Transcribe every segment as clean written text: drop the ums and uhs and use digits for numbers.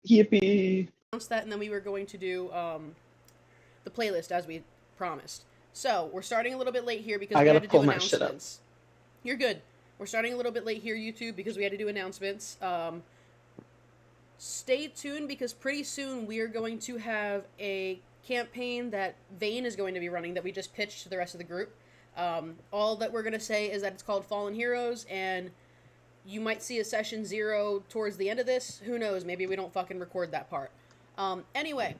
Yippee! Announced that, and then we were going to do the playlist as we promised. So we're starting a little bit late here because I we gotta had to pull do my shit up. announcements. You're good. We're starting a little bit late here, YouTube, because we had to do announcements. Stay tuned because pretty soon we are going to have a campaign that Vane is going to be running that we just pitched to the rest of the group. All that we're going to say is that it's called Fallen Heroes, and you might see a session 0 towards the end of this. Who knows? Maybe we don't fucking record that part. Anyway,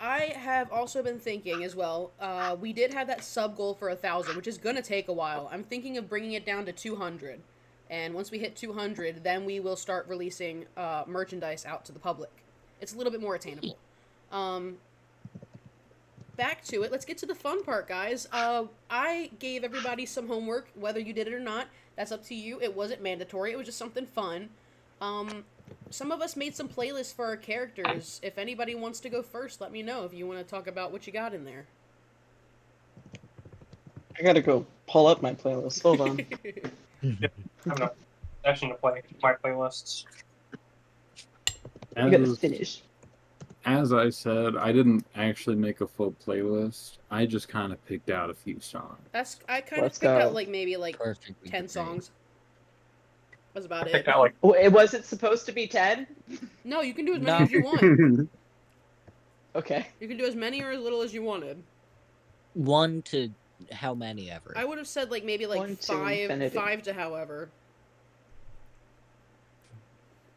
I have also been thinking as well. We did have that sub goal for 1,000, which is gonna take a while. I'm thinking of bringing it down to 200, and once we hit 200, then we will start releasing merchandise out to the public. It's a little bit more attainable. Back to it. Let's get to the fun part, guys. I gave everybody some homework, whether you did it or not. That's up to you. It wasn't mandatory. It was just something fun. Some of us made some playlists for our characters. If anybody wants to go first, let me know if you want to talk about what you got in there. I gotta go pull up my playlist. Hold on. I'm not actually to play my playlists. I gotta finish. As I said, I didn't actually make a full playlist. I just kind of picked out a few songs. I kind of picked out maybe 10 songs. That's about it. Was it supposed to be 10? No, you can do as many as you want. Okay. You can do as many or as little as you wanted. 1 to how many ever? I would have said maybe 5 to however.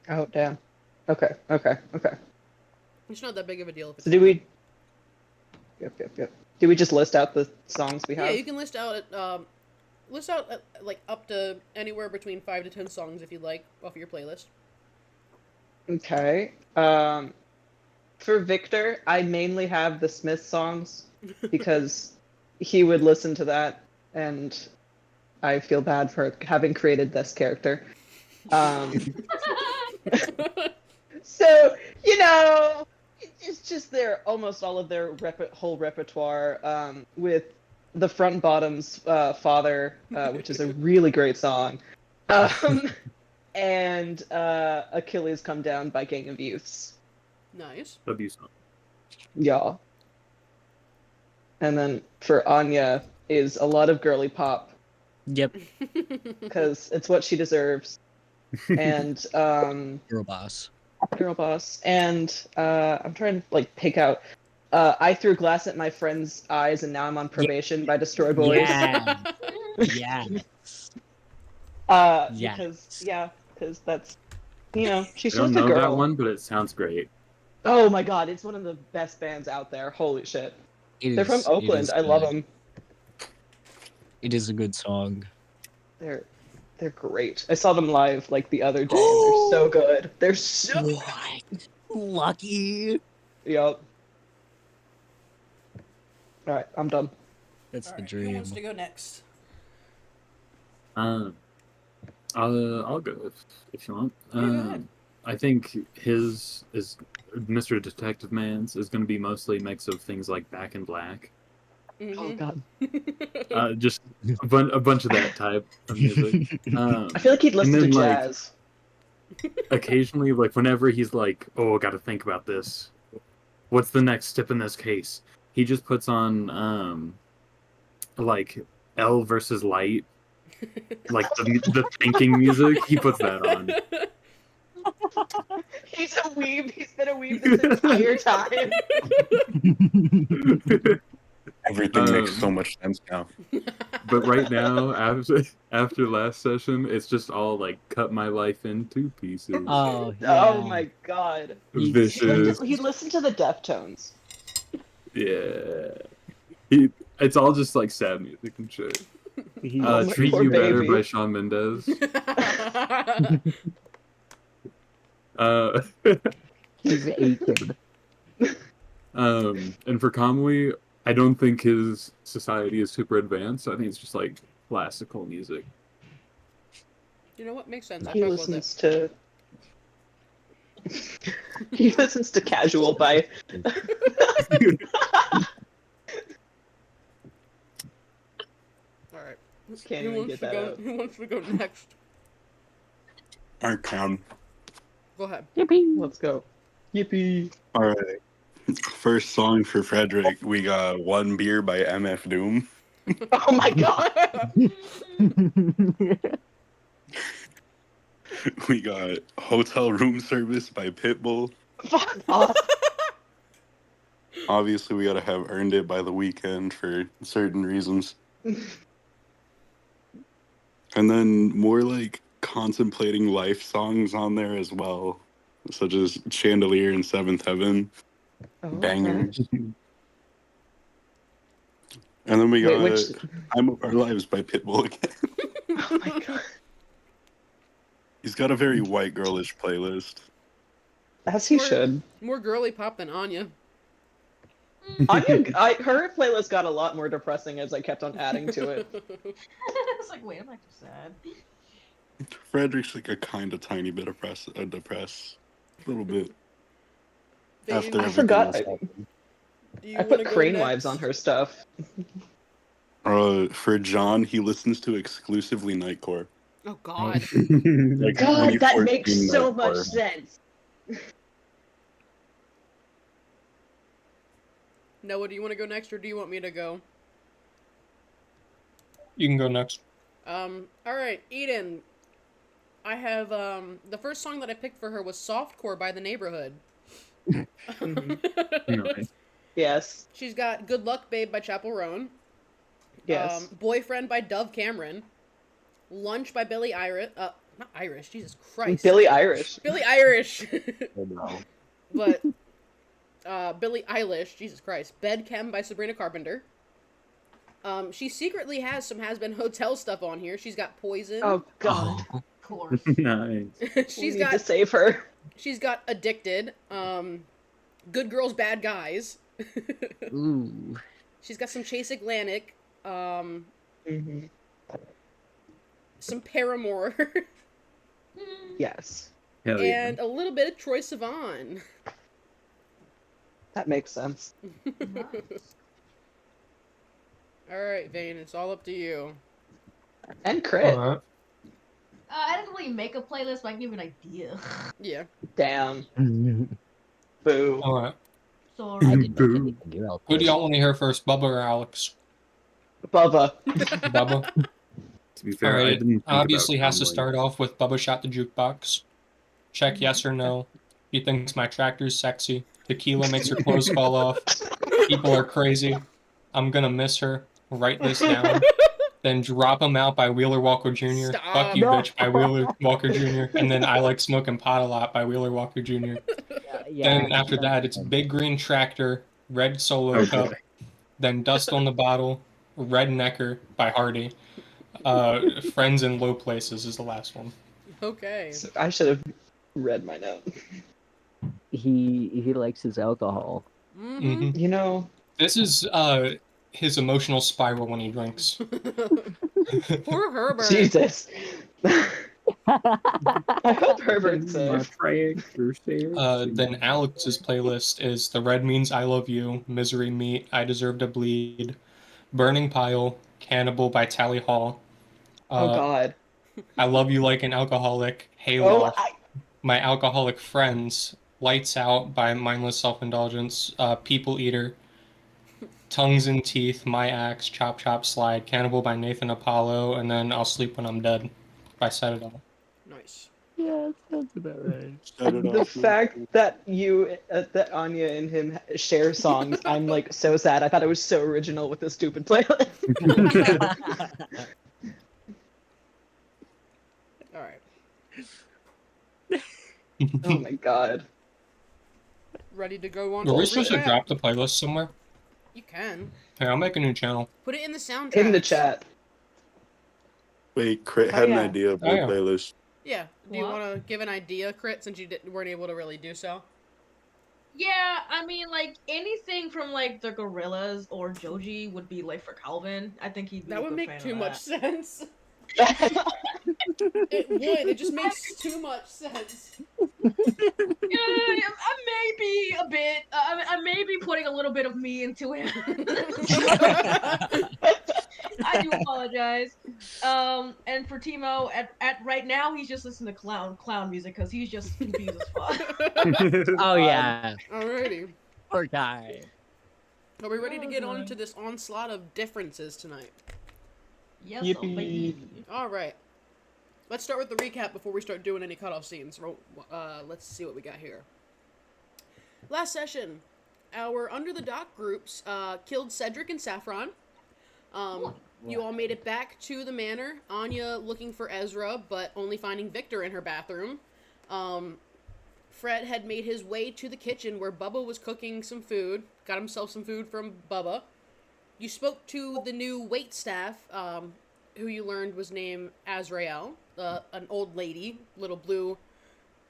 Oh, damn. Okay. It's not that big of a deal. If it's so do we... Yep. Do we just list out the songs we have? Yeah, you can list out up to anywhere between 5 to 10 songs if you'd like off of your playlist. Okay. For Victor, I mainly have the Smith songs because he would listen to that, and I feel bad for having created this character. So, it's just almost all of their whole repertoire, with the Front Bottoms' Father, which is a really great song, and Achilles Come Down by Gang of Youths. Nice. W song. Yeah. And then for Anya is a lot of girly pop. Yep. Because it's what she deserves. And Girl Boss. And I'm trying to pick out I Threw Glass at My Friend's Eyes and Now I'm on Probation by Destroy Boys. Yeah. Because that's she's I don't just a know girl. that one, but it sounds great. Oh my god, it's one of the best bands out there. Holy shit. They're from Oakland. I love them. It is a good song. They're great. I saw them live the other day, and they're so good. They're so good. Lucky. Yup. Alright, I'm done. That's the dream. Who wants to go next? I'll go if you want. Yeah, go ahead. I think his is Mr. Detective Man's is going to be mostly a mix of things like Back in Black. Mm-hmm. Oh god. Just a bunch of that type of music. I feel like he'd listen to jazz. Occasionally, whenever he's oh, I got to think about this. What's the next step in this case? He just puts on L versus Light, the thinking music. He puts that on. He's a weeb. He's been a weeb this entire time. Everything makes so much sense now. But right now, after last session, it's just all Cut My Life in 2 pieces. Oh, yeah. Oh my god. Vicious. He listened to the Deftones. Yeah. It's all just sad music and shit. Treat poor You Better baby. by Shawn Mendes. He's 18. And for Kamui, I don't think his society is super advanced. I think it's just classical music. You know what? Makes sense. He listens to... he listens to Casual by... Alright. Can't even get that out. Who wants to go next? Alright, Clown. Go ahead. Yippee. Let's go. Yippee. All right. First song for Frederick. We got One Beer by MF Doom. Oh my god. We got Hotel Room Service by Pitbull. Fuck off. Obviously, we gotta have Earned It by The Weeknd for certain reasons. And then more like contemplating life songs on there as well, such as Chandelier and Seventh Heaven. Oh, Bangers. And then we got Wait, which... Time of Our Lives by Pitbull again. Oh my god. He's got a very white girlish playlist. As he should. More girly pop than Anya. Anya, her playlist got a lot more depressing as I kept on adding to it. It's like, wait, I'm not too sad. Frederick's like a kind of tiny bit depressed. A little bit. Dave, After I everything forgot. else happened. do you I wanna put go Crane next? Wives on her stuff. For John, he listens to exclusively Nightcore. Oh God. Like God, that 2014 makes so Nightcore. much sense. Noah, do you want to go next, or do you want me to go? You can go next. All right, Eden. I have the first song that I picked for her was "Softcore" by The Neighborhood. Nice. Yes. She's got "Good Luck Babe" by Chapel Roan. Yes. "Boyfriend" by Dove Cameron. "Lunch" by Billie Irish. Not Irish. Jesus Christ. Billie Irish. Billie Irish. Oh, no. But Billie Eilish. Jesus Christ. "Bed Chem" by Sabrina Carpenter. She secretly has some Has Been Hotel stuff on here. She's got "Poison." Oh god. Of course. Nice. We She's need to got save her. "Addicted." "Good Girls Bad Guys." Ooh. She's got some Chase Atlantic. Mm-hmm. Some Paramore. Yes. Hell yeah. And a little bit of Troye Sivan. That makes sense. Nice. Alright, Vane, it's all up to you. And crit. Alright. I didn't really make a playlist, but I can give you an idea. Yeah. Damn. Boo. Alright. So, I didn't make anything. You're all Who do y'all want to hear first, Bubba or Alex? Bubba. Bubba. To be fair, I Alright. didn't think Obviously about has to start off with Bubba Shot the Jukebox. Check yes or no. He thinks my tractor's sexy. Tequila makes her clothes fall off. People are crazy. I'm gonna miss her. Write this down. Then Drop 'Em Out by Wheeler Walker Jr. Stop. Fuck You No. Bitch by Wheeler Walker Jr. And then I Like Smoking Pot a Lot by Wheeler Walker Jr. Then after that, it's Big Green Tractor, Red Solo Oh, Cup, boy. then Dust on the Bottle, Red Necker by Hardy. Friends in Low Places is the last one. Okay. So I should have read my note. He likes his alcohol. Mm-hmm. hmm You know, This is his emotional spiral when he drinks. Poor Herbert. Jesus. I hope Herbert's safe. Then Alex's playlist is The Red Means I Love You, Misery Meat, I Deserve to Bleed, Burning Pile, Cannibal by Tally Hall. Oh god. I Love You Like an Alcoholic, Oh, Halo, My Alcoholic Friends, Lights Out by Mindless Self-Indulgence, People Eater, Tongues and Teeth, My Axe, Chop Chop Slide, Cannibal by Nathan Apollo, and then I'll Sleep When I'm Dead by Set It All. Nice. Yeah, sounds about right. the fact that that Anya and him share songs, I'm like so sad. I thought it was so original with this stupid playlist. Alright. Oh my god. Ready to go on Are to we the supposed to recap? drop the playlist somewhere? You can. Hey, I'll make a new channel. Put it in the soundtrack. In the chat. Wait, Crit Oh, had an yeah. idea of Oh, the yeah. playlist. Yeah. Do you What? want to give an idea, Crit, since you weren't able to really do so? yeah, I mean, like, anything from, like, the Gorillas or Joji would be, like, for Calvin. I think he'd be That a would good make fan of too much that. sense. It would. It just makes too much sense. I may be a bit. I may be putting a little bit of me into it. I I do apologize. And for Timo, at right now, he's just listening to clown music because he's just confused as fuck. Oh yeah, Alrighty. poor guy. Are we ready to get on Okay. to this onslaught of differences tonight? Yes, oh, Yippee. baby. Alright. Let's start with the recap before we start doing any cutoff scenes. Let's see what we got here. Last session, our Under the Dock groups killed Cedric and Saffron. You all made it back to the manor. Anya looking for Ezra, but only finding Victor in her bathroom. Fred had made his way to the kitchen where Bubba was cooking some food. Got himself some food from Bubba. You spoke to the new wait staff, who you learned was named Azrael, an old lady, little blue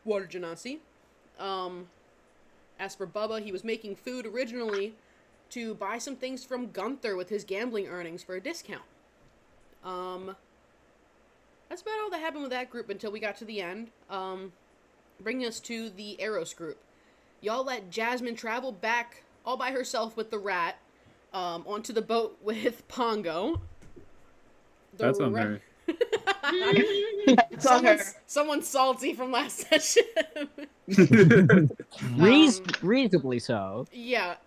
water genasi. As for Bubba, he was making food originally to buy some things from Gunther with his gambling earnings for a discount. That's about all that happened with that group until we got to the end. Bringing us to the Eros group. Y'all let Jasmine travel back all by herself with the rat, onto the boat with Pongo. That's on her. It's on her. Someone's salty from last session. Reasonably so. Yeah,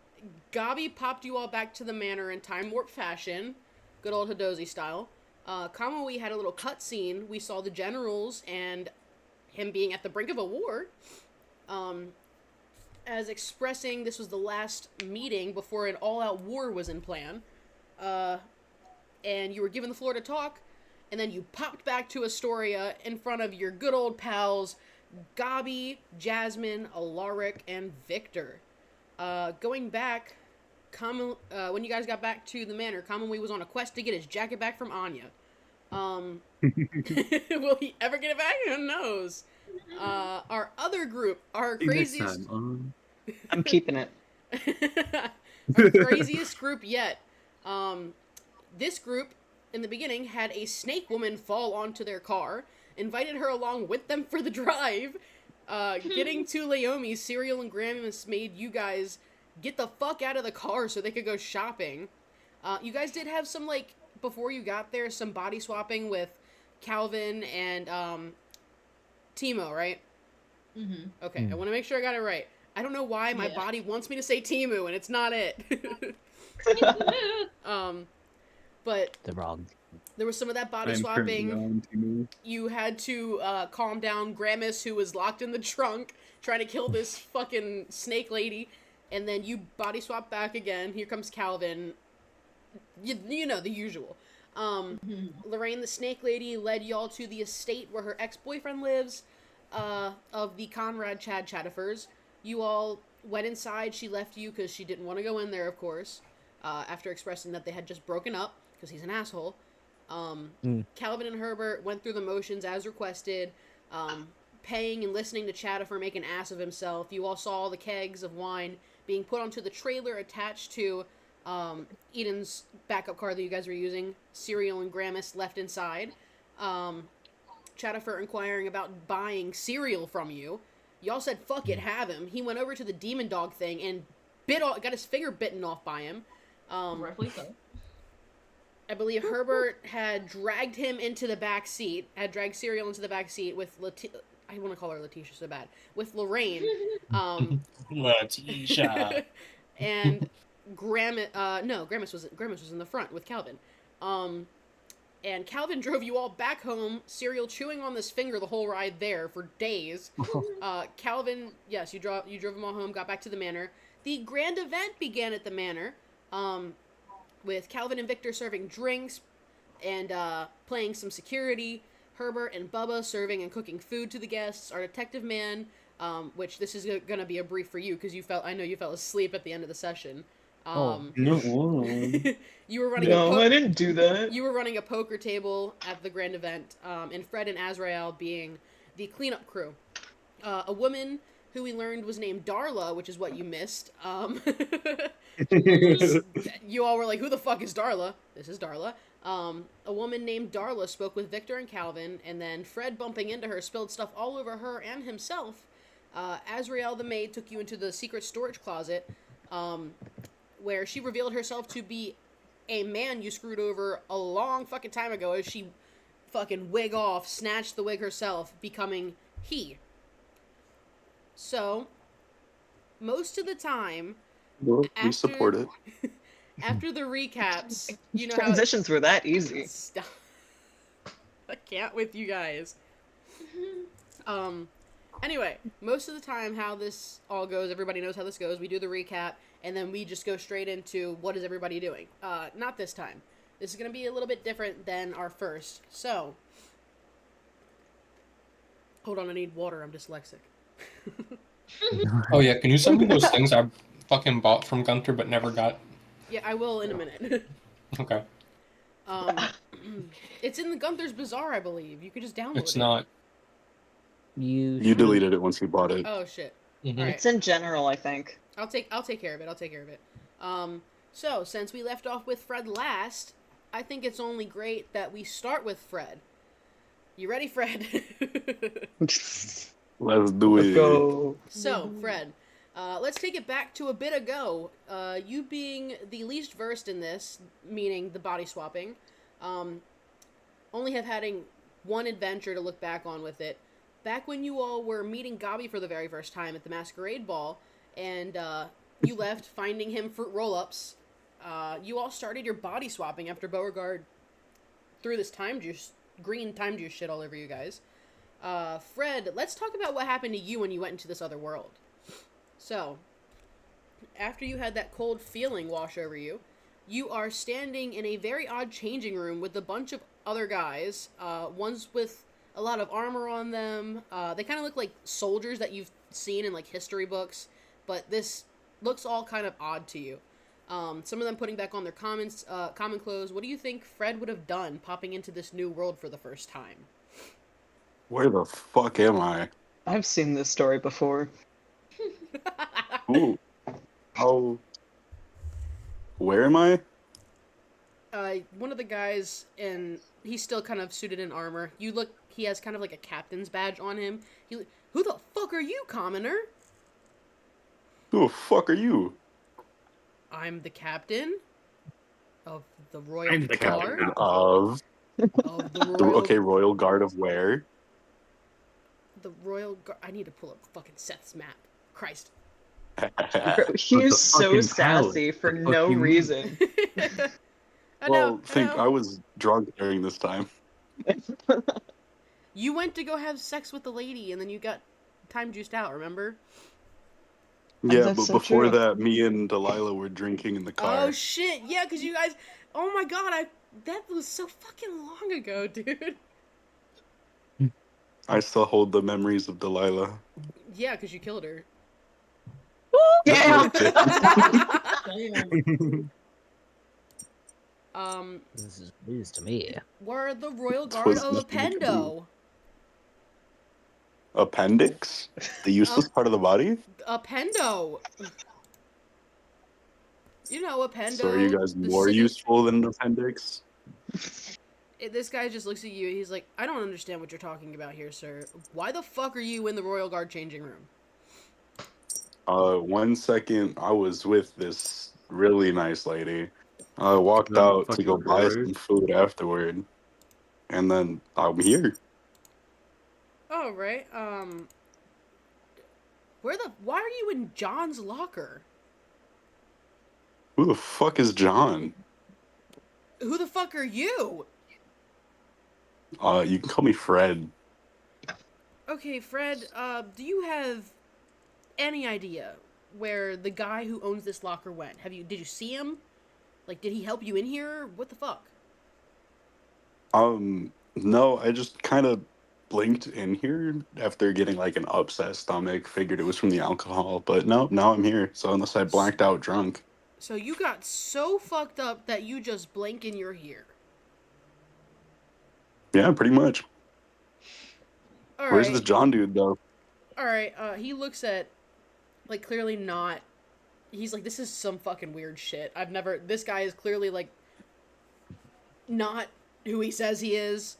Gabi popped you all back to the manor in time warp fashion, good old Hadozi style. Kamui had a little cutscene. We saw the generals and him being at the brink of a war, as expressing this was the last meeting before an all-out war was in plan. And you were given the floor to talk, and then you popped back to Astoria in front of your good old pals, Gabi, Jasmine, Alaric, and Victor. Going back, when you guys got back to the manor, Kamui was on a quest to get his jacket back from Anya. Will he ever get it back? Who knows? Our other group, our Next craziest... time. I'm keeping it. Our craziest group yet. This group, in the beginning, had a snake woman fall onto their car, invited her along with them for the drive. Getting to Laomi, Cereal and Gramus made you guys get the fuck out of the car so they could go shopping. You guys did have some, like, before you got there, some body swapping with Calvin and Timo, right? Mm-hmm. Okay, I want to make sure I got it right. I don't know why my body wants me to say Timu, and it's not it. But The wrong. there was some of that body I'm currently swapping. on Timo. You had to calm down Gramus, who was locked in the trunk, trying to kill this fucking snake lady. And then you body swap back again. Here comes Calvin. You know, the usual. Lorraine, the snake lady, led y'all to the estate where her ex-boyfriend lives, of the Conrad Chad Chattifers. You all went inside. She left you because she didn't want to go in there, of course, after expressing that they had just broken up because he's an asshole. Calvin and Herbert went through the motions as requested, paying and listening to Chattifer make an ass of himself. You all saw the kegs of wine being put onto the trailer attached to Eden's backup car that you guys were using. Cereal and Gramus left inside. Chattifer inquiring about buying cereal from you. Y'all said, fuck it, have him. He went over to the demon dog thing and got his finger bitten off by him. Roughly so. I believe Herbert had dragged him into the back seat, had dragged Cereal into the back seat with I want to call her Letitia so bad, with Lorraine. Letitia. And Gramus was in the front with Calvin. And Calvin drove you all back home, Cereal chewing on this finger the whole ride there for days. Calvin, yes, you drove them all home, got back to the manor. The grand event began at the manor, with Calvin and Victor serving drinks and playing some security. Herbert and Bubba serving and cooking food to the guests. Our detective man, which this is going to be a brief for you because I know you fell asleep at the end of the session. No. You were running I didn't do that. You were running a poker table at the grand event, and Fred and Azrael being the cleanup crew. A woman who we learned was named Darla, which is what you missed. You all were like, who the fuck is Darla? This is Darla. A woman named Darla spoke with Victor and Calvin, and then Fred, bumping into her, spilled stuff all over her and himself. Azrael, the maid, took you into the secret storage closet, where she revealed herself to be a man you screwed over a long fucking time ago as she fucking wig off, snatched the wig herself, becoming he. So, most of the time, Well, we after support it. after the recaps, you know how Transitions were that easy. Stop. I can't with you guys. Anyway, most of the time how this all goes, everybody knows how this goes. We do the recap, and then we just go straight into what is everybody doing. Not this time. This is going to be a little bit different than our first. So, hold on, I need water. I'm dyslexic. Oh yeah, can you send me those things I fucking bought from Gunther but never got? Yeah, I will in a minute. Okay. It's in the Gunther's Bazaar, I believe. You could just download it. It's not. You deleted it once you bought it. Oh shit. Mhm. All right. It's in general, I think. I'll take care of it. So since we left off with Fred last, I think it's only great that we start with Fred. You ready, Fred? Let's do Let's it. go. So, Fred, let's take it back to a bit ago. You being the least versed in this, meaning the body swapping, only have having one adventure to look back on with it. Back when you all were meeting Gabi for the very first time at the Masquerade Ball, and you left finding him fruit roll-ups, you all started your body swapping after Beauregard threw this green time juice shit all over you guys. Fred, let's talk about what happened to you when you went into this other world. So, after you had that cold feeling wash over you, you are standing in a very odd changing room with a bunch of other guys, ones with a lot of armor on them. They kind of look like soldiers that you've seen in like history books, but this looks all kind of odd to you. Some of them putting back on their common clothes. What do you think Fred would have done popping into this new world for the first time? Where the fuck am I? I've seen this story before. Ooh. How? Where am I? One of the guys, and he's still kind of suited in armor. He has kind of like a captain's badge on him. Who the fuck are you, commoner? Who the fuck are you? I'm the captain of the Royal I'm the Guard. captain Of Of the Royal... Royal Guard of where? The Royal Guard... I need to pull up fucking Seth's map. Christ. Bro, he's so fucking sassy palate. for The fuck no you mean? reason. I Well, know. I was drunk during this time. You went to go have sex with the lady, and then you got time juiced out, remember? Yeah, That's but so before true. that, me and Delilah were drinking in the car. Oh, shit. Yeah, because you guys... Oh, my God. That was so fucking long ago, dude. I still hold the memories of Delilah. Yeah, because you killed her. Yeah. This is news to me. Were the Royal This Guard was of nothing to Appendo. Appendix? The useless part of the body? Appendo. You know, Appendo. So are you guys the more city- useful than an appendix? This guy just looks at you. He's like, I don't understand what you're talking about here, sir. Why the fuck are you in the Royal Guard changing room? 1 second, I was with this really nice lady. I walked The out to fucking go buy bird. some food afterward. And then I'm here. Oh, right. Why are you in John's locker? Who the fuck is John? Who the fuck are you? You can call me Fred. Okay, Fred, do you have any idea where the guy who owns this locker went? Did you see him? Like, did he help you in here? What the fuck? No, I just kind of blinked in here after getting like an upset stomach. Figured it was from the alcohol, but no, now I'm here. So unless I blacked out drunk. So you got so fucked up that you just blink and you're here. Yeah, pretty much. All Where's right. this John dude though? All right. He looks at, like, clearly not. He's like, this is some fucking weird shit. This guy is clearly like not who he says he is.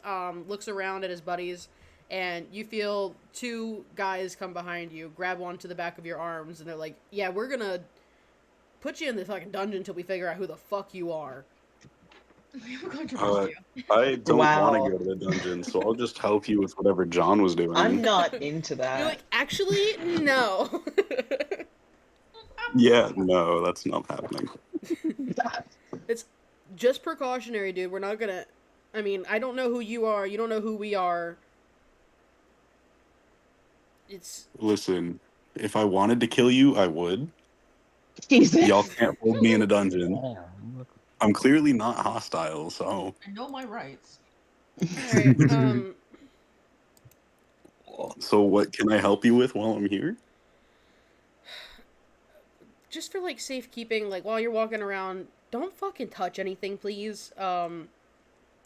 Looks around at his buddies, and you feel two guys come behind you, grab onto the back of your arms, and they're like, yeah, we're gonna put you in the fucking dungeon until we figure out who the fuck you are. We're going to Uh, rescue. I don't want to Wow. go to the dungeon, so I'll just help you with whatever John was doing. I'm not into You're that. like, actually, no. Yeah, no, that's not happening. It's just precautionary, dude. We're not gonna. I mean, I don't know who you are. You don't know who we are. It's. Listen, if I wanted to kill you, I would. Jesus. Y'all can't hold me in a dungeon. Damn, look. I'm clearly not hostile, so. I know my rights. Alright, So what can I help you with while I'm here? just for like safekeeping, like while you're walking around, don't fucking touch anything, please.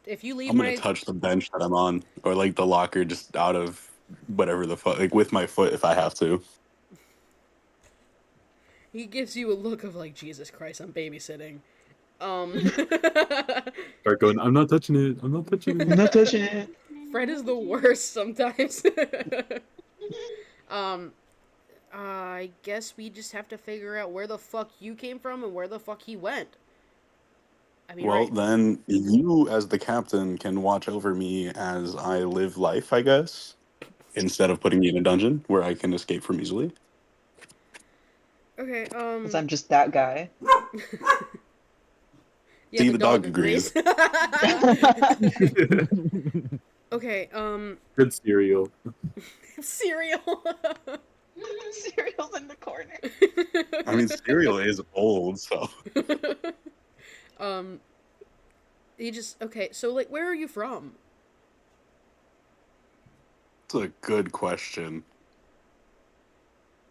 If you leave I'm gonna my. touch the bench that I'm on, or like the locker, just out of whatever the fuck, like with my foot if I have to. He gives you a look of like, Jesus Christ, I'm babysitting. Start going, I'm not touching it. I'm not touching I'm it. not touching it. Fred is the worst sometimes. I guess we just have to figure out where the fuck you came from and where the fuck he went. I mean, Well, right. then you, as the captain, can watch over me as I live life, I guess, instead of putting me in a dungeon where I can escape from easily. Okay, Because I'm just that guy. yeah, See, the the dog dog agrees. Cereal. Okay, Good cereal. cereal. Cereal's in the corner. I mean, cereal is old, so. um, he just, okay, so, like, where are you from? It's a good question.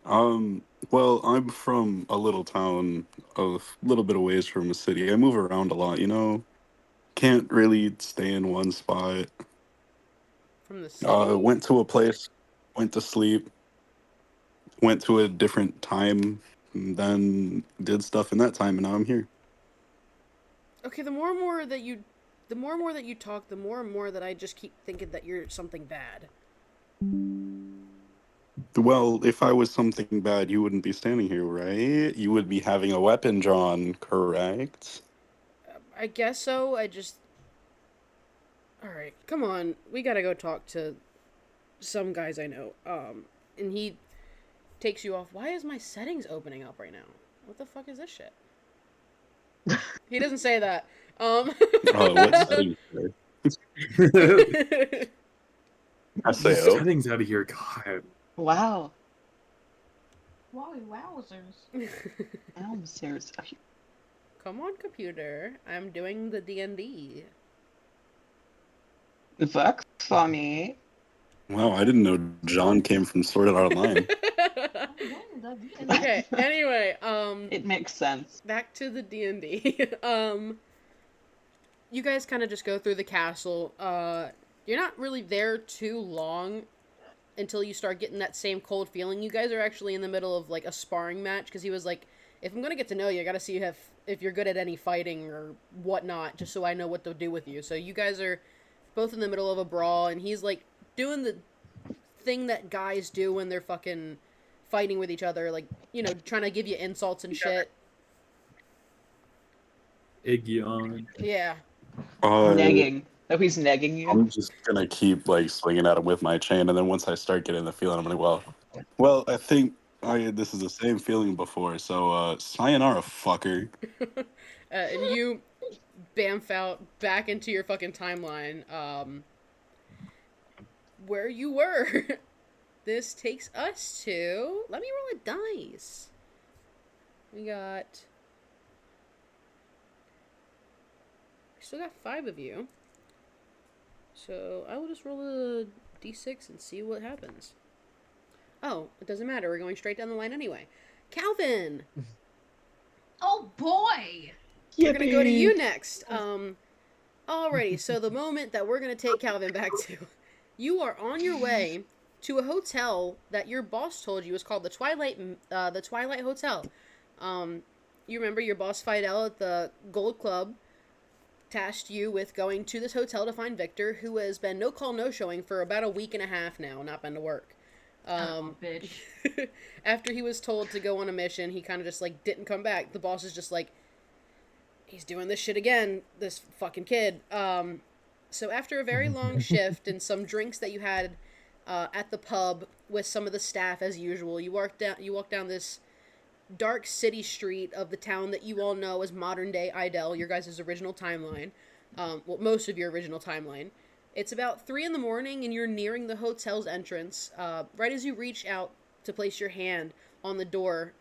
Well, I'm from a little town a little bit of ways from a city. I move around a lot, you know. Can't really stay in one spot. From the city? Went to a place, went to sleep, went to a different time, and then did stuff in that time, and now I'm here. Okay, the more and more that you talk, the more and more that I just keep thinking that you're something bad. Well, if I was something bad, you wouldn't be standing here, right? You would be having a weapon drawn, correct? I guess so. Alright, come on. We gotta go talk to some guys I know. And he takes you off. Why is my settings opening up right now? What the fuck is this shit? He doesn't say that. What setting? I say, oh. Settings out of here, God. Wow. Wowie wowzers. I'm serious. Come on, computer. I'm doing the D&D. That's funny. Wow, I didn't know John came from Sword Art Online. Okay, anyway, It makes sense. back to the D&D. You guys kind of just go through the castle. You're not really there too long until you start getting that same cold feeling. You guys are actually in the middle of like a sparring match because he was like, if I'm gonna get to know you, I gotta see if you're good at any fighting or whatnot, just so I know what to do with you. So you guys are both in the middle of a brawl, and he's like doing the thing that guys do when they're fucking fighting with each other, like, you know, trying to give you insults and shit. Egg yawn. Yeah. Negging. Oh, he's negging you? I'm just gonna keep like swinging at him with my chain, and then once I start getting the feeling, I'm like, well, I think this is the same feeling before. So, sayonara, fucker. And you bamf out back into your fucking timeline, where you were. This takes us to... Let me roll a dice. We still got 5 of you. So I will just roll a d6 and see what happens. Oh, it doesn't matter. We're going straight down the line anyway. Calvin! Oh boy! We're going to go to you next. Alrighty, so the moment that we're going to take Calvin back to, you are on your way to a hotel that your boss told you was called the Twilight Hotel. You remember your boss Fidel at the Gold Club tasked you with going to this hotel to find Victor, who has been no call, no showing for about a week and a half now, not been to work. Bitch. After he was told to go on a mission, he kind of just like didn't come back. The boss is just like, he's doing this shit again, this fucking kid. So after a very long shift and some drinks that you had at the pub with some of the staff as usual, you walk down this dark city street of the town that you all know as modern day Idle, your guys' original timeline. Well, most of your original timeline. It's about 3 in the morning and you're nearing the hotel's entrance. Right as you reach out to place your hand on the door,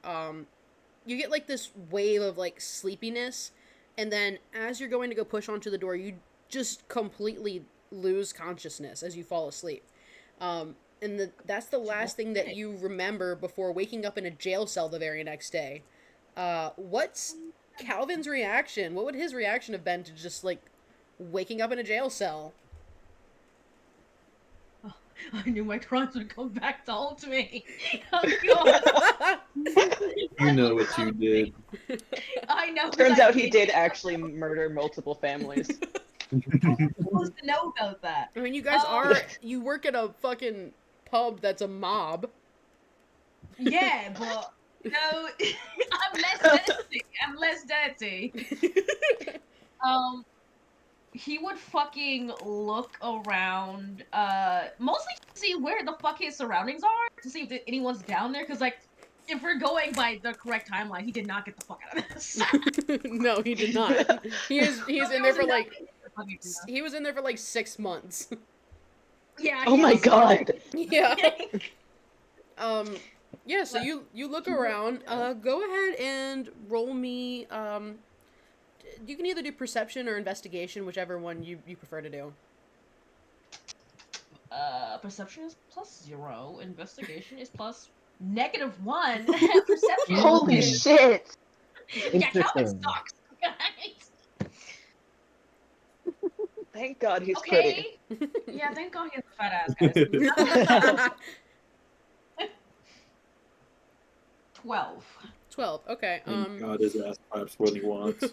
you get like this wave of like sleepiness, and then as you're going to go push onto the door, you just completely lose consciousness as you fall asleep. And that's the last thing that you remember before waking up in a jail cell the very next day. What's Calvin's reaction? What would his reaction have been to just like waking up in a jail cell? I knew my crimes would come back to haunt me. Oh god. You know what you did. I know. Turns out he did actually murder multiple families. I'm supposed to know about that. I mean, you guys you work at a fucking pub that's a mob. Yeah, but no, I'm less dirty. He would fucking look around, mostly to see where the fuck his surroundings are, to see if anyone's down there, because, like, if we're going by the correct timeline, he did not get the fuck out of this. No, he did not. He's in there for, like, he was in there for, like, 6 months. Yeah. Oh my god! Yeah. Yeah, so you look around, go ahead and roll me, you can either do perception or investigation, whichever one you prefer to do. Perception is +0, investigation is +1. Perception. Holy shit! Yeah, Calvin sucks. Thank God he's pretty. Okay. Yeah, thank God he has a fat ass, guys. 12. 12. Okay. Thank God his ass claps when he wants.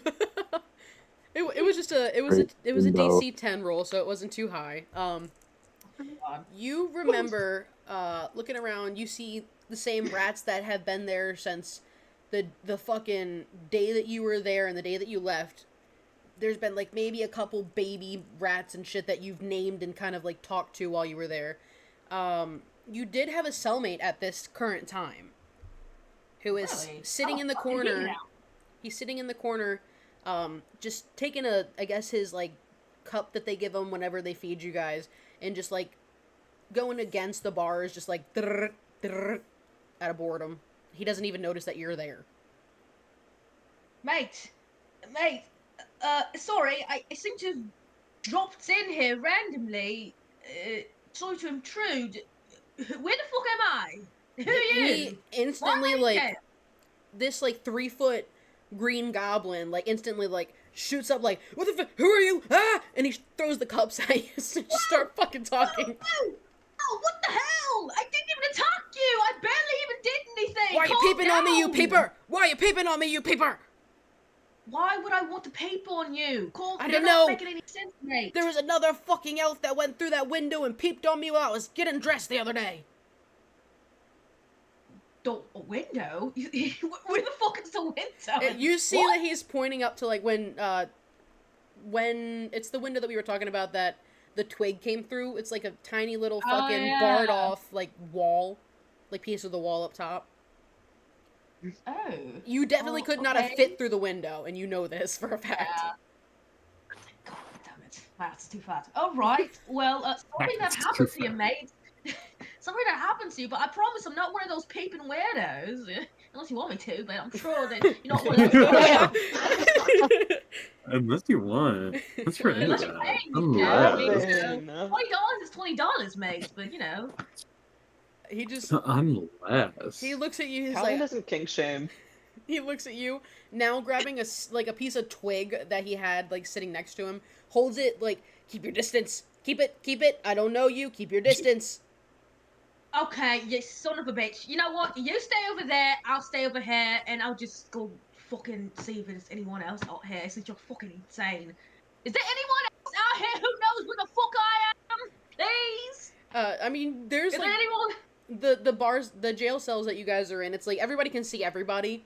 It was just a DC 10 roll, so it wasn't too high. You remember looking around, you see the same rats that have been there since the fucking day that you were there and the day that you left. There's been like maybe a couple baby rats and shit that you've named and kind of like talked to while you were there. You did have a cellmate at this current time who is sitting in the corner. He's sitting in the corner, just taking I guess his like cup that they give him whenever they feed you guys, and just like going against the bars, just like out of boredom. He doesn't even notice that you're there. Mate, sorry, I seem to have dropped in here randomly. Sorry to intrude. Where the fuck am I? Who are you? He instantly, like, this, like, 3-foot green goblin, like, instantly, like, shoots up, like, what the who are you? Ah! And he throws the cups at you, so just start fucking talking. Oh, what the hell? I didn't even attack you! I barely even did anything! Why are you peeping on me, you peeper? Why are you peeping on me, you peeper? Why would I want to peep on you? I don't know. Not making any sense, mate. There was another fucking elf that went through that window and peeped on me while I was getting dressed the other day. A window? Where the fuck is the window? You see that he's pointing up to, like, when it's the window that we were talking about that the twig came through. It's like a tiny little fucking barred off, like, wall. Like, piece of the wall up top. Oh. You definitely could not have fit through the window, and you know this for a fact. Yeah. God damn it. That's too fat. Alright, well, sorry that happened to you, mate. Sorry that happened to you, but I promise I'm not one of those peeping weirdos. Unless you want me to, but I'm sure that you're not one of those. Unless you want. Unless you're into that. $20 is $20, mate, but you know. He just... Unless. He looks at you, he's Calvin like... doesn't kink shame. He looks at you, now grabbing a piece of twig that he had, like, sitting next to him, holds it, like, keep your distance. Keep it. I don't know you. Keep your distance. Okay, you son of a bitch. You know what? You stay over there, I'll stay over here, and I'll just go fucking see if there's anyone else out here, since you're fucking insane. Is there anyone else out here who knows where the fuck I am? Please? I mean, there's, Is like... there anyone? The bars, the jail cells that you guys are in, it's like everybody can see everybody.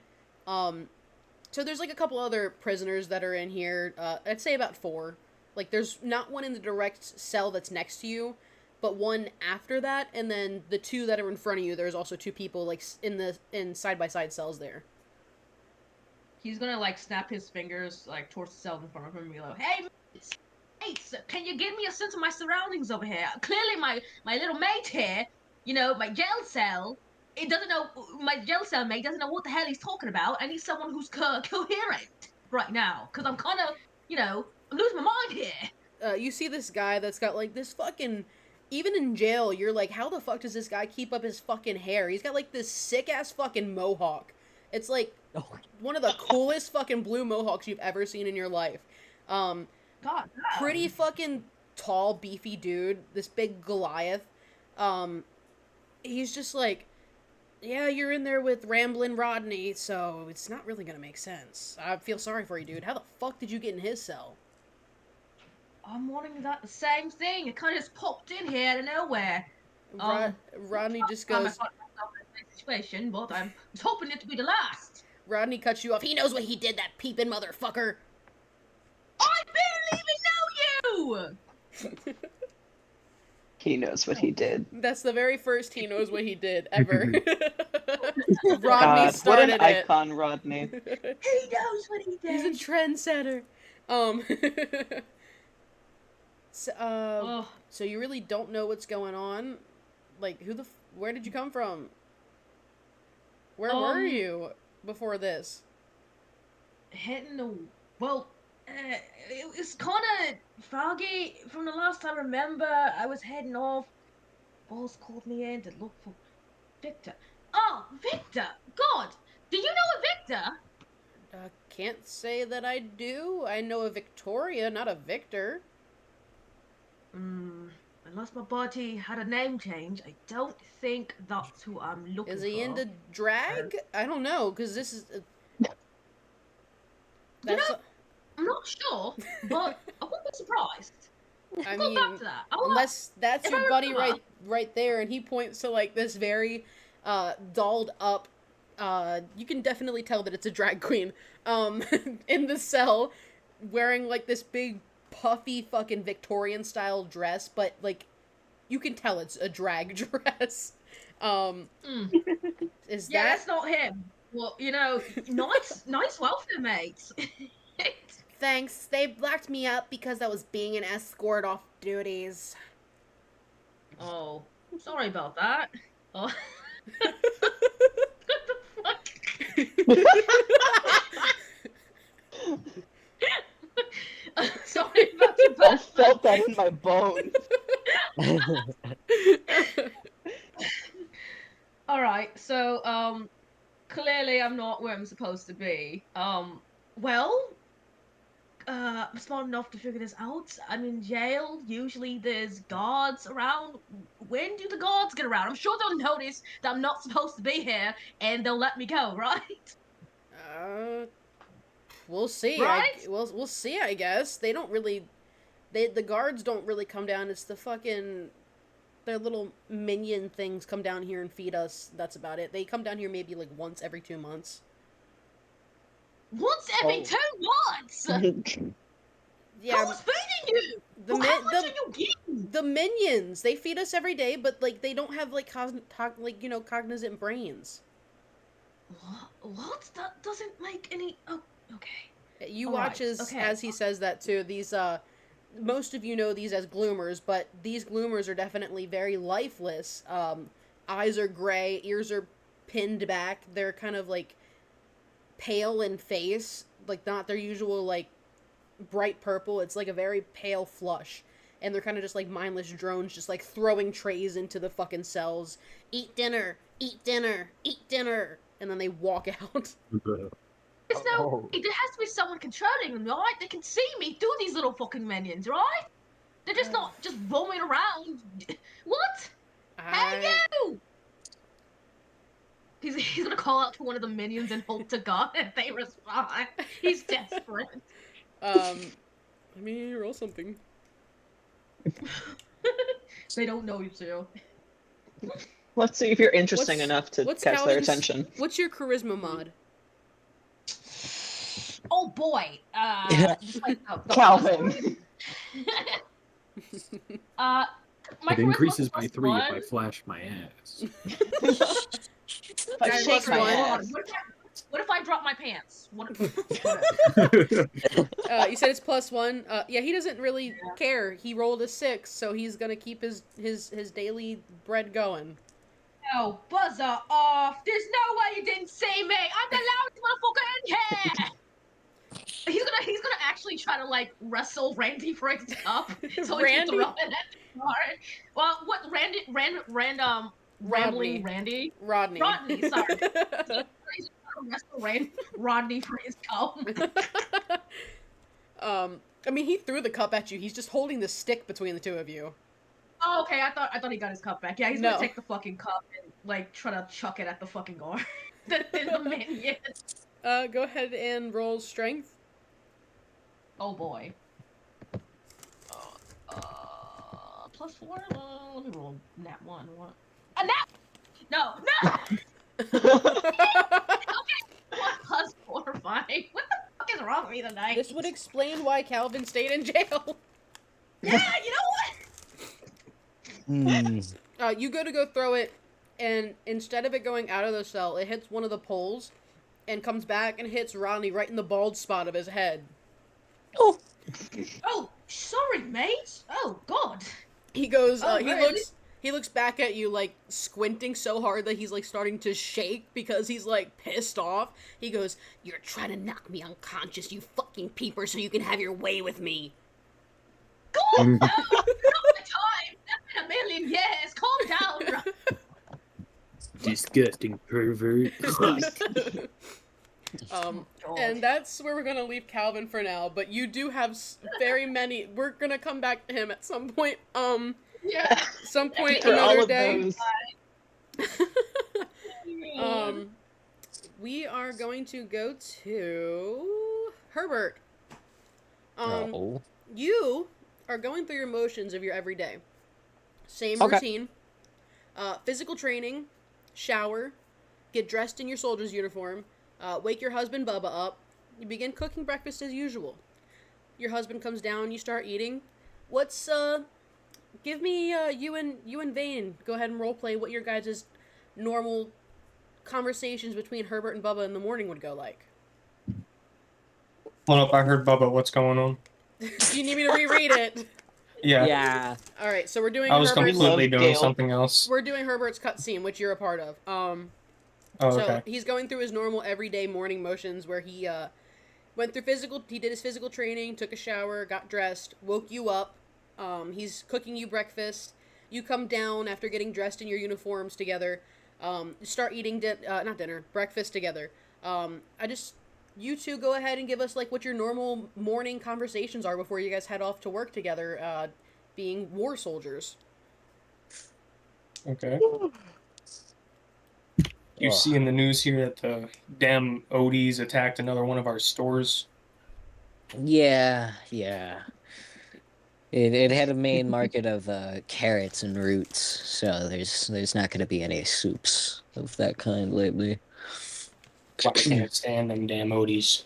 So there's like a couple other prisoners that are in here. I'd say about 4. Like there's not one in the direct cell that's next to you, but one after that, and then the 2 that are in front of you. There's also 2 people like in side by side cells there. He's gonna like snap his fingers like towards the cell in front of him and be like, "Hey, mates, can you give me a sense of my surroundings over here? Clearly, my little mate here, you know, my jail cell, it doesn't know. My jail cell mate doesn't know what the hell he's talking about. I need someone who's coherent right now, because I'm kind of, you know, I'm losing my mind here." You see this guy that's got like this fucking. Even in jail, you're like, how the fuck does this guy keep up his fucking hair? He's got like this sick ass fucking mohawk. It's like one of the coolest fucking blue mohawks you've ever seen in your life. God, damn. Pretty fucking tall, beefy dude. This big Goliath. He's just like, yeah, you're in there with Ramblin' Rodney, so it's not really gonna make sense. I feel sorry for you, dude. How the fuck did you get in his cell? I'm wondering that the same thing. It kind of just popped in here out of nowhere. Rodney just I'm goes. not in a situation, but I was hoping it to be the last. Rodney cuts you off. He knows what he did, that peeping motherfucker. I barely even know you. He knows what he did. That's the very first he knows what he did ever. Rodney God, what started an it. icon, Rodney. He knows what he did. He's a trendsetter. So you really don't know what's going on? Like, where did you come from? Where were you before this? Well, it was kind of foggy from the last I remember. I was heading off. Boss called me in to look for Victor. Oh, Victor! God! Do you know a Victor? Can't say that I do. I know a Victoria, not a Victor. Unless my body had a name change, I don't think that's who I'm looking for. Is he into drag? I don't know, because this is... I'm not sure, but I wouldn't be surprised. I Go mean, back to that. unless that's if your I buddy remember- right there, and he points to, like, this very, dolled up, you can definitely tell that it's a drag queen, in the cell, wearing, like, this big, puffy, fucking Victorian-style dress, but, like, you can tell it's a drag dress. Is Yeah, that... that's not him. Well, you know, nice welfare, mates. Thanks, they locked me up because I was being an escort off duties. Oh, sorry about that. Oh. What the fuck? Sorry about your I bad. felt that in my bones. All right, so clearly I'm not where I'm supposed to be. Well, I'm smart enough to figure this out. I'm in jail. Usually there's guards around. When do the guards get around? I'm sure they'll notice that I'm not supposed to be here, and they'll let me go, right? We'll see. Right? We'll see, I guess. They don't really... the guards don't really come down. It's the fucking... Their little minion things come down here and feed us. That's about it. They come down here maybe, like, once every 2 months. Once every 2 months? Yeah. Who's feeding you? The How much are you getting? The minions. They feed us every day, but, like, they don't have, like, cognizant brains. What? That doesn't make any... Oh, okay. You All watch right, okay. as he says that, too. These, most of you know these as gloomers, but these gloomers are definitely very lifeless. Eyes are gray, ears are pinned back. They're kind of, like, pale in face. Like, not their usual, like, bright purple. It's, like, a very pale flush. And they're kind of just, like, mindless drones just, like, throwing trays into the fucking cells. Eat dinner! Eat dinner! Eat dinner! And then they walk out. There's no... There has to be someone controlling them, right? They can see me through these little fucking minions, right? They're just not just roaming around. What? Hey, you! He's gonna call out to one of the minions and hope to God that they respond. He's desperate. I mean, roll something. They don't know you, too. Let's see if you're interesting enough to catch their Calvin's- attention. What's your charisma mod? Oh boy. Just like, Calvin. My It charisma's increases by plus 3 if I one. flash my ass. I Guys, shake plus my one. ass. What if I drop my pants? What? You said it's +1. Yeah, he doesn't really care. He rolled a 6, so he's gonna keep his daily bread going. No, buzzer off! There's no way you didn't see me! I'm the loudest motherfucker in here! He's gonna actually try to like wrestle Randy for his cup so he can Randy? throw it at the car. Well, what rambling Randy? Rodney. Rodney, sorry. He's gonna wrestle Rodney for his cup. I mean, he threw the cup at you. He's just holding the stick between the two of you. Oh, okay. I thought he got his cup back. Yeah, he's No. gonna take the fucking cup and like try to chuck it at the fucking guard. the minion. Go ahead and roll strength. Oh boy. +4. Let me roll nat 1. What? A nat? No. Okay. 1 +4. Fine. What the fuck is wrong with me tonight? This would explain why Calvin stayed in jail. Yeah, you know what? You go throw it, and instead of it going out of the cell, it hits one of the poles, and comes back and hits Rodney right in the bald spot of his head. Oh, Oh, sorry, mate. Oh God. He goes. Oh, He really? looks back at you like squinting so hard that he's like starting to shake because he's like pissed off. He goes, "You're trying to knock me unconscious, you fucking peeper, so you can have your way with me." God, no, not the time. That's been a million years. Calm down. Disgusting pervert. And that's where we're gonna leave Calvin for now. But you do have very many. We're gonna come back to him at some point. Yeah. Some point For all another of day. those. We are going to go to Herbert. oh. You are going through your motions of your everyday. Same Okay. routine. Physical training, shower, get dressed in your soldier's uniform, wake your husband Bubba up. You begin cooking breakfast as usual. Your husband comes down, you start eating. What's give me you and Vane. Go ahead and roleplay what your guys' normal conversations between Herbert and Bubba in the morning would go like. Hold up, I heard Bubba. What's going on? Do you need me to reread it? Yeah, Yeah. All right, so we're doing I was Herbert's. completely Love doing Gale. something else. We're doing Herbert's cutscene, which you're a part of. Oh, So okay. he's going through his normal everyday morning motions where he went through he did his physical training, took a shower, got dressed, woke you up. He's cooking you breakfast. You come down after getting dressed in your uniforms together. Start eating breakfast together. You two go ahead and give us like what your normal morning conversations are before you guys head off to work together, being war soldiers. Okay. You Ugh. see in the news here that the damn ODs attacked another one of our stores. Yeah. It had a main market of carrots and roots, so there's not going to be any soups of that kind lately. I can't stand them damn ODs.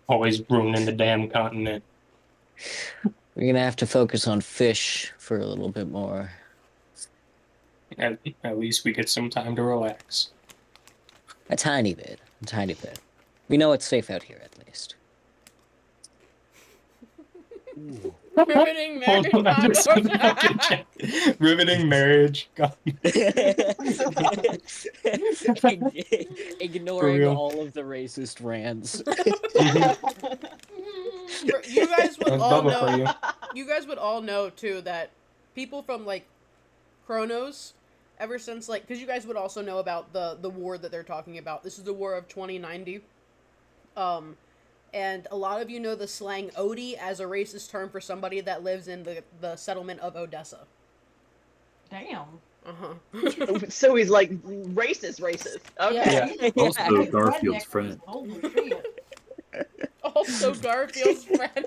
Always ruining the damn continent. We're gonna have to focus on fish for a little bit more. At least we get some time to relax. A tiny bit. We know it's safe out here, at least. Riveting marriage. Hold on, I just want to fucking check. Riveting marriage. God. Ignoring real. all of the racist rants. You guys would That's all Bubba for know. you. You guys would all know too that people from like Chronos, ever since like, because you guys would also know about the war that they're talking about. This is the War of 2090. And a lot of you know the slang Odie as a racist term for somebody that lives in the settlement of Odessa. Damn. So he's like racist. Okay. Yeah. Also, Garfield's friend. Holy shit. Also Garfield's friend.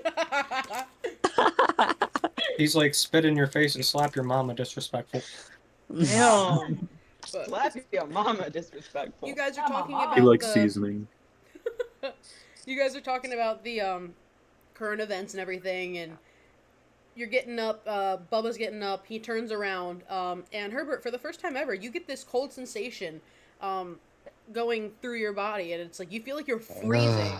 He's like spit in your face and slap your mama disrespectful. Damn. But Slap your mama disrespectful. you guys are talking He about He likes the, seasoning. You guys are talking about the current events and everything, and you're getting up. Bubba's getting up. He turns around, and Herbert, for the first time ever, you get this cold sensation going through your body, and it's like you feel like you're freezing.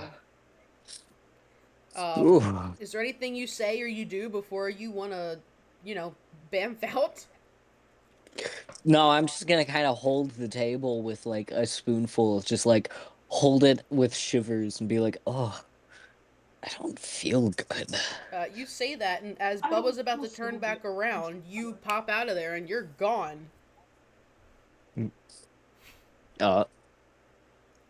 Ooh. Is there anything you say or you do before you want to, bamf out? No, I'm just gonna kind of hold the table with like a spoonful, just like hold it with shivers and be like, oh, I don't feel good. You say that, and as I don't Bubba's about to feel turn so back good. around, you pop out of there and you're gone. Uh,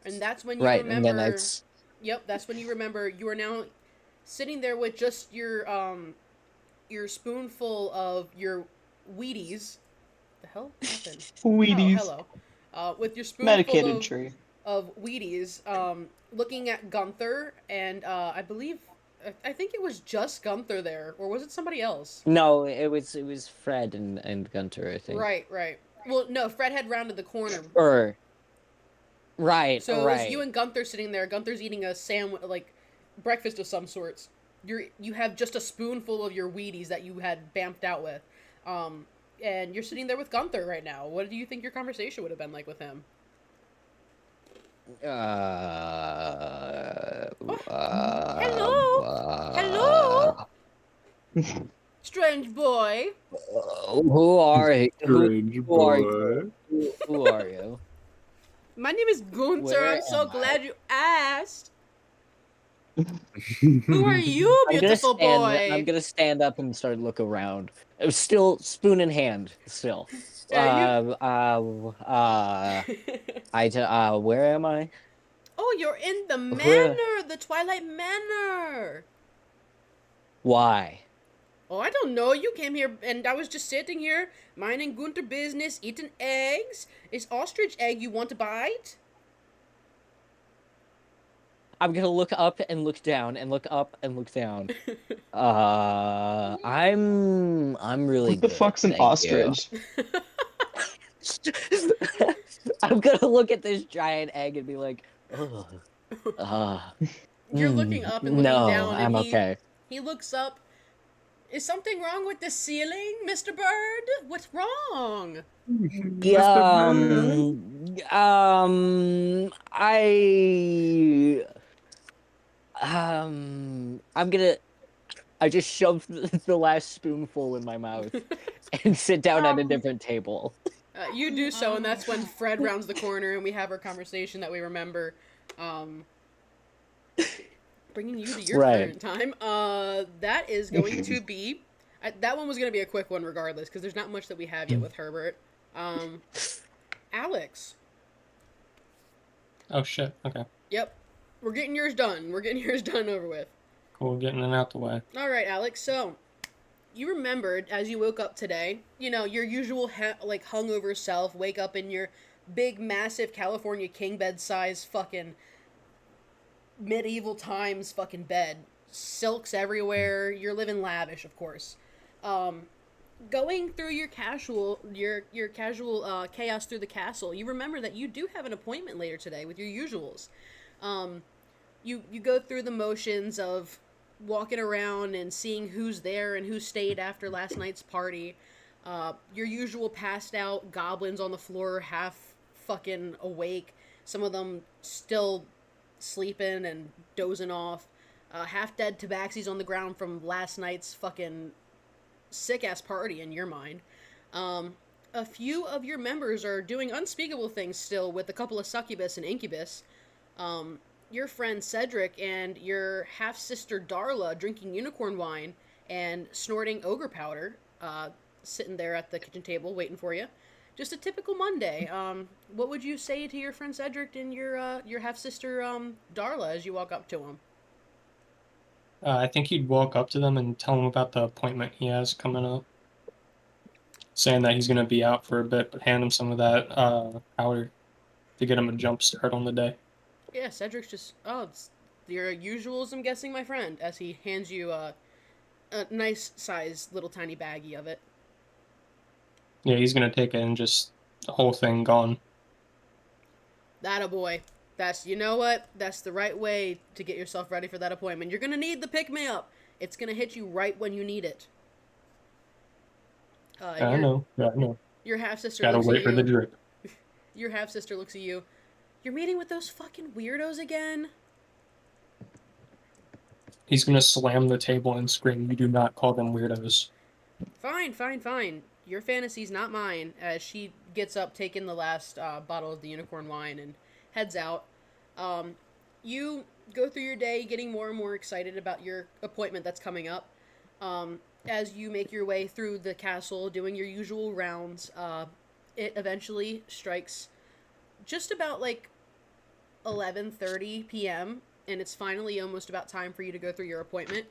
And that's when you right, and then remember. it's Yep, that's when you remember you are now sitting there with just your spoonful of your Wheaties. The hell happened? Wheaties. Hello. With your spoonful Medicated tree. of Wheaties, looking at Gunther, and I believe, I think it was just Gunther there, or was it somebody else? no, it was Fred and Gunter, I think. Right. Well, no, Fred had rounded the corner. Or right, So it was you right. and Gunther sitting there. Gunther's eating a sandwich, like breakfast of some sorts. You have just a spoonful of your Wheaties that you had bamfed out with, and you're sitting there with Gunther right now. What do you think your conversation would have been like with him? Hello? Strange boy. Who are you? Strange Who are you? boy. Who are you? My name is Gunther. Where I'm so am I? glad you asked. Who are you, beautiful boy? I'm gonna stand up and start to look around. Still spoon in hand. Still. Yeah, Where am I? Oh, you're in the Where? manor, the Twilight Manor. Why? Oh, I don't know. You came here, and I was just sitting here, minding Gunther business, eating eggs. Is ostrich egg you want to bite? I'm gonna look up and look down and look up and look down. I'm really What the good. fuck's an Thank you. ostrich? I'm gonna look at this giant egg and be like, ugh. You're looking up and looking No, down, and I'm okay. he looks up. Is something wrong with the ceiling, Mr. Bird? What's wrong? I just shoved the last spoonful in my mouth and sit down at a different table. You do so, and that's when Fred rounds the corner and we have our conversation that we remember. Bringing you to your Right. current time. That is going to be... that one was going to be a quick one regardless, because there's not much that we have yet with Herbert. Alex. Oh shit. Okay. Yep. We're getting yours done. We're getting yours done over with. Cool. Getting it out the way. All right, Alex. So, you remembered as you woke up today, your usual hungover self, wake up in your big, massive California king bed size fucking medieval times fucking bed. Silks everywhere. You're living lavish, of course. Going through your casual chaos through the castle, you remember that you do have an appointment later today with your usuals. You go through the motions of walking around and seeing who's there and who stayed after last night's party. Your usual passed out goblins on the floor, half fucking awake. Some of them still sleeping and dozing off. Half dead tabaxis on the ground from last night's fucking sick-ass party in your mind. A few of your members are doing unspeakable things still with a couple of succubus and incubus. Your friend Cedric and your half-sister Darla drinking unicorn wine and snorting ogre powder, sitting there at the kitchen table waiting for you. Just a typical Monday. What would you say to your friend Cedric and your half-sister Darla as you walk up to him? I think he'd walk up to them and tell them about the appointment he has coming up. Saying that he's going to be out for a bit, but hand him some of that powder to get him a jump start on the day. Yeah, Cedric's just, it's your usuals, I'm guessing, my friend, as he hands you a nice size little tiny baggie of it. Yeah, he's going to take it and just the whole thing gone. That a boy. You know what? That's the right way to get yourself ready for that appointment. You're gonna need the pick-me-up. It's gonna hit you right when you need it. I know. Your half-sister Gotta looks at wait for the you. drip. Your half-sister looks at you. You're meeting with those fucking weirdos again? He's gonna slam the table and scream, "You do not call them weirdos." Fine. Your fantasy's not mine. As she gets up, taking the last bottle of the unicorn wine, and heads out. You go through your day getting more and more excited about your appointment that's coming up. As you make your way through the castle, doing your usual rounds, it eventually strikes just about like 11:30 p.m. and it's finally almost about time for you to go through your appointment.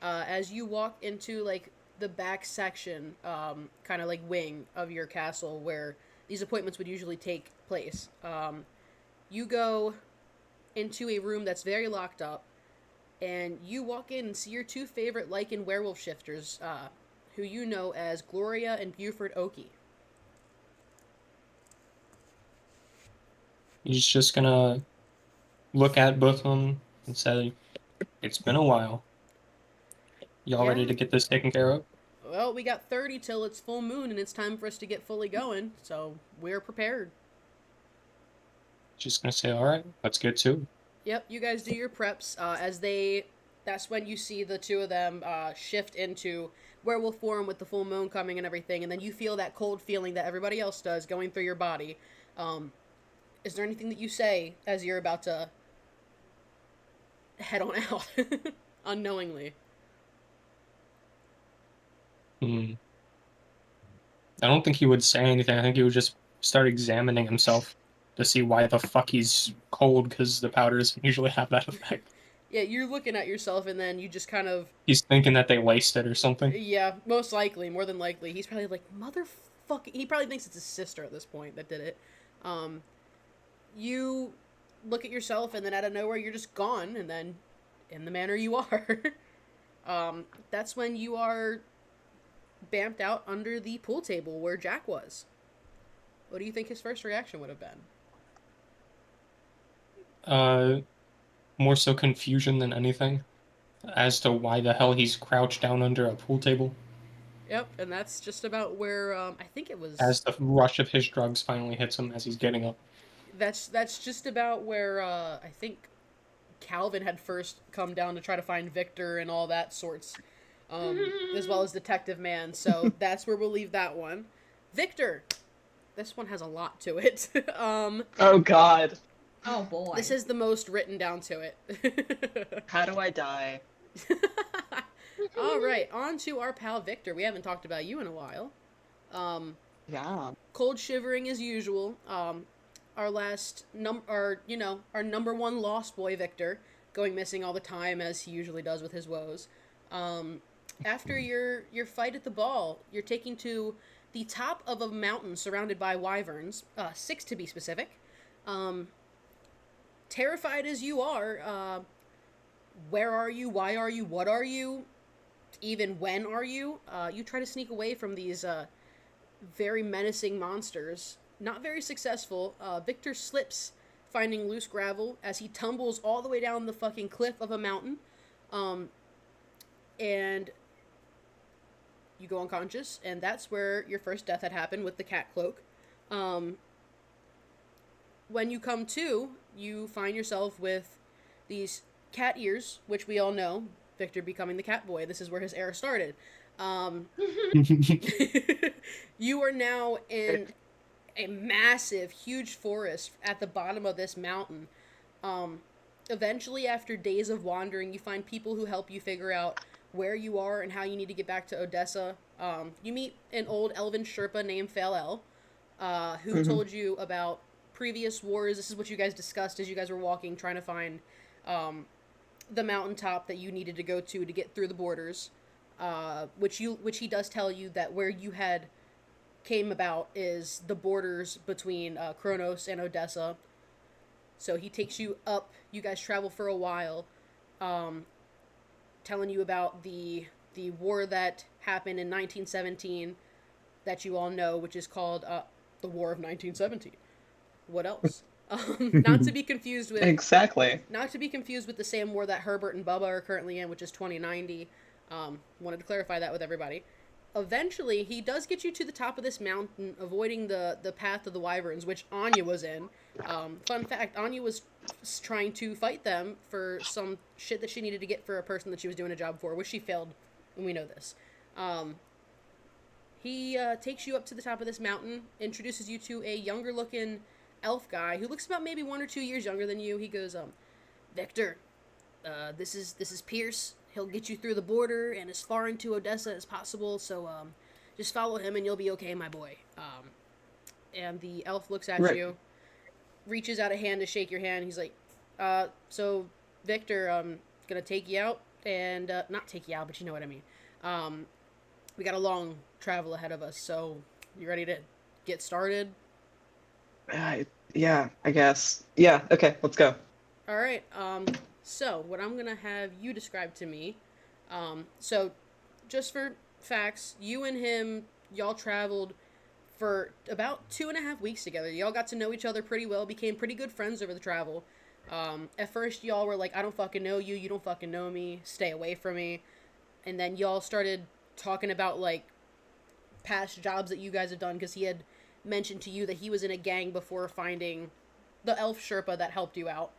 As you walk into like the back section, kind of like wing of your castle where these appointments would usually take place, you go into a room that's very locked up, and you walk in and see your two favorite Lycan werewolf shifters, who you know as Gloria and Buford Oki. He's just gonna look at both of them and say, "It's been a while. Y'all ready to get this taken care of?" Well, we got 30 till it's full moon, and it's time for us to get fully going, so we're prepared. Just gonna say, "All right, let's get to it." Yep, you guys do your preps. That's when you see the two of them shift into werewolf form with the full moon coming and everything, and then you feel that cold feeling that everybody else does going through your body. Is there anything that you say as you're about to head on out, unknowingly? I don't think he would say anything. I think he would just start examining himself to see why the fuck he's cold, because the powders usually have that effect. Yeah, you're looking at yourself, and then you just kind of... He's thinking that they laced it or something. Yeah, most likely, more than likely. He's probably like, motherfucking... He probably thinks it's his sister at this point that did it. You look at yourself, and then out of nowhere, you're just gone, and then in the manner you are. That's when you are bamped out under the pool table where Jack was. What do you think his first reaction would have been? More so confusion than anything as to why the hell he's crouched down under a pool table. Yep, and that's just about where, I think it was... As the rush of his drugs finally hits him as he's getting up. That's just about where, I think Calvin had first come down to try to find Victor and all that sorts, as well as Detective Man, so that's where we'll leave that one. Victor! This one has a lot to it. Oh god. Oh boy. This is the most written down to it. How do I die? Alright, on to our pal Victor. We haven't talked about you in a while. Yeah. Cold shivering as usual. Our number one lost boy, Victor, going missing all the time as he usually does with his woes. After your fight at the ball, you're taken to the top of a mountain surrounded by wyverns, 6 to be specific. Terrified as you are, where are you, why are you, what are you, even when are you? You try to sneak away from these very menacing monsters. Not very successful. Victor slips, finding loose gravel as he tumbles all the way down the fucking cliff of a mountain. And you go unconscious, and that's where your first death had happened with the cat cloak. When you come to, you find yourself with these cat ears, which we all know, Victor becoming the cat boy. This is where his era started. You are now in a massive, huge forest at the bottom of this mountain. Eventually, after days of wandering, you find people who help you figure out where you are and how you need to get back to Odessa. You meet an old elven Sherpa named Fael, who told you about previous wars. This is what you guys discussed as you guys were walking, trying to find the mountaintop that you needed to go to get through the borders. Which he does tell you that where you had came about is the borders between Kronos and Odessa. So he takes you up. You guys travel for a while, telling you about the war that happened in 1917 that you all know, which is called the War of 1917. What else? Not to be confused with Exactly. not to be confused with the same war that Herbert and Bubba are currently in, which is 2090. Wanted to clarify that with everybody. Eventually, he does get you to the top of this mountain, avoiding the path of the wyverns, which Anya was in. Fun fact, Anya was trying to fight them for some shit that she needed to get for a person that she was doing a job for, which she failed, and we know this. He takes you up to the top of this mountain, introduces you to a younger-looking elf guy who looks about maybe 1 or 2 years younger than you. He goes, Victor, this is Pierce. He'll get you through the border and as far into Odessa as possible, so just follow him and you'll be okay, my boy. And the elf looks at you, reaches out a hand to shake your hand. He's like, so Victor, gonna take you out, and not take you out, but you know what I mean. We got a long travel ahead of us, so you ready to get started? Yeah, I guess. Yeah, okay, let's go. All right. So what I'm gonna have you describe to me. So just for facts, you and him, y'all traveled for about 2.5 weeks together. Y'all got to know each other pretty well, became pretty good friends over the travel. At first, y'all were like, I don't fucking know you, you don't fucking know me, stay away from me. And then y'all started talking about, like, past jobs that you guys have done, because he had mentioned to you that he was in a gang before finding the elf Sherpa that helped you out.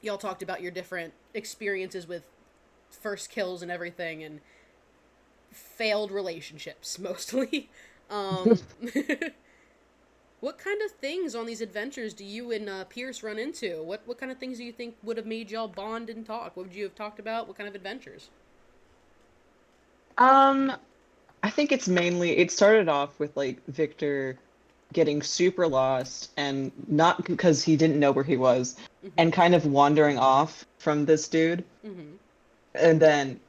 Y'all talked about your different experiences with first kills and everything, and failed relationships, mostly. What kind of things on these adventures do you and Pierce run into? What kind of things do you think would have made y'all bond and talk? What would you have talked about? What kind of adventures? I think it started off with like Victor getting super lost, and not because he didn't know where he was, and kind of wandering off from this dude. And then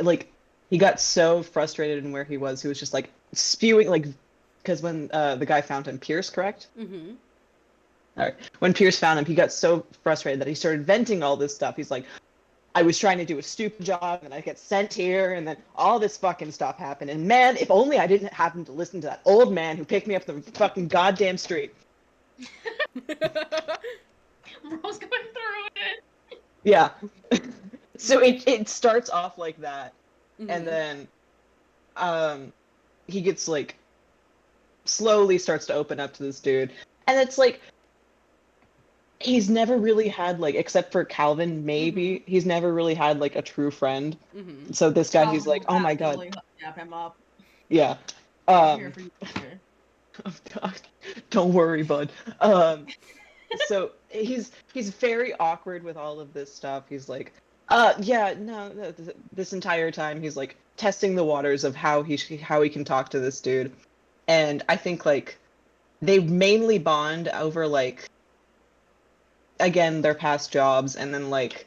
like he got so frustrated in where he was just like spewing, like, because when the guy found him, Pierce, correct? All right. When Pierce found him, he got so frustrated that he started venting all this stuff. He's like, I was trying to do a stupid job, and I get sent here, and then all this fucking stuff happened. And man, if only I didn't happen to listen to that old man who picked me up the fucking goddamn street. Bro's going through it. Yeah. So it starts off like that, and then he gets like slowly starts to open up to this dude, and it's like he's never really had, like, except for Calvin, maybe he's never really had like a true friend. So this guy, he's like, oh my god, Dap him up. yeah. I'm here for you. Don't worry, bud. So he's very awkward with all of this stuff. He's like, yeah, no, this entire time he's like testing the waters of how he can talk to this dude. And I think like they mainly bond over, like, again, their past jobs, and then like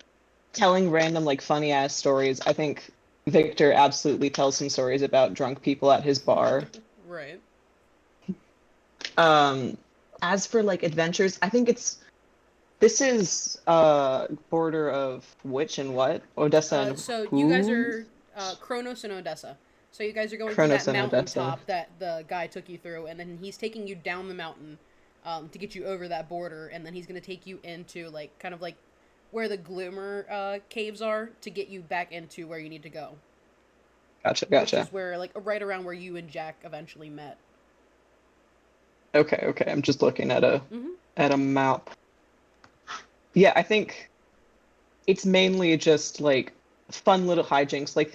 telling random like funny ass stories. I think Victor absolutely tells some stories about drunk people at his bar. Right. As for like adventures, I think this is border of which and what? Odessa and So who? you guys are Kronos and Odessa. So you guys are going Kronos through that and mountaintop that the guy took you through, and then he's taking you down the mountain to get you over that border, and then he's going to take you into like kind of like where the Gloomer caves are to get you back into where you need to go. Gotcha. Which is where, like, right around where you and Jack eventually met. Okay. I'm just looking at a map. Yeah, I think it's mainly just like fun little hijinks. Like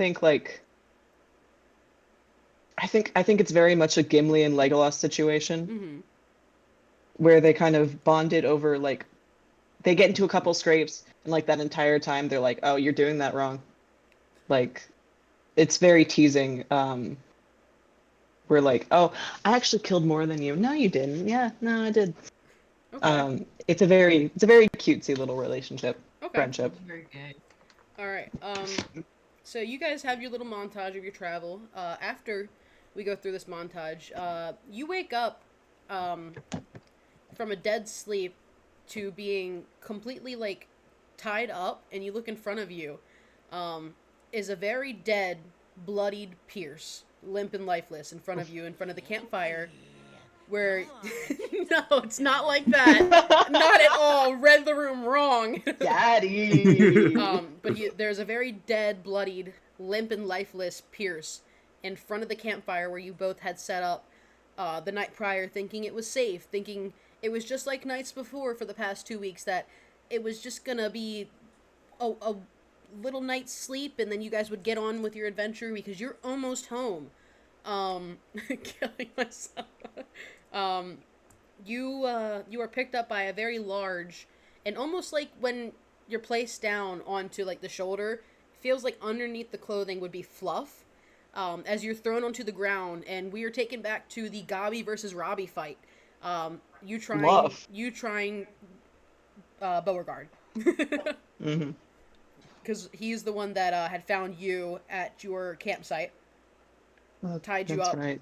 I think it's very much a Gimli and Legolas situation, where they kind of bonded over, like, they get into a couple scrapes, and like that entire time they're like, oh, you're doing that wrong. Like, it's very teasing. We're like, oh, I actually killed more than you. No, you didn't. Yeah, no, I did. Okay. It's a very cutesy little relationship, friendship. Very good. All right. So you guys have your little montage of your travel. After we go through this montage, you wake up from a dead sleep to being completely, like, tied up, and you look in front of you is a very dead, bloodied Pierce, limp and lifeless, in front of you, in front of the campfire. where no, it's not like that. Not at all. Read the room wrong. Daddy. But there's a very dead, bloodied, limp and lifeless Pierce in front of the campfire where you both had set up the night prior, thinking it was safe, thinking it was just like nights before for the past 2 weeks, that it was just gonna be a little night's sleep and then you guys would get on with your adventure because you're almost home. Killing myself. You are picked up by a very large, and almost like when you're placed down onto like the shoulder, feels like underneath the clothing would be fluff. As you're thrown onto the ground, and we are taken back to the Gabi versus Robbie fight. You trying Beauregard. Mm-hmm. Because he's the one that had found you at your campsite, tied you up, right.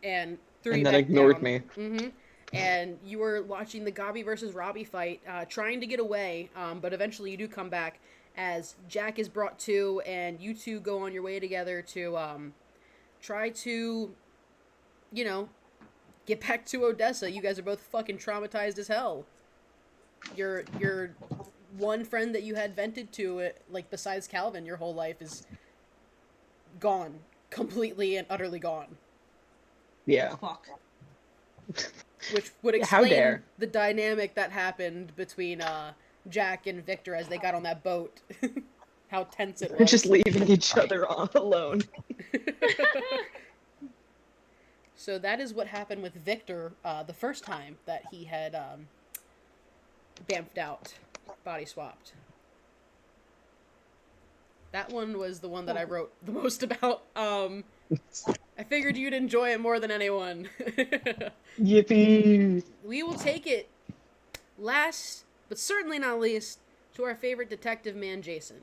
and threw And you then back ignored down. me. Mm-hmm. And you were watching the Gabi versus Robbie fight, trying to get away, but eventually you do come back as Jack is brought to, and you two go on your way together to try to, you know, get back to Odessa. You guys are both fucking traumatized as hell. Your one friend that you had vented to, like, besides Calvin, your whole life is gone. Completely and utterly gone. Yeah. Fuck. Which would How explain dare. the dynamic that happened between Jack and Victor as they got on that boat. How tense it We're was. just leaving each other all alone. So that is what happened with Victor the first time that he had bamfed out, body swapped. That one was the one that I wrote the most about. I figured you'd enjoy it more than anyone. Yippee! We will take it last, but certainly not least, to our favorite detective man, Jason.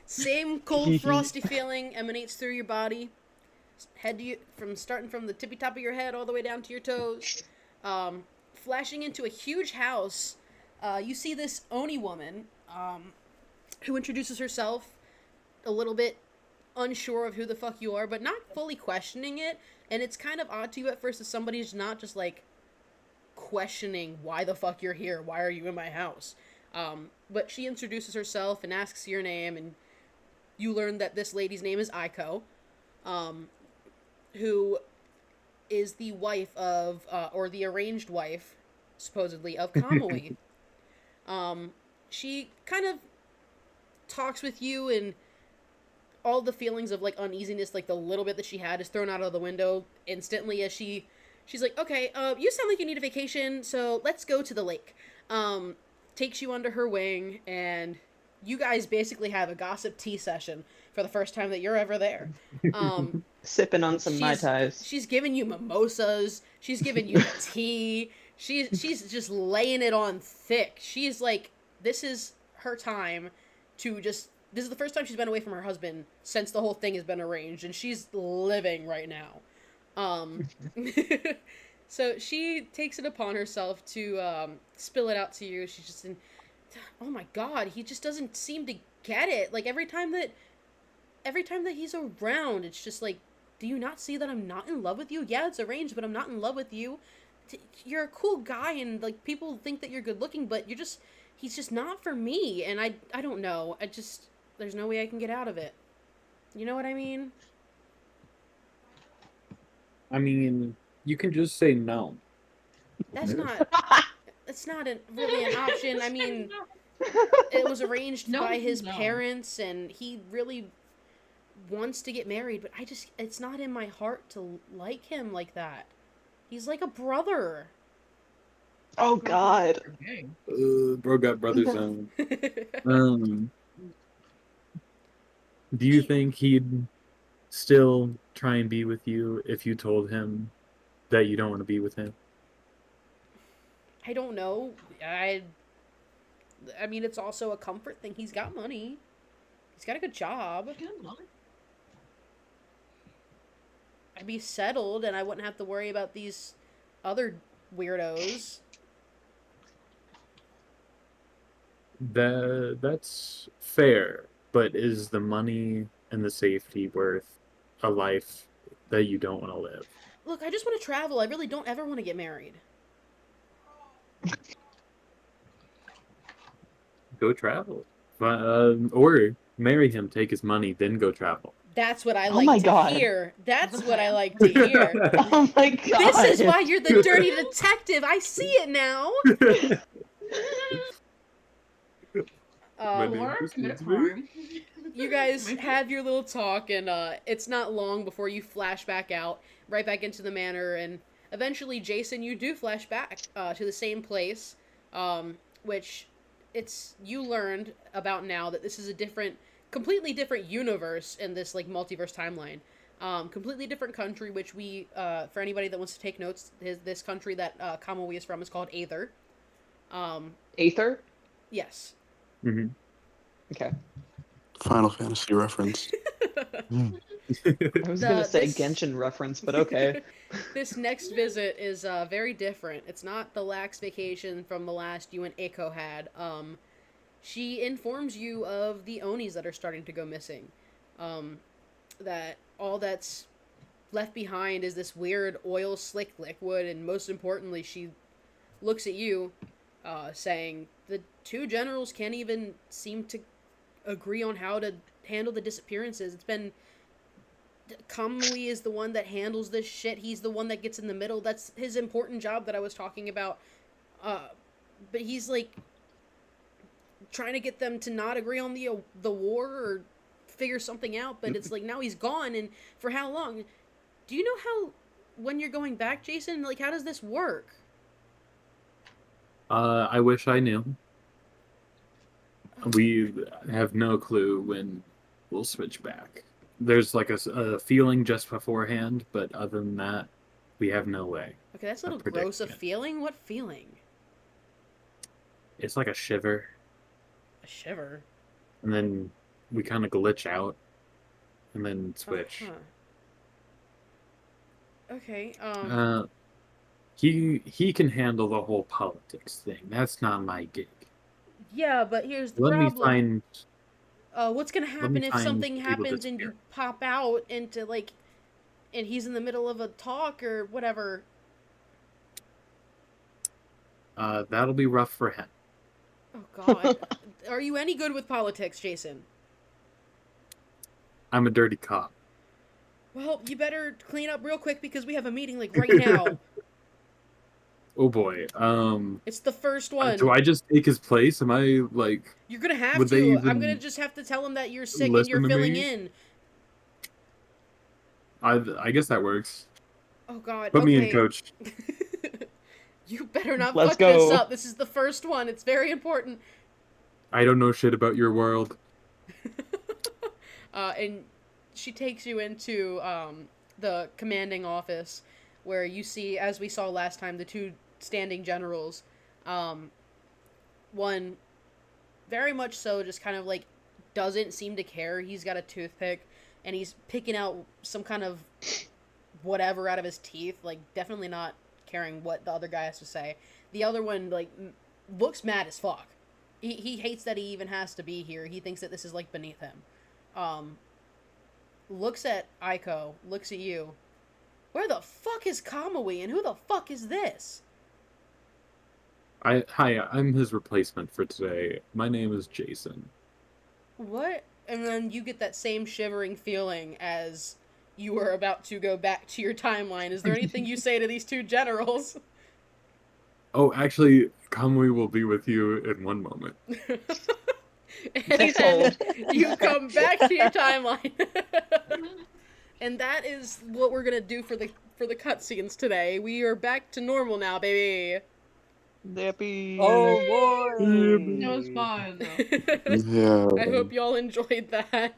Same cold, frosty feeling emanates through your body. Head to you, starting from the tippy top of your head all the way down to your toes. Flashing into a huge house, you see this Oni woman who introduces herself a little bit unsure of who the fuck you are, but not fully questioning it. And it's kind of odd to you at first that somebody's not just like questioning why the fuck you're here, why are you in my house. But she introduces herself and asks your name, and you learn that this lady's name is Aiko, who is the wife of, or the arranged wife, supposedly, of Kamui. She kind of talks with you, and all the feelings of, like, uneasiness, like, the little bit that she had is thrown out of the window instantly as she's like, okay, you sound like you need a vacation, so let's go to the lake. Takes you under her wing, and you guys basically have a gossip tea session for the first time that you're ever there. Sipping on some Mai Tais. She's giving you mimosas. She's giving you tea. She's just laying it on thick. She's like, this is her time to just... This is the first time she's been away from her husband since the whole thing has been arranged, and she's living right now. So she takes it upon herself to spill it out to you. She's just in, oh my god, he just doesn't seem to get it. Like, every time that he's around, it's just like, do you not see that I'm not in love with you? Yeah, it's arranged, but I'm not in love with you. You're a cool guy, and, like, people think that you're good looking, but he's just not for me. And I don't know. There's no way I can get out of it. You know what I mean? I mean, you can just say no. That's not really an option. I mean, it was arranged by his parents, and he really wants to get married, but it's not in my heart to like him like that. He's like a brother. Oh god. Bro got brother zone. Do you think he'd still try and be with you if you told him that you don't want to be with him? I don't know. I mean, it's also a comfort thing. He's got money. He's got a good job. I'd be settled, and I wouldn't have to worry about these other weirdos. That's fair, but is the money and the safety worth a life that you don't want to live. Look, I just want to travel. I really don't ever want to get married. Go travel. Or marry him, take his money, then go travel. That's what I Oh my like to God. hear. That's what I like to hear. Oh my god. This is why you're the dirty detective. I see it now. Maybe. Or Just commit a needs to be. crime. You guys have your little talk, and it's not long before you flash back out, right back into the manor, and eventually, Jason, you do flash back to the same place, which you learned about now that this is a completely different universe in this like multiverse timeline. Completely different country, which we, for anybody that wants to take notes, this country that Kamui is from is called Aether. Aether? Yes. Mm-hmm. Okay. Final Fantasy reference. I was gonna say this- Genshin reference, but okay. This next visit is very different. It's not the lax vacation from the last you and Eiko had. She informs you of the Onis that are starting to go missing. That all that's left behind is this weird oil slick liquid, and most importantly, she looks at you, saying the two generals can't even seem to agree on how to handle the disappearances. It's been Kamui is the one that handles this shit. He's the one that gets in the middle. That's his important job that I was talking about. But he's like trying to get them to not agree on the war or figure something out. But it's like now he's gone, and for how long? Do you know how when you're going back, Jason? Like how does this work? I wish I knew. We have no clue when we'll switch back. There's like a feeling just beforehand, but other than that, we have no way. Okay, that's a little of gross. A predicting it. feeling? What feeling? It's like a shiver, A shiver. and then we kind of glitch out, and then switch. Huh. Okay. He can handle the whole politics thing. That's not my gig. Yeah, but here's the Let me problem. find. What's gonna happen me if find something people happens and you disappear. pop out into like, and he's in the middle of a talk or whatever? That'll be rough for him. Oh God, are you any good with politics, Jason? I'm a dirty cop. Well, you better clean up real quick because we have a meeting like right now. Oh boy. It's the first one. Do I just take his place? Am I like? You're gonna have Would they to. I'm even gonna just have to tell him that you're sick and listen you're to filling me? in. I guess that works. Oh God. Put me in, okay. coach. You better not Let's fuck this go. up. This is the first one. It's very important. I don't know shit about your world. And she takes you into the commanding office where you see, as we saw last time, the two standing generals. One, very much so, just kind of like doesn't seem to care. He's got a toothpick and he's picking out some kind of whatever out of his teeth, like definitely not caring what the other guy has to say. The other one, like, looks mad as fuck. He hates that he even has to be here. He thinks that this is, like, beneath him. Looks at Aiko, looks at you. Where the fuck is Kamui, and who the fuck is this? Hi, I'm his replacement for today. My name is Jason. What? And then you get that same shivering feeling as you are about to go back to your timeline. Is there anything you say to these two generals? Oh, actually, Kamui will be with you in one moment. And then you come back to your timeline. And that is what we're gonna do for the cutscenes today. We are back to normal now, baby. Dippy. Oh boy! It was fun. Yeah. I hope y'all enjoyed that.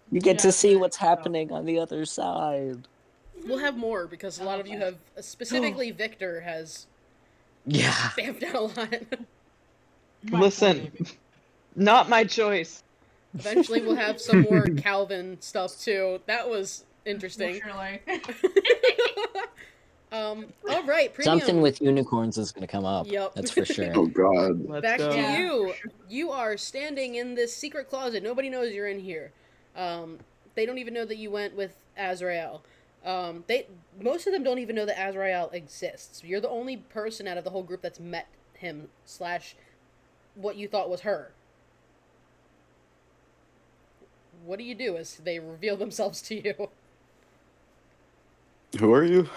You get Yeah, to see but- what's happening on the other side. We'll have more because a lot of you have, specifically Victor has Yeah. stamped out a lot. Listen, not my choice. Eventually we'll have some more Calvin stuff too. That was interesting. Surely. All right, premium. Something with unicorns is gonna come up. Yep. That's for sure. Oh God. Let's Back go. to Yeah. you. You are standing in this secret closet. Nobody knows you're in here. They don't even know that you went with Azrael. Most of them don't even know that Azrael exists. You're the only person out of the whole group that's met him / what you thought was her. What do you do as they reveal themselves to you? Who are you?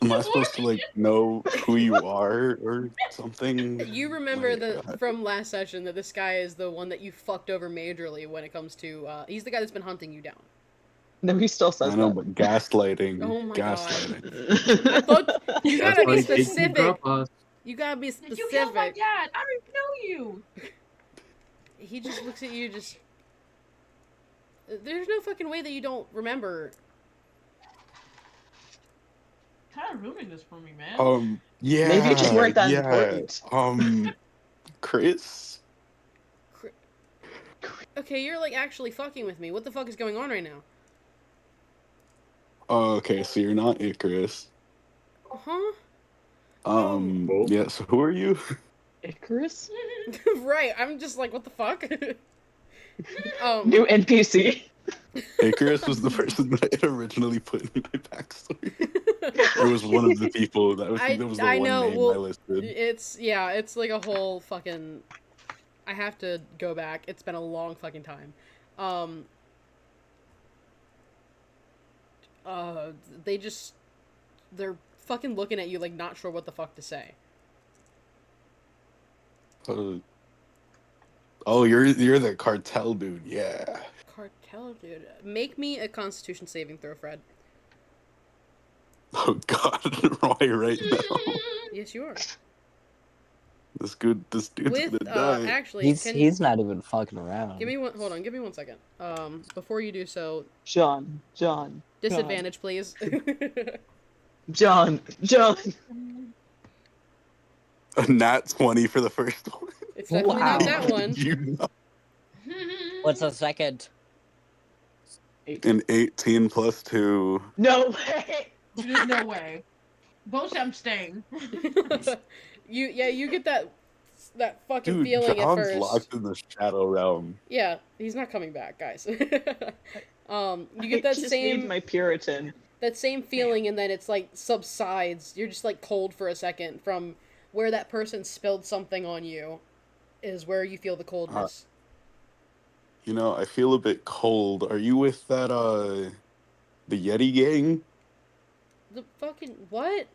Am I supposed to like know who you are or something? You remember Like, from last session that this guy is the one that you fucked over majorly when it comes to. He's the guy that's been hunting you down. No, he still says I know, that. but gaslighting. Oh my gaslighting. I thought you That's gotta why be he can't specific. drop us. You gotta be Did you kill my specific. dad? I don't even know you. He just looks at you. Just there's no fucking way that you don't remember. Kind of ruining this for me, man. Yeah. Maybe you just weren't that yeah. important. Chris? Okay, you're like actually fucking with me. What the fuck is going on right now? Oh, okay, so you're not Icarus. Huh? Yeah, so who are you? Icarus? Right. I'm just like, what the fuck? New NPC. Icarus was the person that I had originally put in my backstory. It was one of the people that was, that was the one know. name Well, I listed. It's like a whole fucking. I have to go back. It's been a long fucking time. They're fucking looking at you like not sure what the fuck to say. Oh, you're the cartel dude, yeah. Cartel dude. Make me a Constitution saving throw, Fred. Oh god, why right now? Yes, you are. This dude's With gonna die. actually, He's not even fucking around. give me one. Hold on, give me 1 second. Before you do so, John. disadvantage, please. John. A nat 20 for the first one. It's definitely not that one. You know. What's a second? An 18 plus 2. No way. There's no way. Both I'm staying. You get that fucking Dude, feeling John's at first. locked in the shadow realm. Yeah, he's not coming back, guys. You get I just need my Puritan. that same feeling, and then it's like subsides. You're just like cold for a second from where that person spilled something on you, is where you feel the coldness. You know, I feel a bit cold. Are you with that the Yeti gang? The fucking what?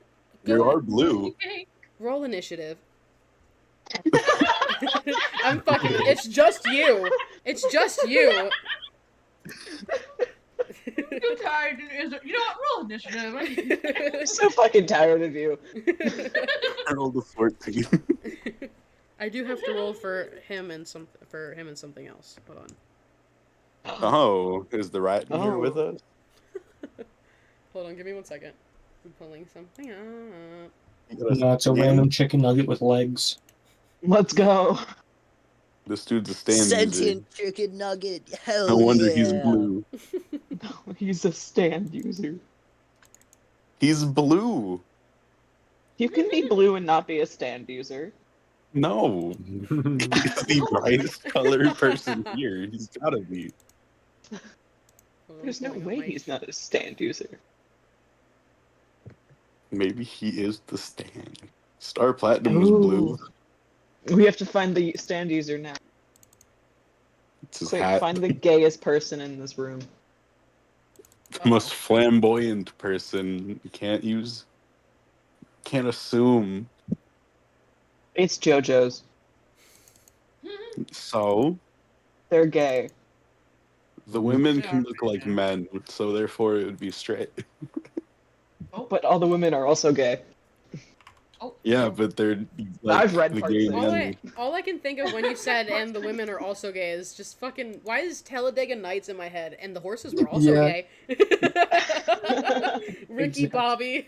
You Go are blue. roll initiative. I'm fucking. It's just you. It's just you. Too tired. You know what? Roll initiative. I'm so fucking tired of you. I rolled a 14. I do have to roll for him and something else. Hold on. Oh, is the rat in here with us? Hold on, give me 1 second. I'm pulling something up. No, it's a random chicken nugget with legs. Let's go. This dude's a stand user. Sentient chicken nugget. Hell No wonder yeah. he's blue. No, he's a stand user. He's blue. You can be blue and not be a stand user. No. He's the brightest colored person here. He's gotta be. Hold on, There's no pulling up way my- he's not a stand user. Maybe he is the stand. Star Platinum was blue. We have to find the stand user now. It's his Quick, hat. find the gayest person in this room. The most flamboyant person. You can't assume. It's JoJo's. So, They're gay. the women can look like men, so therefore it would be straight. But all the women are also gay. Oh, Yeah, but they're like I've read the parts gay of it. men. All I can think of when you said "and the women are also gay" is just fucking. Why is Talladega Nights in my head? And the horses were also Yeah. gay. Ricky Exactly. Bobby.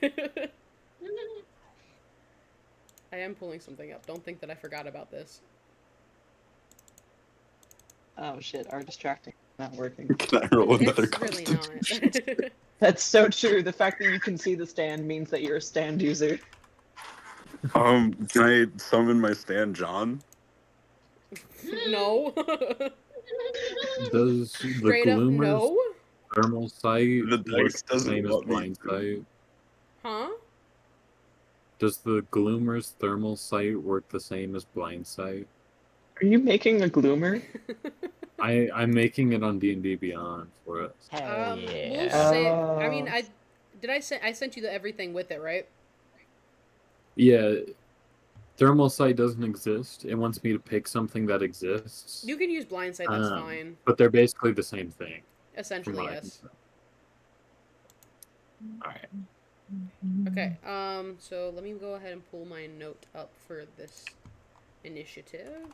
I am pulling something up. Don't think that I forgot about this. Oh shit, our distracting not working. Can I roll another It's really constitution? not. That's so true. The fact that you can see the stand means that you're a stand user. Can I summon my stand, John? No. Does the Straight up, Gloomer's no. thermal sight The work dice the doesn't same as want me blind to. sight? Huh? Does the Gloomer's thermal sight work the same as blind sight? Are you making a gloomer? I'm making it on D&D Beyond for us. Hell We'll yeah. say. I mean, Oh. I sent you everything with it, right? Yeah, thermal sight doesn't exist. It wants me to pick something that exists. You can use blindsight. That's fine. But they're basically the same thing. From Essentially, what I can yes. tell. Alright. Okay. So let me go ahead and pull my note up for this initiative.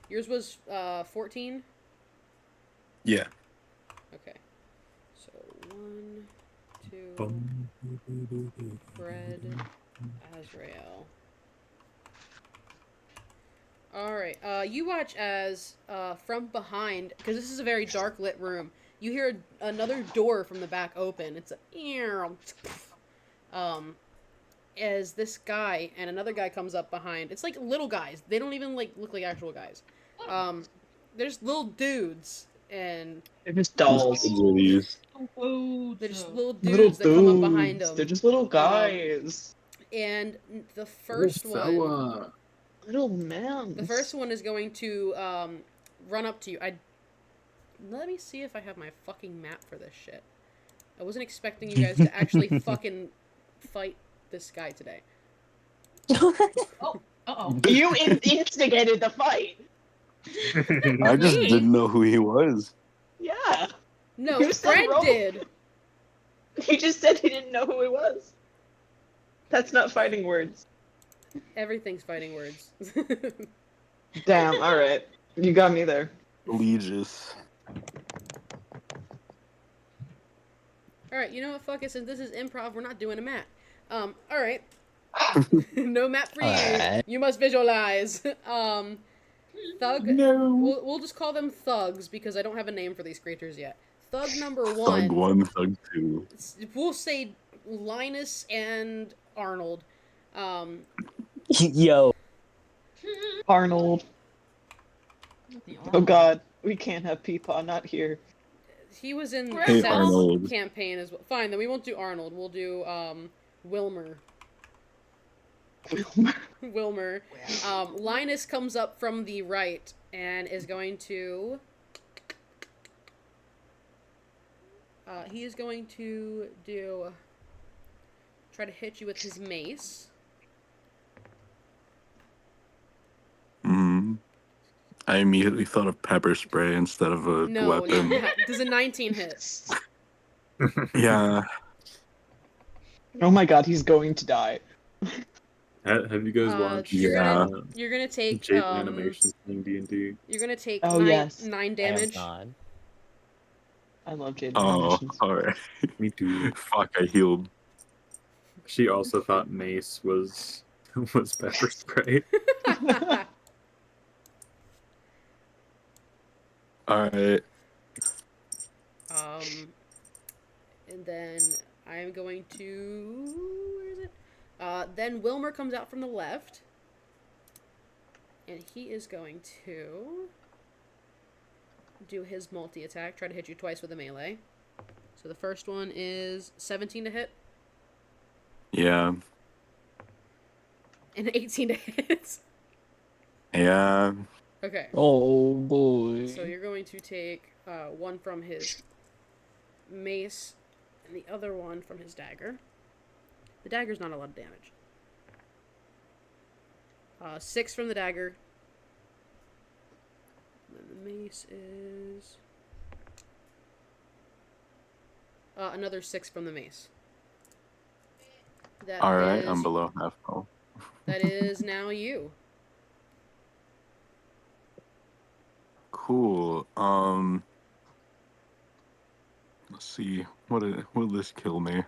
Yours was 14. Yeah. Okay. So 1, 2. Fred, Azrael. Alright, you watch as, from behind, because this is a very dark lit room, you hear another door from the back open. It's a... as this guy and another guy comes up behind. It's like little guys. They don't even, like, look like actual guys. There's little dudes, and... They're just dolls. They're just little Little dudes that come up behind dudes. them. They're just little guys. And the first one... Fella. Little man. The first one is going to run up to you. Let me see if I have my fucking map for this shit. I wasn't expecting you guys to actually fucking fight this guy today. Oh, uh-oh. You instigated the fight. I just Me? didn't know who he was. Yeah. No, Who said Fred roll? did. He just said he didn't know who he was. That's not fighting words. Everything's fighting words. Damn, alright. You got me there. Legis. Alright, you know what? Fuck it. Since this is improv, we're not doing a map. Alright. No map for you. Alright. You must visualize. Thug. No. We'll just call them thugs because I don't have a name for these creatures yet. Thug number Thug 1. 1, Thug 2. We'll say Linus and Arnold. Yo. Arnold. Oh god. We can't have Peepaw not here. He was in Hey, Seth's Arnold. campaign as well. Fine, then we won't do Arnold. We'll do Wilmer. Wilmer. Linus comes up from the right and is going to... he is going to do... Try to hit you with his mace. I immediately thought of pepper spray instead of a No, weapon. does a 19 hit? Yeah. Oh my god, he's going to die. Have you guys watched Yeah. You're gonna take Jade animations in D&D? You're gonna take Oh, 9 yes. 9 I have damage. not. I love Jade Oh, animations. alright. Me too. Fuck, I healed. She also thought mace was pepper spray. Alright. And then I am going to... Where is it? Then Wilmer comes out from the left. And he is going to do his multi-attack. Try to hit you twice with a melee. So the first one is 17 to hit. Yeah. And 18 to hit. Yeah. Okay. Oh boy. So you're going to take one from his mace and the other one from his dagger. The dagger's not a lot of damage. 6 from the dagger. And then the mace is... another 6 from the mace. That Alright, is- I'm below half health. That is now you. Cool. Let's see. Will this kill me?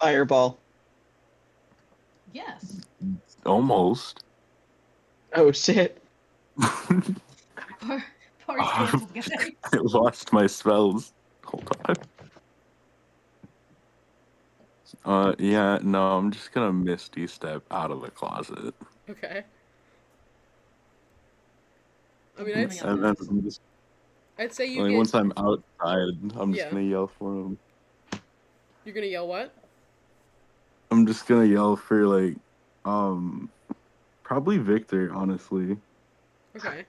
Fireball. Yes. Almost. Oh shit. Party's cancelled, guys. I lost my spells. Hold on. Yeah, no, I'm just gonna Misty Step out of the closet. Okay. I mean, Coming up And then next. I'm just, I'd say you like, get. once I'm outside, I'm just Yeah. gonna yell for him. You're gonna yell what? I'm just gonna yell for like, probably Victor, honestly. Okay.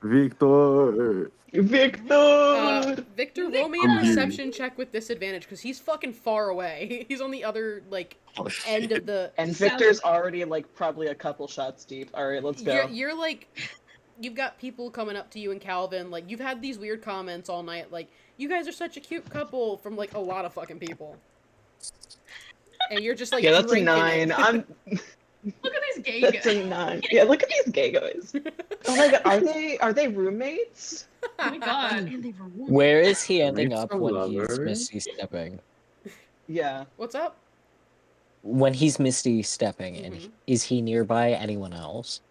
Victor. Victor. Victor, roll me a I'm here. perception check with disadvantage because he's fucking far away. He's on the other like Oh, end of shit. the. And Victor's already like probably a couple shots deep. All right, let's go. You're like, you've got people coming up to you and Calvin. Like you've had these weird comments all night. Like you guys are such a cute couple from like a lot of fucking people. And you're just like Yeah, that's a drinking 9. it. I'm. Look at these gay That's guys. a 9. Yeah, look at these gay guys. Oh my god, are they roommates? Oh my god. And they were women. Where is he ending Rape's up a when lover. he's Misty stepping? Yeah. What's up? When he's Misty stepping, and Mhm. is he nearby anyone else?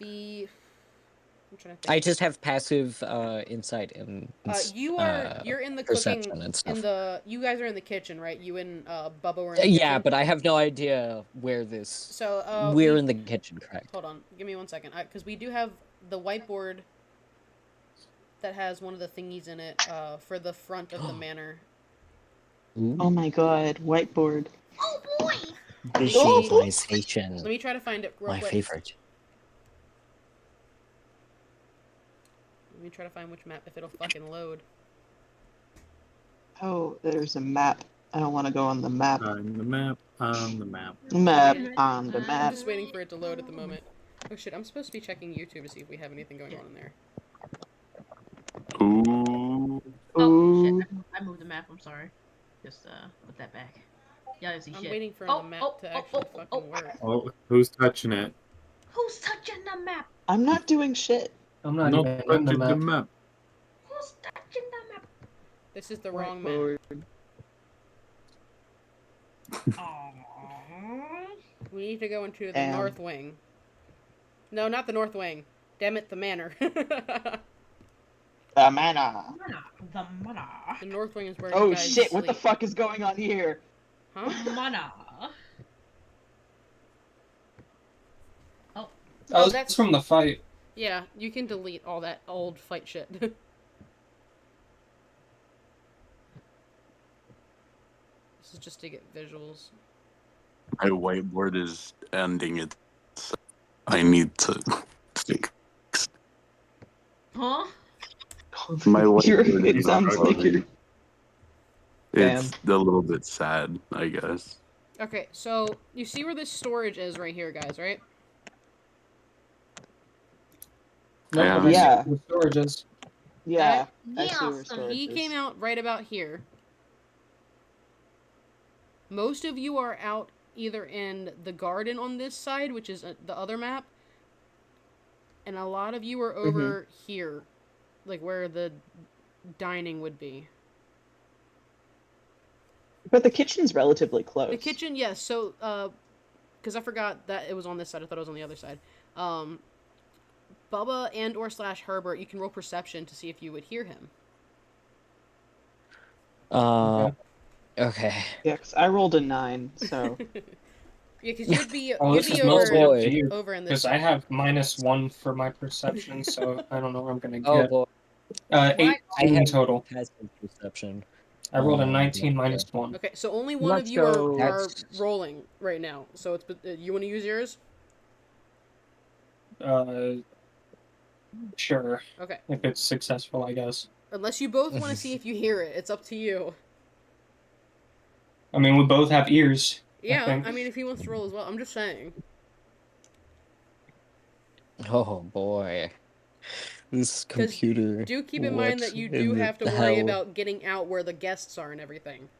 I'm trying to think. I just have passive insight and You're in the perception cooking and stuff. you guys are in the kitchen, right? You and Bubba were in the Yeah, kitchen. but I have no idea where this. So We're in the kitchen, correct? Hold on, give me 1 second, because we do have the whiteboard that has one of the thingies in it for the front of the manor. Ooh, Oh my god, whiteboard. Oh boy. visualization. Let me try to find it real My quick. favorite. Let me try to find which map if it'll fucking load. Oh, there's a map. I don't want to go on the map. On the map. On the map. Map on the I'm map. just waiting for it to load at the moment. Oh shit, I'm supposed to be checking YouTube to see if we have anything going on in there. Ooh. Oh Ooh. shit. I moved the map. I'm sorry. Just put that back. Yeah, I see I'm shit. waiting for Oh, the map oh, to oh, actually oh, fucking work. Oh, who's touching it? Who's touching the map? I'm not doing shit. I'm not No even in the touching the map. map. Who's touching the map? This is the wrong map. Whiteboard. Aww. We need to go into the Damn. north wing. No, not the north wing. Damn it, the manor. The The manor. The mana. north wing is where you Oh guys shit, what the sleep. fuck is going on here? Huh? Mana. Oh, that's- that's from the fight. Yeah, you can delete all that old fight shit. This is just to get visuals. My whiteboard is ending it. So I need to fix. Huh? My You're- whiteboard it is sounds not like you're. loading. It's a little bit sad, I guess. Okay, so you see where this storage is right here, guys, right? No, Yeah. but I see Yeah. where the storage is. Yeah, I see Yes. where So storage he is. came out right about here. Most of you are out either in the garden on this side, which is the other map, and a lot of you are over here, like where the dining would be. But the kitchen's relatively close. The kitchen, yes. So, because I forgot that it was on this side. I thought it was on the other side. Bubba and or / Herbert, you can roll perception to see if you would hear him. Okay. Yeah, 'cause I rolled a 9, so. Yeah, because you'd be Oh, you'd this be is mostly over up to you. over in this Because side. I have -1 for my perception, so I don't know what I'm gonna Oh get. boy. 18 I have total. passive perception. I rolled a Um, 19 -1. Okay, so only one Let's of you go. are That's- rolling right now. So it's you want to use yours? Sure. Okay. If it's successful, I guess. Unless you both want to see if you hear it, it's up to you. I mean, we both have ears. Yeah, think. I mean, if he wants to roll as well, I'm just saying. Oh boy. This 'Cause computer. Do keep in mind what that you in do the have to worry hell? about getting out where the guests are and everything.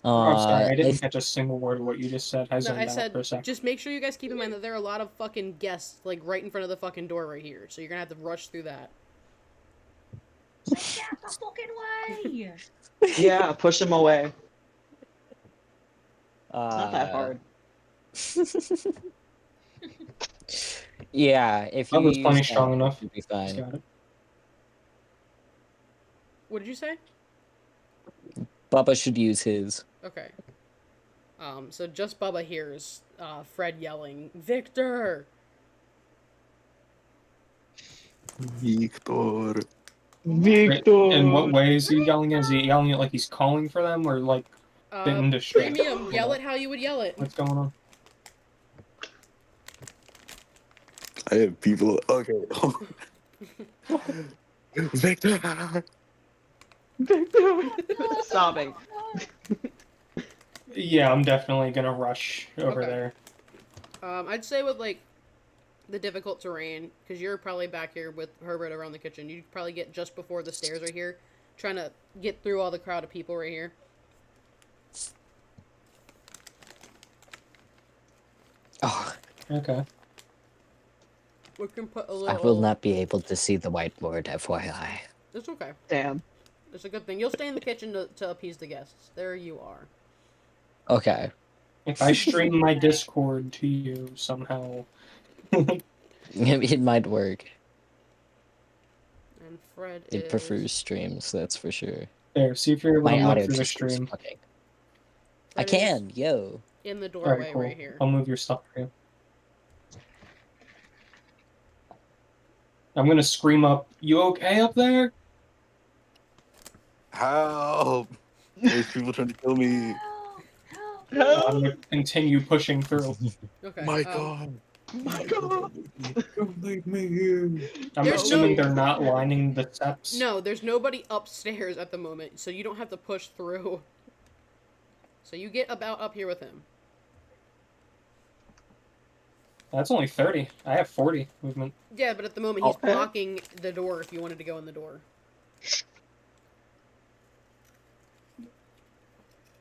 I'm sorry, I didn't If- catch a single word of what you just said. I No, zoned I out said for a second. just make sure you guys keep in mind that there are a lot of fucking guests like right in front of the fucking door right here. So you're gonna have to rush through that. Get out the fucking way! Yeah, push him away. It's not that hard. Yeah, if That you was plenty use strong that, enough. you'll be Just fine. got it. What did you say? Bubba should use his. Okay. So just Bubba hears Fred yelling, "Victor!" Victor. Victor. In what way is he yelling? Is he yelling it like he's calling for them, or like in distress? Premium, yell it how you would yell it. What's going on? I have people. Okay. Victor. Victor. Sobbing. Yeah, I'm definitely gonna rush over Okay. there. I'd say with like the difficult terrain, because you're probably back here with Herbert around the kitchen. You'd probably get just before the stairs right here, trying to get through all the crowd of people right here. Oh, Okay. We can put a I little. will not be able to see the whiteboard, FYI. It's okay. Damn. It's a good thing. You'll stay in the kitchen to appease the guests. There you are. Okay. If I stream my Discord to you somehow, It might work. And Fred It is. prefers streams, that's for sure. there. See if you're able My to move audio through the just keeps stream. fucking. I Fred is can, yo. in the All doorway right, cool. right here. I'll move your stuff for you. I'm gonna scream up. You okay up there? Help! There's people trying to kill me. I'm gonna continue pushing through. Okay. My God. My God. Don't leave me here. I'm There's assuming no- they're not lining the steps. No, there's nobody upstairs at the moment, so you don't have to push through. So you get about up here with him. That's only 30. I have 40 movement. Yeah, but at the moment he's Okay. blocking the door if you wanted to go in the door.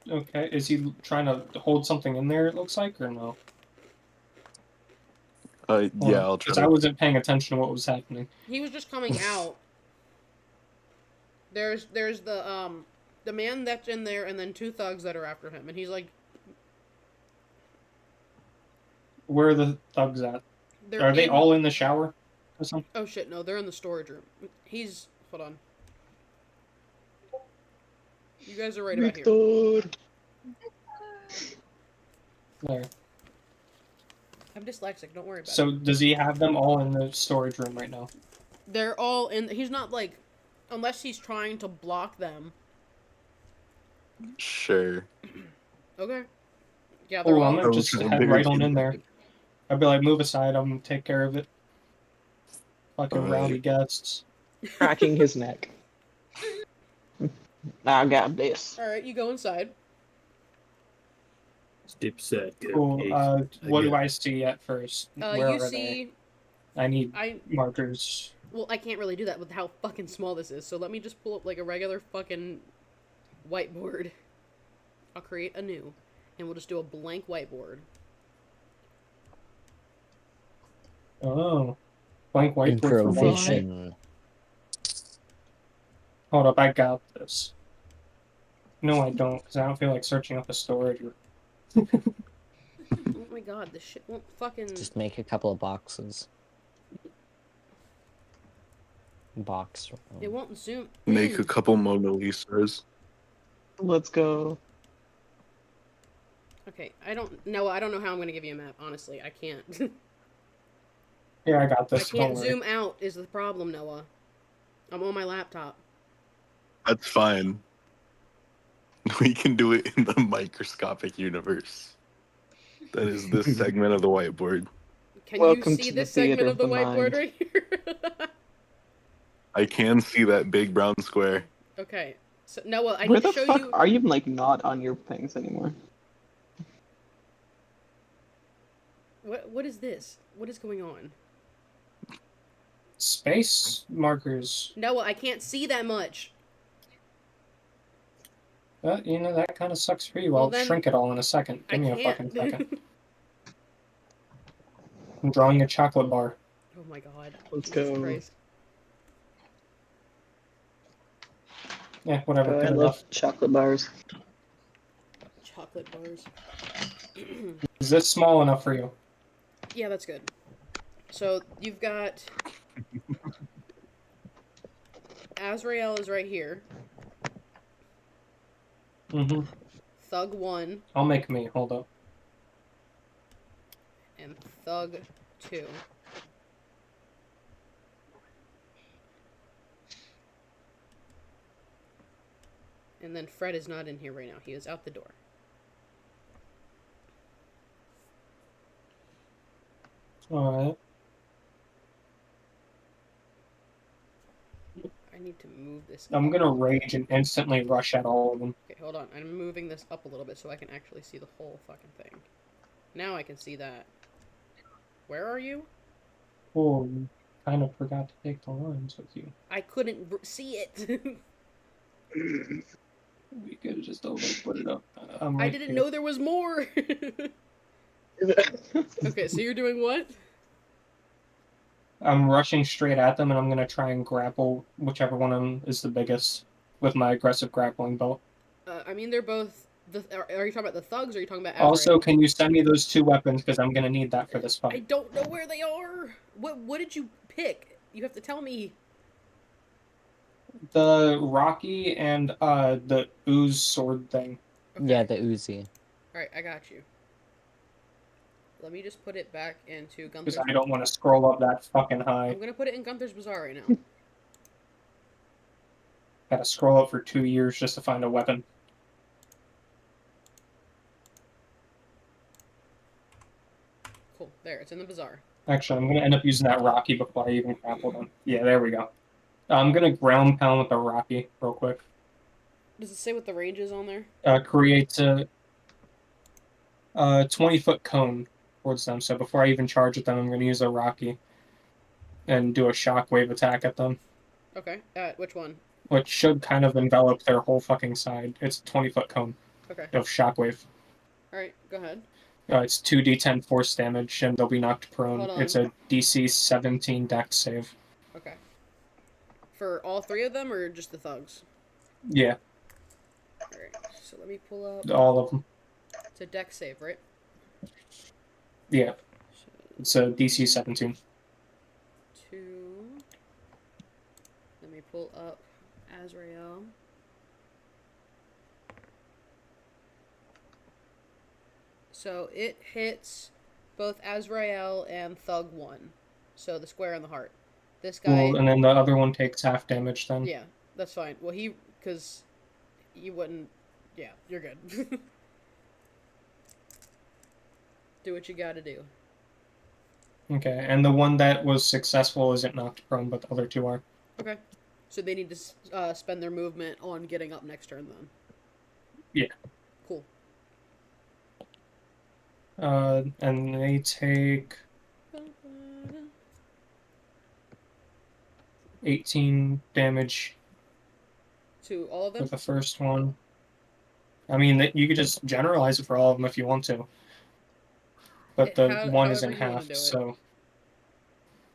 Okay, is he trying to hold something in there, it looks like, or no? Yeah, I'll try Because I to. wasn't paying attention to what was happening. He was just coming out. There's the man that's in there and then two thugs that are after him, and he's like, Where are the thugs at? they're Are they in- all in the shower or something? Oh shit, no, they're in the storage room. Hold on. You guys are right about here. Victor. There. I'm dyslexic, don't worry about it. So does he have them all in the storage room right now? They're all in. He's not like, unless he's trying to block them. Sure. Okay. Yeah, they're Oh, all. I'm gonna just head right on in there. I'd be like, move aside, I'm gonna take care of it. Fucking Alright. rowdy guests. Cracking his neck. I got this. All right, you go inside. Dipset. Cool. What do Yeah. I see at first? Where You are see, they? I need I markers. well, I can't really do that with how fucking small this is. So let me just pull up like a regular fucking whiteboard. I'll create a new, and we'll just do a blank whiteboard. Oh. Blank whiteboard for one. Improvisation. Hold up, I got this. No, I don't, because I don't feel like searching up a storage room. Oh my god, this shit won't fucking. Just make a couple of boxes. Box. It won't zoom. Make a couple Mona Lisas. Let's go. Okay, I don't know how I'm gonna give you a map. Honestly, I can't. Here, I got I this. can't Don't worry. zoom out. Is the problem, Noah? I'm on my laptop. That's fine. We can do it in the microscopic universe. That is this segment of the whiteboard. Can Welcome you to see the this segment theater of the of the whiteboard mind. right here? I can see that big brown square. Okay, so Noah, I Where need to the show fuck you. are you like not on your things anymore? What is this? What is going on? Space markers. Noah, I can't see that much. You know, that kind of sucks for you. Well, I'll then, shrink it all in a second. I Give me a can't. fucking second. I'm drawing a chocolate bar. Oh my god. Let's Jesus go. Christ. Yeah, whatever. I Good love enough. chocolate bars. Chocolate bars. Is this small enough for you? Yeah, that's good. So you've got Azrael is right here. Mm-hmm. Thug 1 I'll make me. Hold up. and Thug 2. And then Fred is not in here right now. He is out the door. Alright. I need to move this. I'm gonna rage and instantly rush at all of them. Okay, hold on. I'm moving this up a little bit so I can actually see the whole fucking thing. Now I can see that. Where are you? Oh, you kind of forgot to take the lines with you. I couldn't see it. We could have just always put it up. I'm I right didn't here. know there was more. Okay, so you're doing what? I'm rushing straight at them, and I'm gonna try and grapple whichever one of them is the biggest with my aggressive grappling belt. I mean, they're both. Are you talking about the thugs or are you talking about Azrael? Also, can you send me those 2 weapons, because I'm gonna need that for this I fight. don't know where they are. What did you pick? You have to tell me. The Rocky and the ooze sword thing. Okay. Yeah, the Uzi. Alright, I got you. Let me just put it back into Because Gunther's. I don't want to scroll up that fucking high. I'm gonna put it in Gunther's Bazaar right now. Gotta scroll up for 2 years just to find a weapon. Cool. There, it's in the bazaar. Actually, I'm gonna end up using that Rocky before I even grapple them. Yeah, there we go. I'm gonna ground pound with the Rocky real quick. Does it say what the range is on there? Creates a 20-foot cone towards them. So before I even charge at them, I'm gonna use a Rocky and do a shockwave attack at them, Okay. Which one? which should kind of envelop their whole fucking side. It's a 20-foot cone Okay. of shockwave. Alright, go ahead. It's 2d10 force damage, and they'll be knocked prone. Hold on. It's a DC 17 dex save. Okay. For all 3 of them or just the thugs? Yeah, Alright, so let me pull up. all of them. It's a dex save, right? Yeah, So, it's a DC 17. 2. Let me pull up Azrael. So it hits both Azrael and Thug 1. So the square and the heart. This guy. Cool, and then the other one takes half damage then. Yeah, that's fine. Well, because you wouldn't. Yeah, you're good. Do what you gotta do. Okay, and the one that was successful isn't knocked prone, but the other 2 are. Okay. So they need to spend their movement on getting up next turn then. Yeah. Cool. And they take 18 damage To all of for them? the first one. I mean, you could just generalize it for all of them if you want to. But the one is in however you wanna half, do it. so...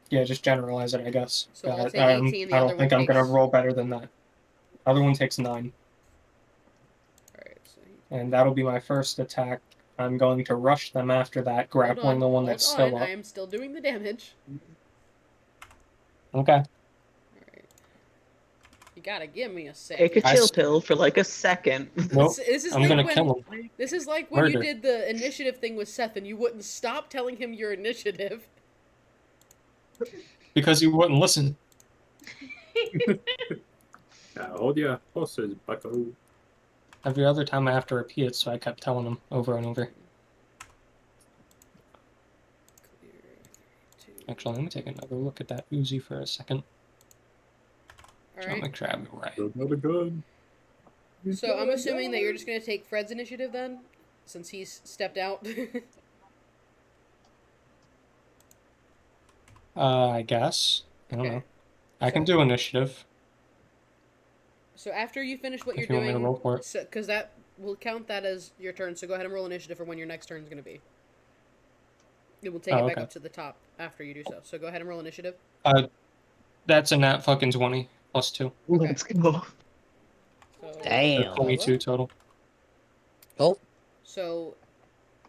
Yeah, just generalize it, I guess. So I'll take I 18, the I other don't think one I'm gonna takes- roll better than that. Other one takes 9. Alright, so And that'll be my first attack. I'm going to rush them after that, grappling the one that's still I up. am still doing the damage. Okay. Alright. You gotta give me a sec. Take a I chill s- pill for like a second. Nope. This is I'm like gonna when, kill him. This is like when you Murder. did the initiative thing with Seth and you wouldn't stop telling him your initiative. Because he wouldn't listen. Hold your horses, bucko. Every other time I have to repeat it, so I kept telling him over and over. Clear 2. Actually, let me take another look at that Uzi for a second. So I'll Alright. make sure I have it right. Another gun. So I'm assuming that you're just gonna take Fred's initiative then? Since he's stepped out? I guess. I don't Okay. know. I can do initiative. So after you finish what If you're you want me to doing, roll for it. because that will count that as your turn. So go ahead and roll initiative for when your next turn is going to be. It will take Oh, it back okay. up to the top after you do so. So go ahead and roll initiative. That's a nat fucking 20 plus 2. Let's go. So, Damn. 22 total. Oh, So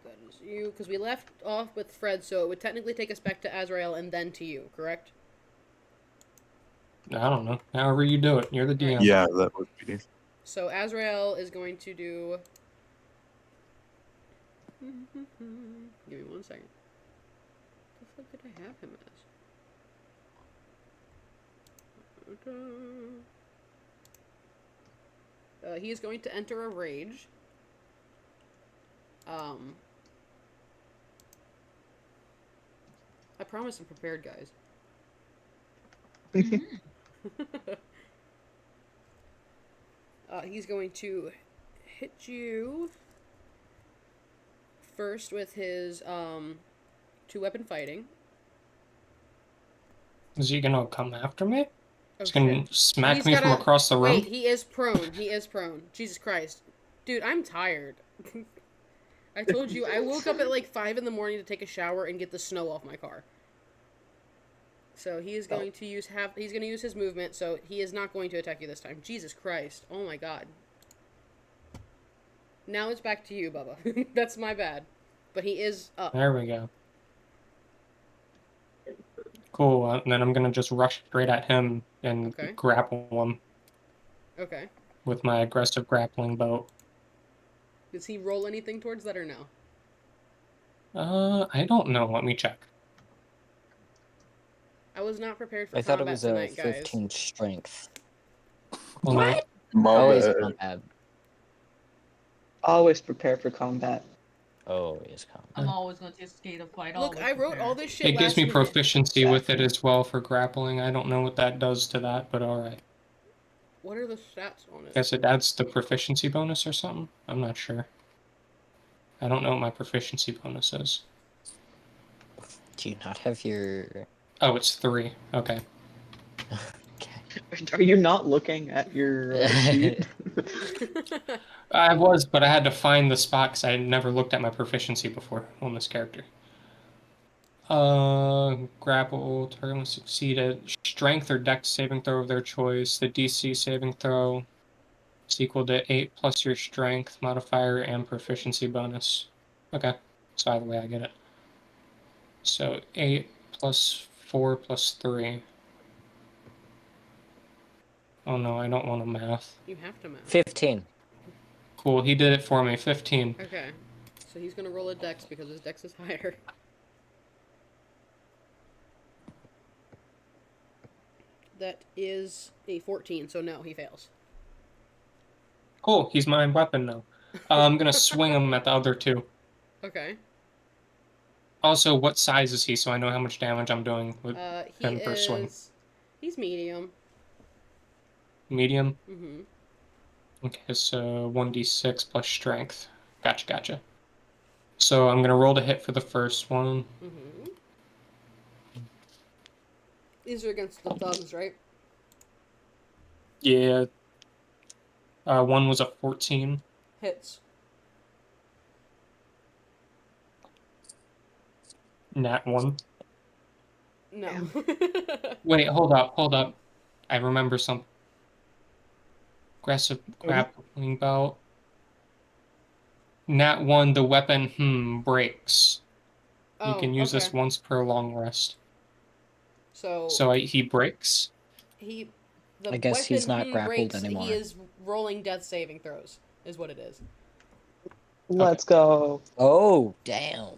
that is you, because we left off with Fred, so it would technically take us back to Azrael and then to you, correct? I don't know. However you do it. You're the DM. Yeah, that would be. So Azrael is going to do. Give me 1 second. What the fuck did I have him as? He is going to enter a rage. I promise I'm prepared, guys. He's going to hit you first with his 2-weapon fighting. Is he gonna come after me? Oh, He's gonna smack He's me from gotta- across the room? Wait, he is prone. He is prone. Jesus Christ. Dude, I'm tired. I told you, I woke up at like 5 in the morning to take a shower and get the snow off my car. So he is going to use he's going to use his movement, so he is not going to attack you this time. Jesus Christ. Oh my god. Now it's back to you, Bubba. That's my bad. But he is up. There we go. Cool, and then I'm gonna just rush straight at him and Okay. grapple him Okay. with my aggressive grappling boat. Does he roll anything towards that or no? I don't know. Let me check. I was not prepared for I thought it combat was tonight, a guys. 15 strength. Well, no. My Always bad. combat. Always prepare for combat. Always I'm combat. always going to escape a fight. Look, always I wrote prepared. all this shit It gives last me minute. proficiency with it Exactly. as well for grappling. I don't know what that does to that, but alright. What are the stats on it? Guess it adds the proficiency bonus or something? I'm not sure. I don't know what my proficiency bonus is. Do you not have your... Oh, it's 3. Okay. Okay. Are you not looking at your sheet? I was, but I had to find the spot because I had never looked at my proficiency before on this character. Grapple, target must succeed at strength or dex saving throw of their choice. The DC saving throw is equal to 8 plus your strength modifier and proficiency bonus. Okay, so either way I get it. So 8 plus 4 plus 3. Oh no, I don't want to math. You have to match. 15. Cool, he did it for me. 15. Okay. So he's gonna roll a dex because his dex is higher. That is a 14, so no, he fails. Cool, he's my weapon now. I'm gonna swing him at the other two. Okay. Also, what size is he so I know how much damage I'm doing with He him per swing? is... He's medium. Medium? Mm-hmm. Okay, so 1d6 plus strength. Gotcha. So I'm gonna roll to hit for the first one. Mm-hmm. These are against the thugs, right? Yeah. One was a 14. Hits. Nat 1. No. Wait, hold up. I remember something. Aggressive grappling belt. Nat 1, the weapon, breaks. You can use this once per long rest. So he breaks? the I guess he's weapon not grappled breaks, anymore. He is rolling death saving throws, is what it is. Let's go. Oh, damn.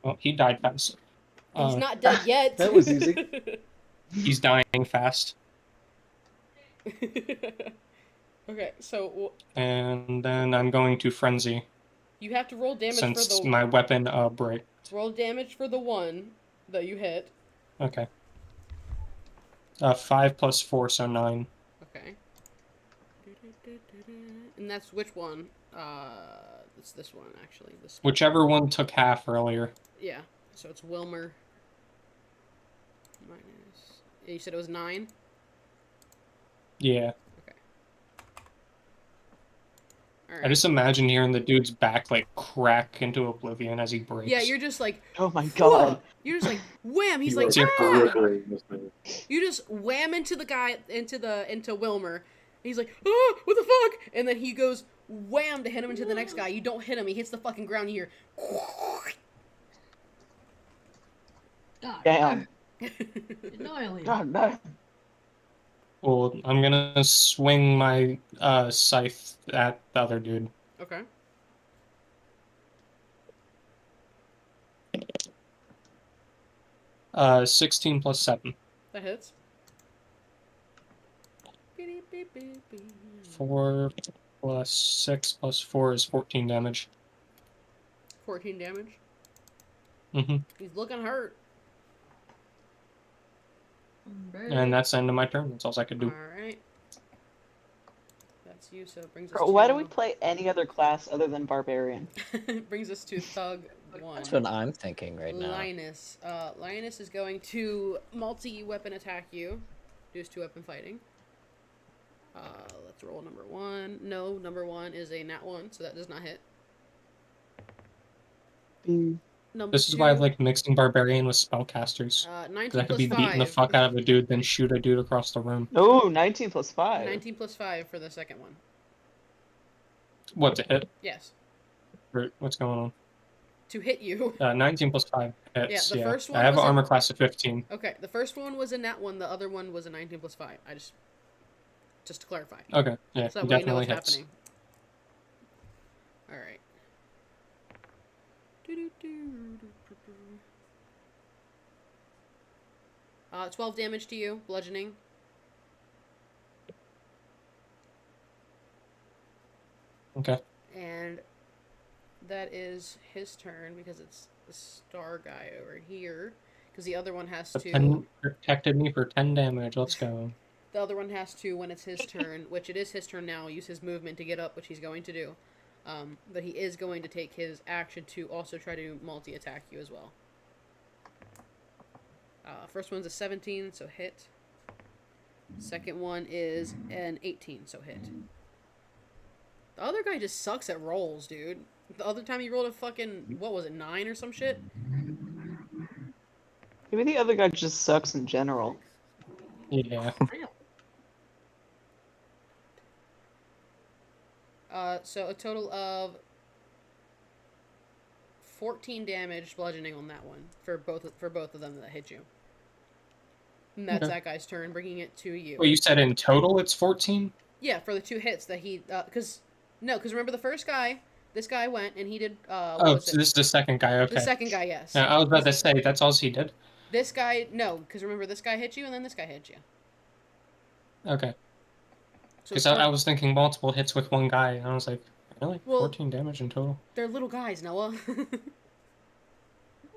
Oh, he died fast. He's not dead yet. That was easy. He's dying fast. Okay, so And then I'm going to frenzy you have to roll damage since for the my weapon break. roll damage for the one that you hit. Okay. 5 plus 4, so 9. Okay. And that's which one? It's this one actually. This one. Whichever one took half earlier. Yeah. So it's Wilmer. Minus. You said it was 9? Yeah. Alright. I just imagine hearing the dude's back like crack into oblivion as he breaks. Yeah, you're just like, Oh my god. you're just like wham. He's You like, are "Ah!" peripheral in this movie. you just wham into the guy into Wilmer. And he's like, oh, what the fuck? And then he goes wham to hit him into the next guy. You don't hit him. He hits the fucking ground. You hear. God, Damn. annoying. God, no. Well, I'm gonna swing my scythe at the other dude. Okay. Uh, 16 plus 7. That hits. 4 plus 6 plus 4 is 14 damage. 14 damage. Mm-hmm. He's looking hurt. And that's the end of my turn. That's all I could do. Alright. That's you, so it brings us Bro, to... why do we play any other class other than Barbarian? brings us to Thug 1. That's what I'm thinking right now. Linus. Linus is going to multi-weapon attack you. Do his 2-weapon fighting. Let's roll number 1. No, number 1 is a nat 1, so that does not hit. Number This is 2, why I like mixing Barbarian with Spellcasters. 19 Because I could plus be 5. beating the fuck out of a dude, then shoot a dude across the room. Oh, 19 plus 5. 19 plus 5 for the second one. What, to hit? Yes. Or what's going on? To hit you. 19 plus 5 hits, Yeah, the first one I have an was armor class of 15. Okay, the first one was a nat 1, the other one was a 19 plus 5. Just to clarify. Okay, yeah, So that way you know definitely what's hits. happening. Alright. 12 damage to you, bludgeoning. Okay. And that is his turn because it's the star guy over here. Because the other one has The to... 10 protected me for 10 damage, let's go. The other one has to, when it's his turn, which it is his turn now, use his movement to get up, which he's going to do. But he is going to take his action to also try to multi-attack you as well. First one's a 17, so hit. Second one is an 18, so hit. The other guy just sucks at rolls, dude. The other time he rolled a fucking, what was it, 9 or some shit? Maybe the other guy just sucks in general. Yeah. So a total of 14 damage bludgeoning on that one for both of them that hit you. And that's Okay. that guy's turn, bringing it to you. Well, you said in total it's 14? Yeah, for the 2 hits that he, because remember the first guy, this guy went and he did, Oh, so this is the second guy, okay. The second guy, yes. Yeah, I was about to say, that's all he did? This guy, no, because remember this guy hit you and then this guy hit you. Okay. So Because I was thinking multiple hits with one guy, and I was like, really? Well, 14 damage in total? They're little guys, Noah. They're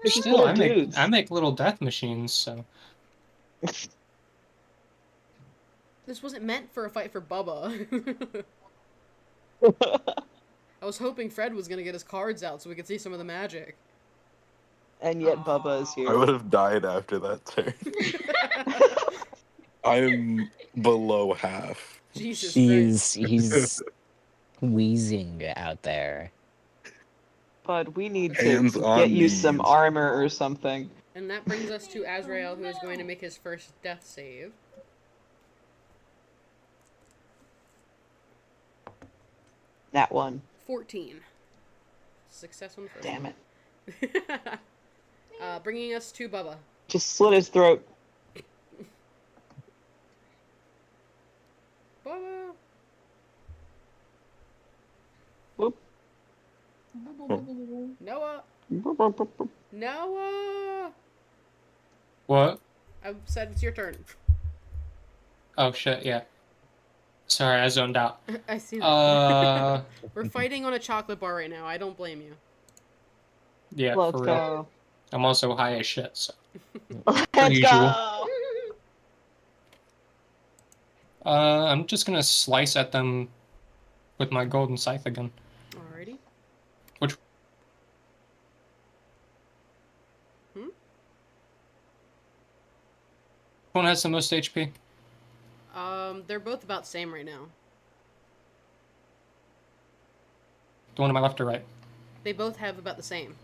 just Still, little I dudes. make little death machines, so... This wasn't meant for a fight for Bubba. I was hoping Fred was going to get his cards out so we could see some of the magic. And yet Bubba is I here. would have died after that turn. I'm below half. Jesus He's wheezing out there. Bud, we need to Hands on get you some knees. armor or something. And that brings us to Azrael, who is going to make his first death save. That one. 14. Success on the first Damn one. it. Bringing us to Bubba. Just slit his throat. Bubba! Whoop. Noah! Noah! What? I said it's your turn. Oh, shit, yeah. Sorry, I zoned out. I see that. We're fighting on a chocolate bar right now. I don't blame you. Yeah, Let's for real. go. I'm also high as shit, so... Let's usual. go. I'm just gonna slice at them with my golden scythe again. Alrighty. Which one has the most HP? They're both about the same right now. The one on my left or right? They both have about the same.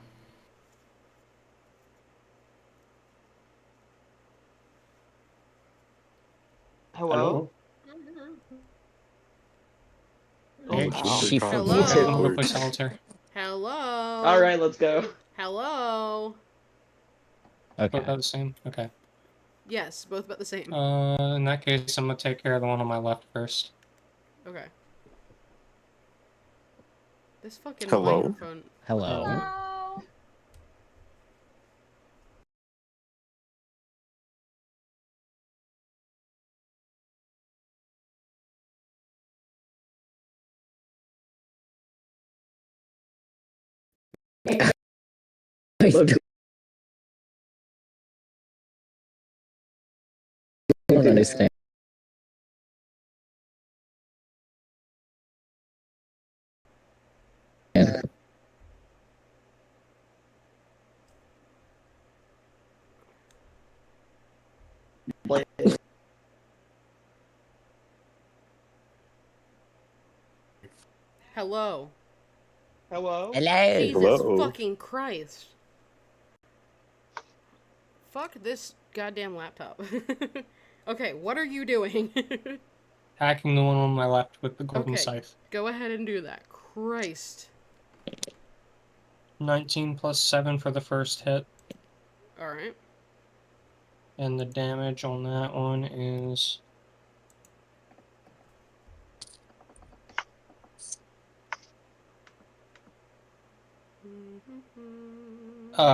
Hello? Hey, wow. She Hello? Okay, I'm gonna play solitaire. Hello? Alright, let's go. Hello? Both Okay. are the same? Okay. Yes, both about the same. In that case, I'm gonna take care of the one on my left first. Okay. This fucking Hello? microphone... Hello. Hello. Love I don't understand. play. Hello. Hello? Hello. Jesus Hello. fucking Christ. Fuck this goddamn laptop. Okay, what are you doing? Hacking the one on my left with the golden Okay. scythe. Go ahead and do that. Christ. 19 plus 7 for the first hit. Alright. And the damage on that one is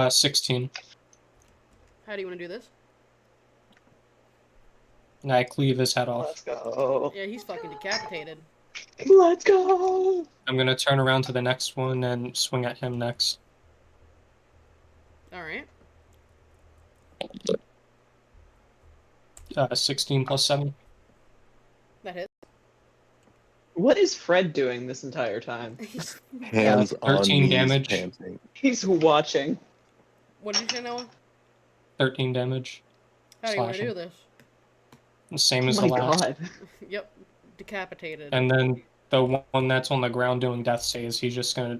16. How do you want to do this? And I cleave his head off. Let's go. Yeah, he's fucking decapitated. Let's go. I'm gonna turn around to the next one and swing at him next. Alright. 16 plus 7. That hits. What is Fred doing this entire time? Hands on 13 knees, damage. panting. He's watching. What did you say, Noah? 13 damage. How do you want to Slashing. do this? The same Oh as my the last. god. Yep. Decapitated. And then the one that's on the ground doing death saves, he's just gonna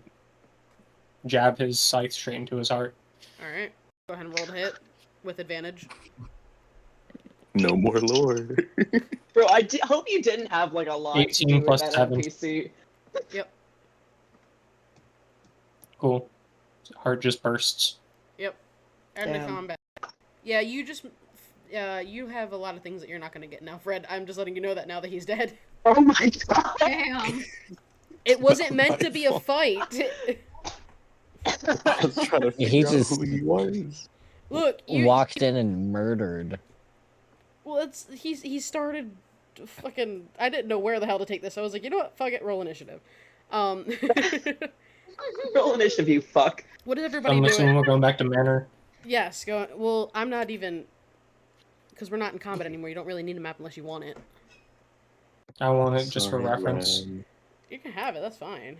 jab his scythe straight into his heart. Alright. Go ahead and roll to hit. With advantage. No more lore. Bro, hope you didn't have like a lot 18 to do with plus that 7. NPC. Yep. Cool. Heart just bursts. Yep. End of Damn. combat. Yeah, you just... you have a lot of things that you're not going to get now, Fred. I'm just letting you know that now that he's dead. Oh my god. Damn. It wasn't meant to be a fight. I was trying to He figure out just- who he was. Look, you... Walked in and murdered. Well, he started fucking... I didn't know where the hell to take this. I was like, you know what? Fuck it, roll initiative. Roll initiative, you fuck. What is everybody I'm doing? assuming we're going back to Manor. Yes, go... Well, I'm not even... Because we're not in combat anymore. You don't really need a map unless you want it. I want it just for Sorry, reference. Ren. You can have it, that's fine.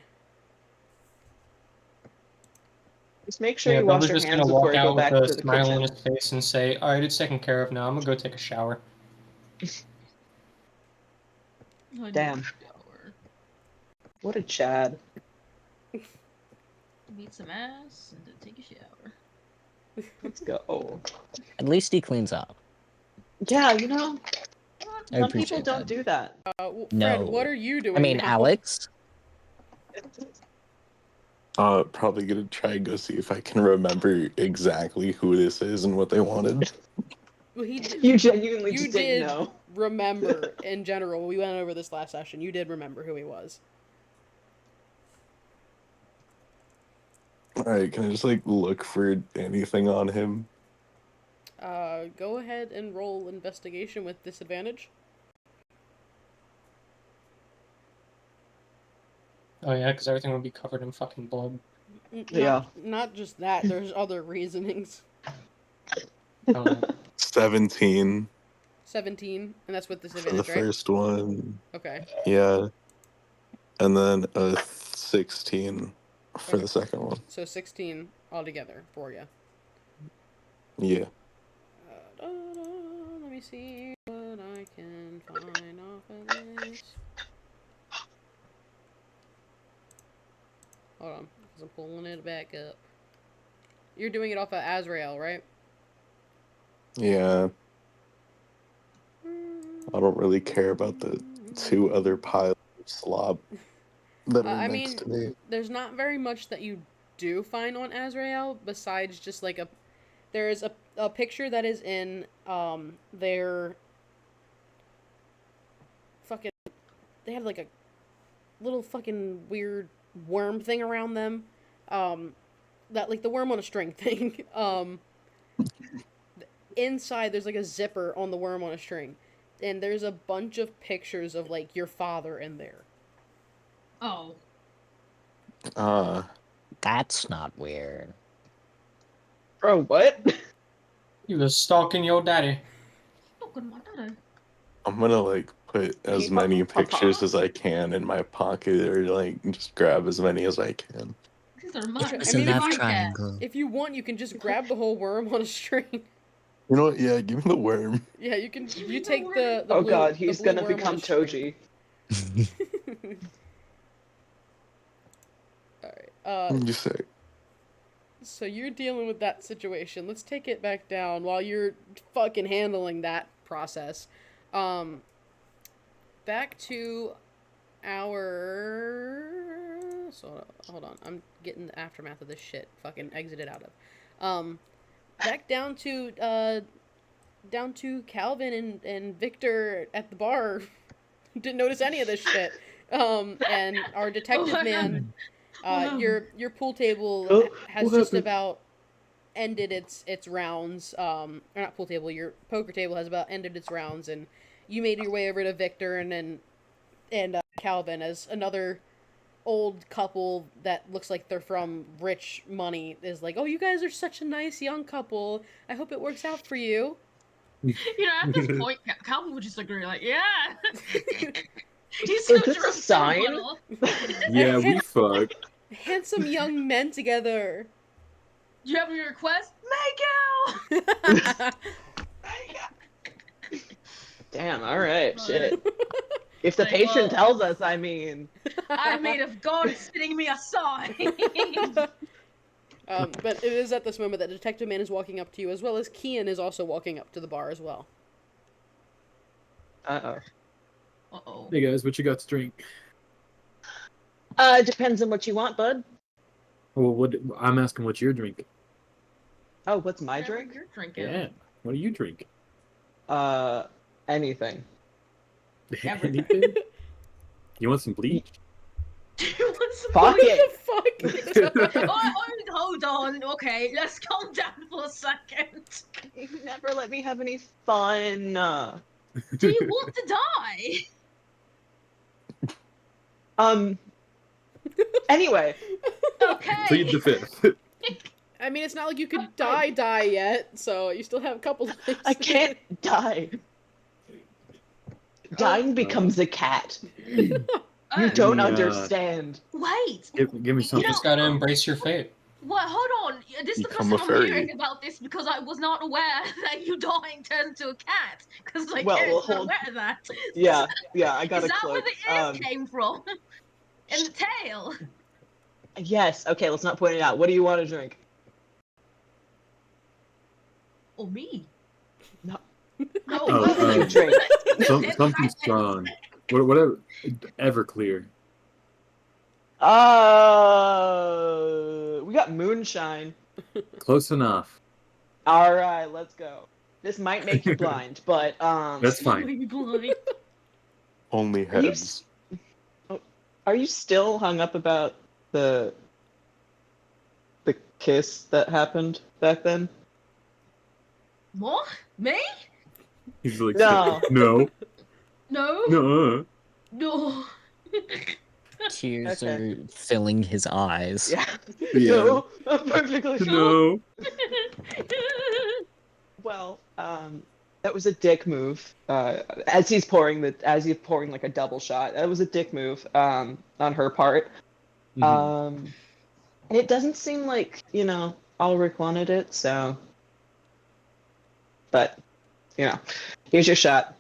Just make sure Yeah, you wash Bubba's your just hands gonna before walk you go out back with to a the smile on kitchen. his face and say, "Alright, it's taken care of now. I'm gonna go take a shower." Damn. What a Chad. Beat some ass and then take a shower. Let's go. At least he cleans up. Yeah, you know, I some people appreciate don't that. do that. Fred, No. what are you doing I mean, now? Alex. Probably gonna try and go see if I can remember exactly who this is and what they wanted. Well, he did, You genuinely you just did didn't know. remember, in general. We went over this last session. You did remember who he was. Alright, can I just like look for anything on him? Go ahead and roll investigation with disadvantage. Oh yeah, because everything would be covered in fucking blood. Yeah. Not just that, there's other reasonings. Oh, no. 17 17, and that's with for the disadvantage, right? first one. Okay. Yeah. And then a 16 for Okay. the second one. So 16 altogether for you. Yeah. Let me see what I can find off of this. Hold on, because I'm pulling it back up. You're doing it off of Azrael, right? Yeah. I don't really care about the two other piles of slob that are I next mean, to me. there's not very much that you do find on Azrael besides just like there is a picture that is in their fucking, they have like a little fucking weird worm thing around them, that like the worm on a string thing. Inside there's like a zipper on the worm on a string, and there's a bunch of pictures of like your father in there. Oh. That's not weird. Bro, what? You was stalking your daddy. Not good, my daddy. I'm gonna like put as Keep many on, papa. pictures as I can in my pocket, or like just grab as many as I can. These are I mine. mean, It's a if love you- triangle. If you want, you can just grab the whole worm on a string. You know what? Yeah, give me the worm. Yeah, you can. Give me You the take worm. the Oh blue, god, the he's blue gonna worm on become a string. Toji. Alright, You say. so you're dealing with that situation. Let's take it back down while you're fucking handling that process. Back to our... So, hold on. I'm getting the aftermath of this shit fucking exited out of. Back down to Calvin and Victor at the bar. Didn't notice any of this shit. And our detective What man... happened? your pool table Oh, has what just happened? about ended its rounds. Or not pool table. Your poker table has about ended its rounds, and you made your way over to Victor and Calvin as another old couple that looks like they're from rich money is like, oh, you guys are such a nice young couple. I hope it works out for you. You know, at this point, Calvin would just agree, like, yeah. He's Is so this a drunk, sign? bottle. Yeah, we fucked. Handsome young men together. Do you have any requests? Make out! Damn, alright, shit. If the Like, patient well- tells us, I mean... I mean, if God is sending me a sign. But it is at this moment that Detective Man is walking up to you, as well as Kian is also walking up to the bar as well. Uh-oh. Uh-oh. Hey guys, what you got to drink? Depends on what you want, bud. Well, what I'm asking, what's your drink? Oh, what's my Whatever drink? You're drinking. Yeah. What do you drink? Anything. Everything. Anything? You want some bleach? Do you want some Fuck What it! the fuck? Hold on. Okay, let's calm down for a second. You never let me have any fun. Do you want to die? Anyway, Okay. Plead the fifth. I mean, it's not like you could die yet, so you still have a couple of things. I can't die. Dying becomes a cat. You don't Yeah. understand. Wait. Give me You something. just gotta embrace your fate. What? Hold on. This is the first Become a time I'm fairy. hearing about this because I was not aware that you dying turns into a cat. Because like, Well, parents not hold- aware of that. Yeah, I got Is a that where cloak. the ears came from? And the tail? Yes, okay, let's not point it out. What do you want to drink? Or me? No. No. Oh, What did you drink? Something strong. Whatever. Everclear. We got moonshine. Close enough. All right, let's go. This might make you blind, but That's fine. Maybe blind. Only Are you heads. are you still hung up about the kiss that happened back then? What? Me? He's like, No. no, No. no. No. Tears Okay. are filling his eyes. Yeah. Yeah. No, I'm perfectly sure. No. Well, that was a dick move. As he's pouring like a double shot, that was a dick move. On her part. Mhm. And it doesn't seem like Ulrich wanted it, so. But, here's your shot.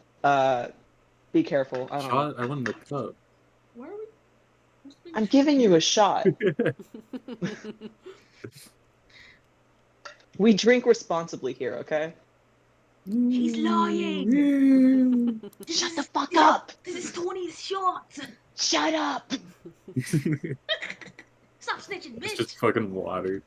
Be careful. I don't know. Shot? I want the cup. Where are we? What's the- I'm giving you a shot. We drink responsibly here, okay? He's lying. Shut the fuck up! This is Tony's shot. Shut up! Stop snitching, It's bitch. just fucking water.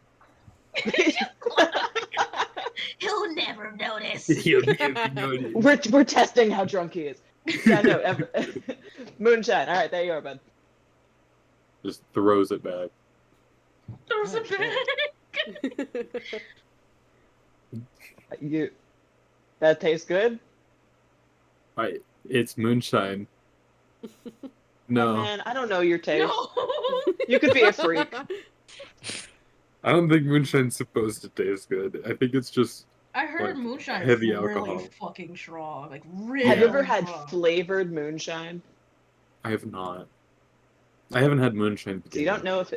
He'll never notice. You'll never notice. We're testing how drunk he is. Yeah, no, moonshine. All right, there you are, bud. Just throws it back. There's a Oh, shit. bag. That tastes good. Right. It's moonshine. No. Man, I don't know your taste. No. You could be a freak. I don't think moonshine's supposed to taste good. I think it's just I heard like, moonshine is heavy really alcohol. fucking strong. Like, really Have you Yeah. ever had strong. flavored moonshine? I have not. I haven't had moonshine. So you don't know if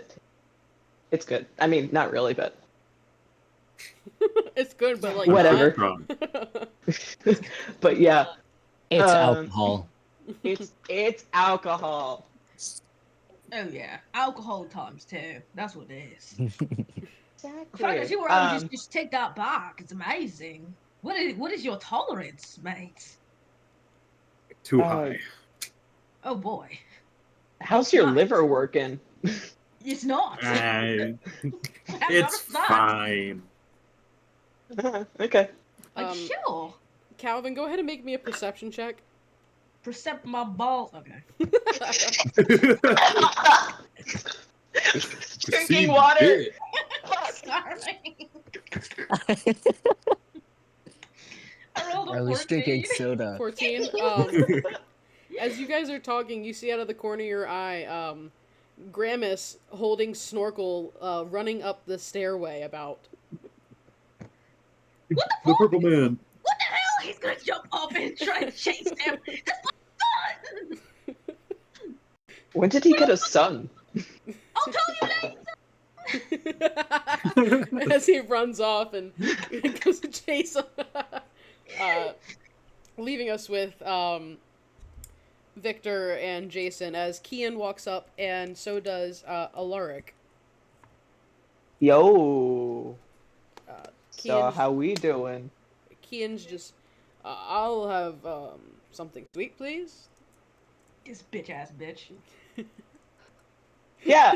it's good. I mean, not really, but It's good, but like Whatever. Wrong. but yeah, It's Um, alcohol. it's alcohol. Oh yeah, alcohol times 2. That's what it is. In Exactly. fact, I see where I would just take that back. It's amazing. What is your tolerance, mate? Too Uh, high. Oh boy, How's your Nice. liver working? it's not. I- As a it's matter of fact, fine. Okay. like, sure. Calvin, go ahead and make me a perception check. Percept my balls. Okay. Drinking water. Sorry. I rolled a I was 14. drinking soda. 14. As you guys are talking, you see out of the corner of your eye, Gramus holding Snorkel, running up the stairway about. What the The fuck? purple man. What the hell? He's gonna jump up and try to chase him. That's my son. When did he get a son? I'll tell you later. As he runs off and goes to chase him. Leaving us with Victor and Jason as Kian walks up, and so does Alaric. Yo. So Kian's, how we doing? Kian's just, I'll have something sweet, please. This bitch ass bitch. Yeah.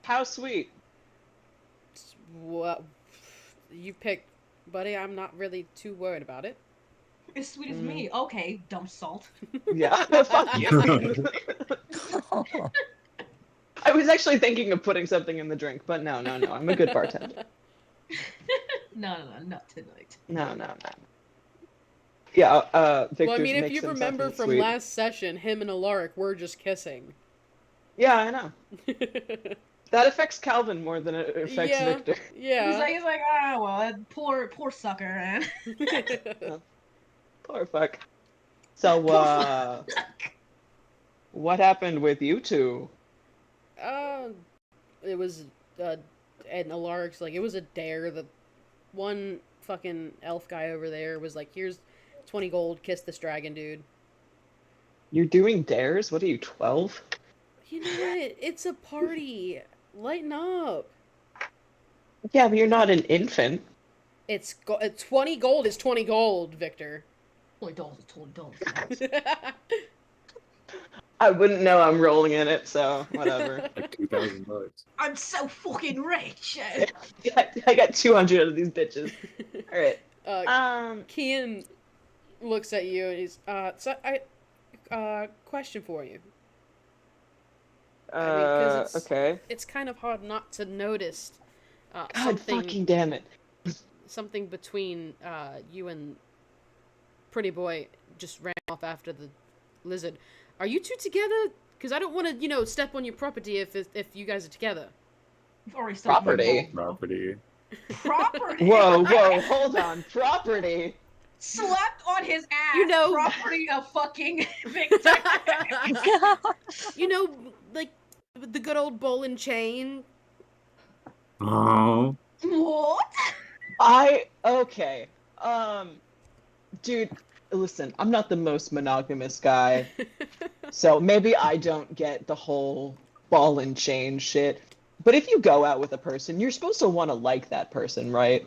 How sweet. What you pick, buddy. I'm not really too worried about it. As sweet as me. Okay, dumb salt. Yeah. Fuck you. I was actually thinking of putting something in the drink, but no. I'm a good bartender. No, not tonight. No. Yeah. Victor's Well, I mean, if makes you him remember something from sweet. last session, him and Alaric were just kissing. Yeah, I know. That affects Calvin more than it affects Yeah. Victor. Yeah. He's like, ah, well, that poor sucker, man. Poor fuck. So, what happened with you two? It was, and Alaric's like, it was a dare. The one fucking elf guy over there was like, here's 20 gold, kiss this dragon, dude. You're doing dares? What are you, 12? You know what? It's a party. Lighten up. Yeah, but you're not an infant. It's 20 gold is 20 gold, Victor. $20. I wouldn't know I'm rolling in it, so whatever. Like $2,000. I'm so fucking rich. I got 200 of these bitches. Alright. Kian looks at you and he's, question for you. Okay. It's kind of hard not to notice God fucking damn it. something between you and Pretty Boy just ran off after the lizard. Are you two together? Because I don't want to, step on your property if you guys are together. You've already Property. Property. Property. Whoa, hold on. Property. Slapped on his ass. Property of fucking Victor. Like the good old ball and chain. Oh. What? Okay. Dude, listen, I'm not the most monogamous guy, so maybe I don't get the whole ball and chain shit. But if you go out with a person, you're supposed to want to like that person, right?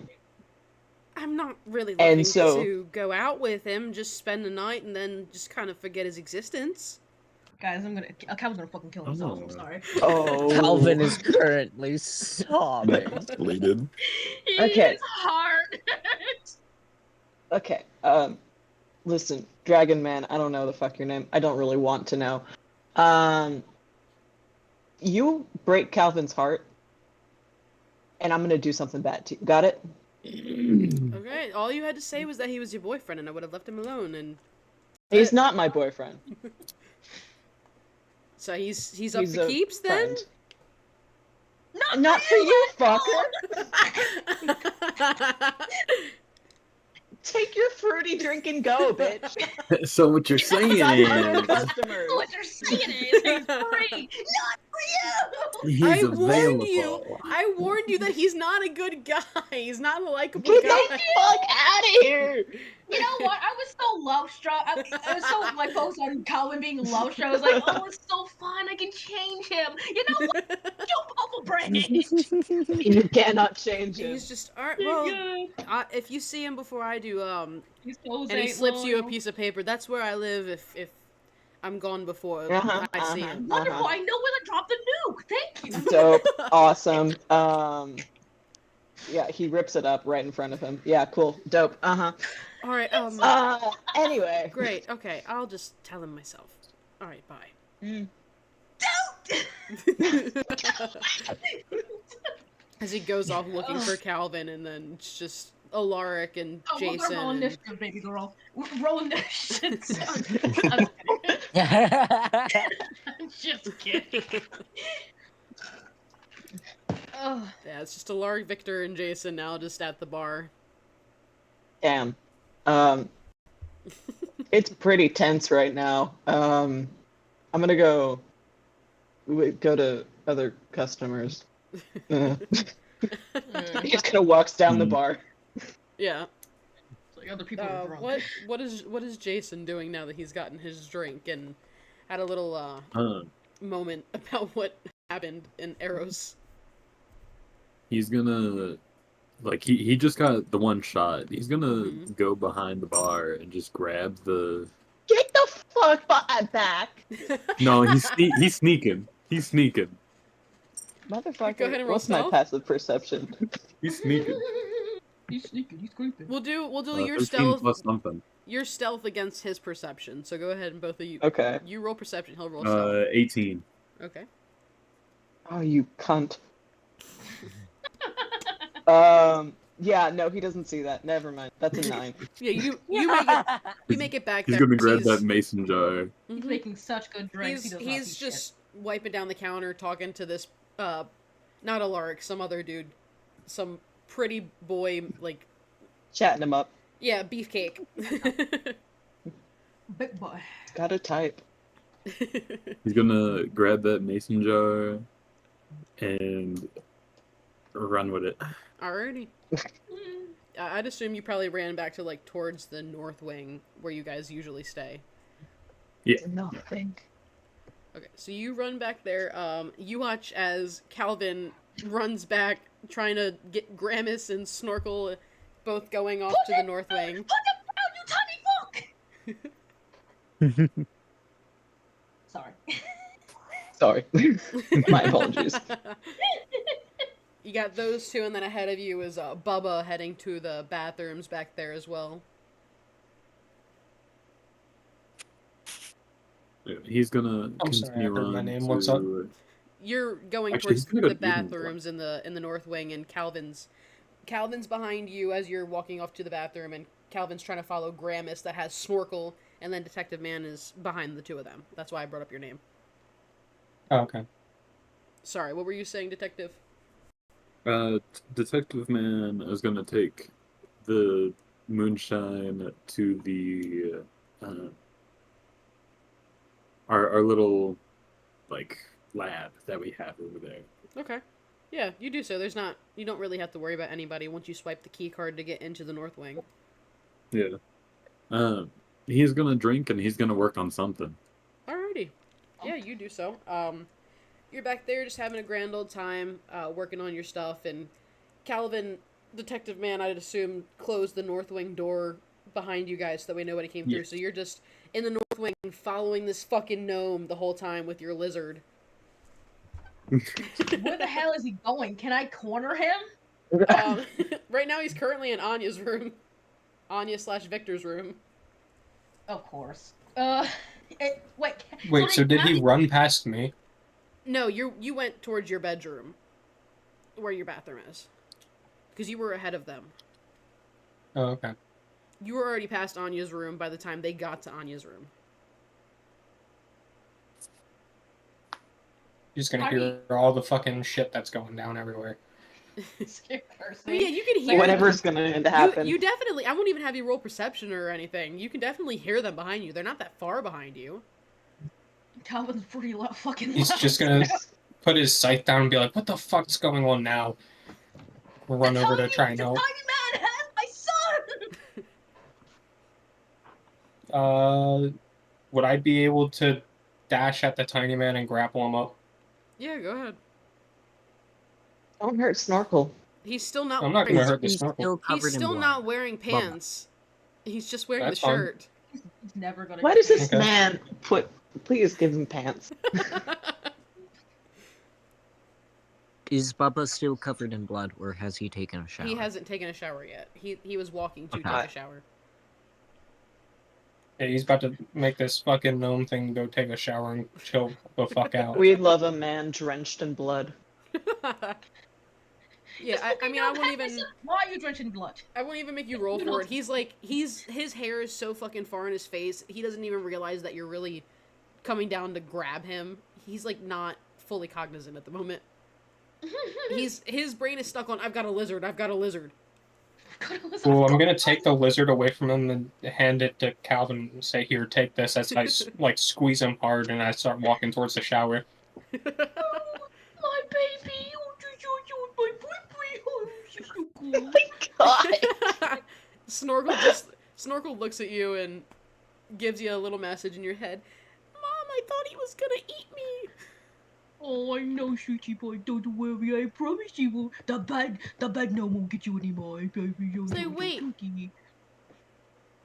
I'm not really looking to go out with him, just spend the night and then just kind of forget his existence. Guys, Calvin's gonna fucking kill himself. I'm sorry. Oh. Calvin is currently sobbing. Bleeded. Okay. It's hard. Okay, listen, Dragon Man, I don't know the fuck your name. I don't really want to know. You break Calvin's heart, and I'm gonna do something bad to you. Got it? Okay, all you had to say was that he was your boyfriend, and I would have left him alone, and... He's not my boyfriend. So he's up for keeps, then? Not for you, fucker. Take your fruity drink and go, bitch. So what you're saying Got other is customers. What you're saying is he's free, not for you. he's I warned you. available. I warned you that he's not a good guy. He's not a likable Get guy. the fuck out of here. You know what? I was so love struck. I was so like focused on Calvin being love struck. I was like, oh, it's so fun. I can change him. You know what? You bubble brain. You cannot change him. He's just alright. Well, if you see him before I do, He's so and he slips you a piece of paper, that's where I live. If I'm gone before I see him. Wonderful. I know where to drop the nuke. Thank you. Dope. Awesome. Yeah, he rips it up right in front of him. Yeah, cool. Dope. All right. Anyway. Great. Okay, I'll just tell him myself. All right. Bye. As he goes off looking for Calvin, and then it's just Alaric and Jason. Roll and- initiative, baby girl. Roll initiative. I'm just kidding. Oh. Yeah, it's just Alaric, Victor, and Jason now just at the bar. Damn. It's pretty tense right now. I'm gonna go to other customers. He just kind of walks down the bar. Yeah. It's like other people are drunk. What is Jason doing now that he's gotten his drink and had a little moment about what happened in Eros? He's gonna, like, he just got the one shot. He's gonna go behind the bar and just grab the. Get the fuck back! No, he's sneaking. He's sneaking. Motherfucker. Go ahead and roll What's my stealth. passive perception? He's sneaking. He's sneaking. He's creeping. We'll do your 13 stealth. plus something. Your stealth against his perception. So go ahead and both of you. Okay. You roll perception. He'll roll stealth. 18. Okay. Oh, you cunt. Yeah, no, he doesn't see that. Never mind. That's a 9. Yeah, you make it back He's there. gonna grab that mason jar. He's making such good drinks. He's just wiping down the counter, talking to this, not Alaric, some other dude, some pretty boy, like, Chatting him up. yeah, beefcake. Big boy. Gotta type. He's gonna grab that mason jar and run with it. Alrighty. I'd assume you probably ran back to, like, towards the north wing, where you guys usually stay. Yeah. Nothing. Okay, so you run back there. You watch as Calvin runs back, trying to get Gramis and Snorkel both going off to the north wing. Put him down, you tiny fuck! Sorry. Sorry. My apologies. You got those two, and then ahead of you is Bubba heading to the bathrooms back there as well. He's gonna I'm sorry, I continue heard my on name. to... What's up? You're going Actually, towards he's gonna go the to Disney bathrooms in the north wing, and Calvin's behind you as you're walking off to the bathroom, and Calvin's trying to follow Gramis that has Snorkel, and then Detective Man is behind the two of them. That's why I brought up your name. Oh, okay. Sorry, what were you saying, Detective? Detective Man is gonna take the moonshine to the our little, like, lab that we have over there. Okay. Yeah, you do so. You don't really have to worry about anybody once you swipe the key card to get into the north wing. Yeah. He's gonna drink and he's gonna work on something. Alrighty. Yeah, you do so. You're back there just having a grand old time, working on your stuff, and Calvin, Detective Man, I'd assume, closed the north wing door behind you guys so that way nobody came through. Yes. So you're just in the north wing following this fucking gnome the whole time with your lizard. Where the hell is he going? Can I corner him? Right now he's currently in Anya's room. Anya/Victor's room. Of course. Wait, so did he run past me? No, you went towards your bedroom, where your bathroom is, because you were ahead of them. Oh, okay. You were already past Anya's room by the time they got to Anya's room. You're just gonna I hear all the fucking shit that's going down everywhere. Scared person. But yeah, you can hear Whatever's gonna happen. You definitely. I won't even have you roll perception or anything. You can definitely hear them behind you. They're not that far behind you. Calvin's pretty fucking He's loud. just gonna put his scythe down and be like, "What the fuck's going on now?" Run over to try and help. Tiny man has my son. Would I be able to dash at the tiny man and grapple him up? Yeah, go ahead. Don't hurt Snorkel. He's still not. I'm not wearing- gonna hurt the He's snorkel. still covered He's in still blood. not wearing pants. He's just wearing That's the fine. shirt. He's never gonna. Why get does this Okay. man put? Please give him pants. Is Bubba still covered in blood, or has he taken a shower? He hasn't taken a shower yet. He was walking to Okay. take a shower. Yeah, he's about to make this fucking gnome thing go take a shower and chill the fuck out. We love a man drenched in blood. Yeah, I mean, I won't even. Why are you drenched in blood? I won't even make you roll for it. His hair is so fucking far in his face. He doesn't even realize that you're really coming down to grab him. He's like not fully cognizant at the moment. His brain is stuck on I've got a lizard. I've got a lizard. Well, I'm gonna take the lizard away from him and hand it to Calvin and say, "Here, take this." As I like squeeze him hard and I start walking towards the shower. My baby, my baby, oh, she's so cool. God. Snorkel looks at you and gives you a little message in your head. Mom, I thought he was gonna eat me. Oh, I know, sweetie boy. Don't worry. I promise you will. The bad gnome won't get you anymore, baby. Say, wait.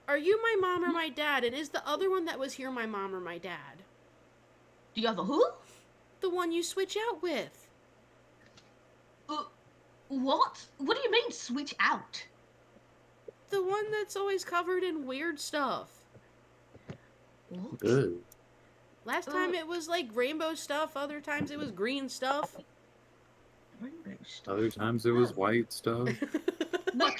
Are you my mom or my dad? And is the other one that was here my mom or my dad? The other who? The one you switch out with. What? What do you mean switch out? The one that's always covered in weird stuff. What? Ugh. Last time it was like rainbow stuff, other times it was green stuff. Rainbow stuff. Other times it was white stuff. Look,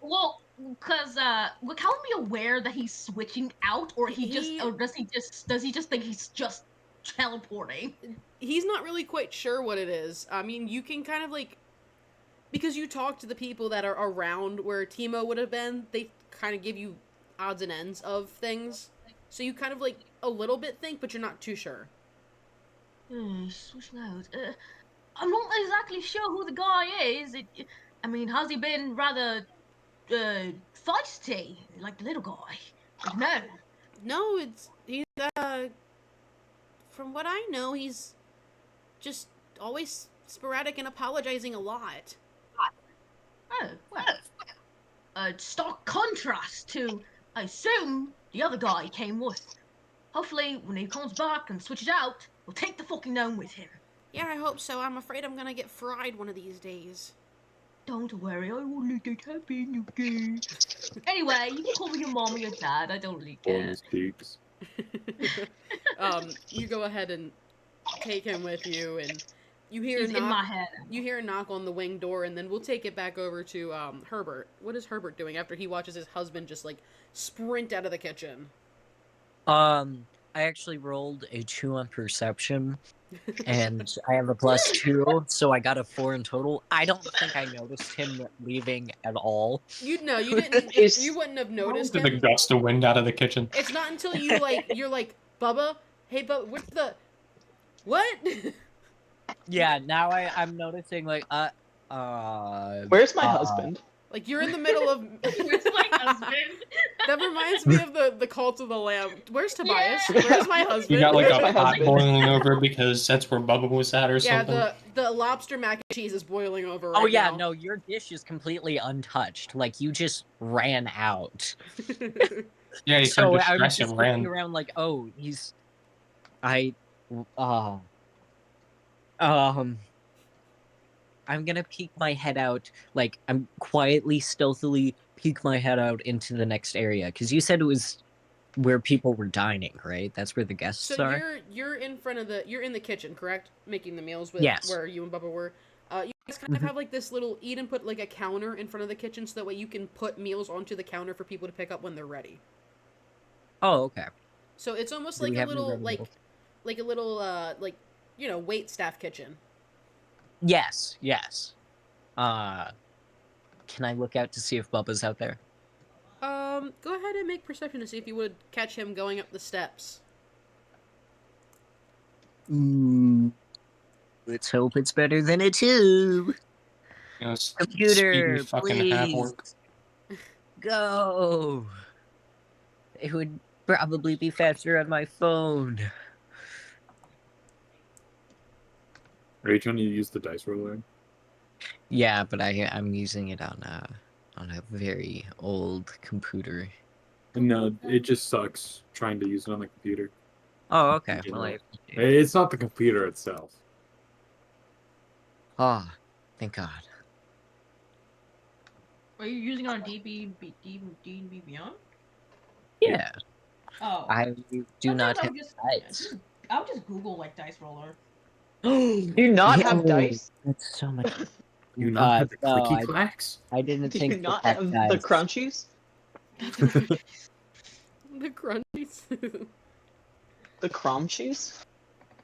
well, because would Calvin be aware that he's switching out, or does he just think he's just teleporting? He's not really quite sure what it is. I mean, you can kind of like, because you talk to the people that are around where Timo would have been, they kind of give you odds and ends of things. So you kind of like a little bit think, but you're not too sure. Switching out. I'm not exactly sure who the guy is. I mean, has he been rather feisty, like the little guy? No. No, he's from what I know, he's just always sporadic and apologizing a lot. Oh, well. Stark contrast to, I assume, the other guy he came with. Hopefully, when he comes back and switches out, we'll take the fucking gnome with him. Yeah, I hope so. I'm afraid I'm gonna get fried one of these days. Don't worry, I won't let that happen, okay? Anyway, you can call me your mom or your dad, I don't really care. Bonus peaks. You go ahead and take him with you, and you hear He's a knock. in my head. You hear a knock on the wing door, and then we'll take it back over to Herbert. What is Herbert doing after he watches his husband just like sprint out of the kitchen? I actually rolled a 2 on perception, and I have a +2, so I got a 4 in total. I don't think I noticed him leaving at all. You didn't. You wouldn't have noticed To the him. gust of wind out of the kitchen. It's not until you're like, Bubba, hey Bubba, what's the what? Yeah, now I'm noticing like Where's my husband? Like you're in the middle of. Where's my husband? That reminds me of the Cult of the Lamb. Where's Tobias? Yeah. Where's my husband? You got like Where's my a pot husband? boiling over because that's where Bubba was at or Yeah, something. the lobster mac and cheese is boiling over right Oh yeah, now. no, your dish is completely untouched. Like you just ran out. Yeah, he So turned to I was stress just and looking ran. around like, oh, I'm gonna peek my head out, like I'm quietly, stealthily peek my head out into the next area, because you said it was where people were dining, right? That's where the guests So are. you're in the kitchen, correct? Making the meals with Yes. where you and Bubba were. You guys kind of have like this little eat and put like a counter in front of the kitchen, so that way you can put meals onto the counter for people to pick up when they're ready. Oh, okay. So it's almost Do we like a have any little ready meals? like a little like wait staff kitchen. Yes. Can I look out to see if Bubba's out there? Go ahead and make perception to see if you would catch him going up the steps. Let's hope it's better than a 2. Computer, speedy fucking half please. orc. Go. It would probably be faster on my phone. Are you trying to use the dice roller? Yeah, but I'm using it on a very old computer. No, it just sucks trying to use it on the computer. Oh, okay. Yeah. Well, It's not the computer itself. oh, thank God. Are you using it on D&B Beyond? Yeah, Oh. I do not have dice. I would just Google like dice roller. Do you not have dice? That's so much. You not have the no, clicky clacks? I didn't Do think you not that have dice. the crunchies? The crunchies. The crumchies?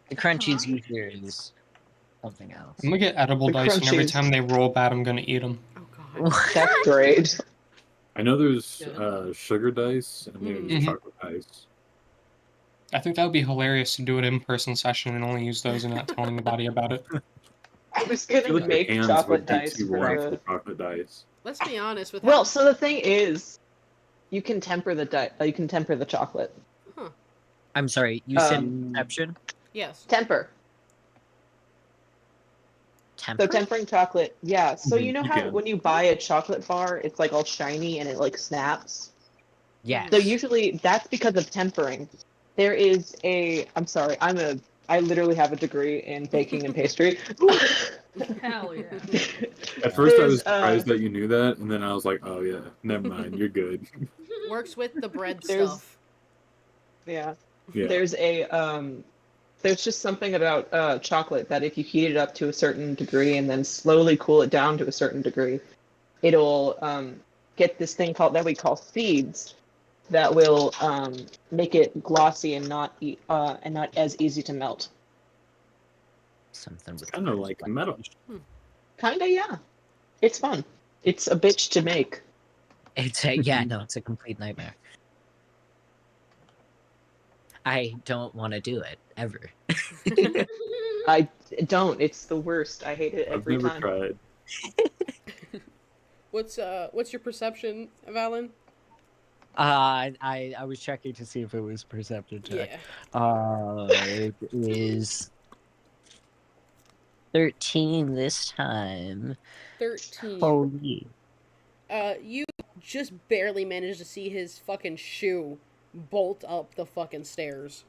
The crunchies usually is something else. I'm gonna get edible The dice, and every crunchies. time they roll bad, I'm gonna eat them. Oh god. That's great. I know there's Yeah. Sugar dice and there's Mhm. chocolate dice. I think that would be hilarious to do an in-person session and only use those and not tell anybody about it. I was I feel gonna like your make hands chocolate would be dice too for warm for the... chocolate dice. Let's be honest with Well, so the thing is, you can temper the you can temper the chocolate. I'm sorry, you said Um, perception? yes. Temper. Temper? So tempering chocolate, yeah. So you know You how can. when you buy a chocolate bar, it's like all shiny and it like snaps? Yes. So usually that's because of tempering. There is I'm sorry, I literally have a degree in baking and pastry. Hell yeah. At first, I There's, was surprised that you knew that, and then I was like, "Oh yeah, never mind, you're good." Works with the bread There's- stuff. Yeah. Yeah, There's just something about chocolate that if you heat it up to a certain degree and then slowly cool it down to a certain degree, it'll get this thing that we call seeds that will make it glossy and not as easy to melt. Something with kind of like metal. Kinda, yeah. It's fun. It's a bitch to make. It's it's a complete nightmare. I don't want to do it ever. I don't. It's the worst. I hate it I've every never time. tried. What's your perception, Valen? I was checking to see if it was perception check. Yeah. It is 13 this time. 13. Holy. You just barely managed to see his fucking shoe bolt up the fucking stairs.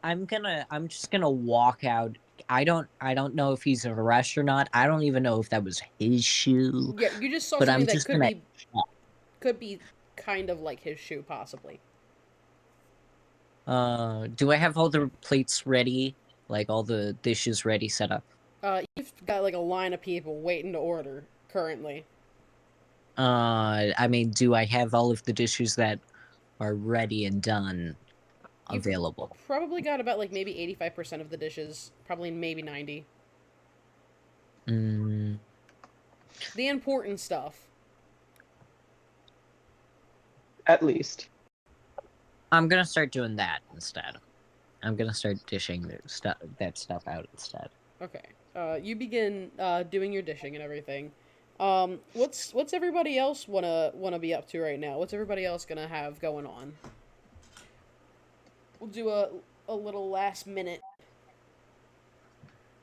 I'm just gonna walk out. I don't know if he's a rush or not. I don't even know if that was his shoe. Yeah, you just saw But something I'm that just gonna- could be kind of like his shoe, possibly. Do I have all the plates ready? Like all the dishes ready set up? You've got like a line of people waiting to order currently. I mean, do I have all of the dishes that are ready and done You've available? Probably got about like maybe 85% of the dishes, probably maybe 90. Mm, The important stuff. At least. I'm gonna start doing that instead. I'm gonna start dishing that stuff out instead. Okay. You begin doing your dishing and everything. What's everybody else wanna be up to right now? What's everybody else gonna have going on? We'll do a little last minute,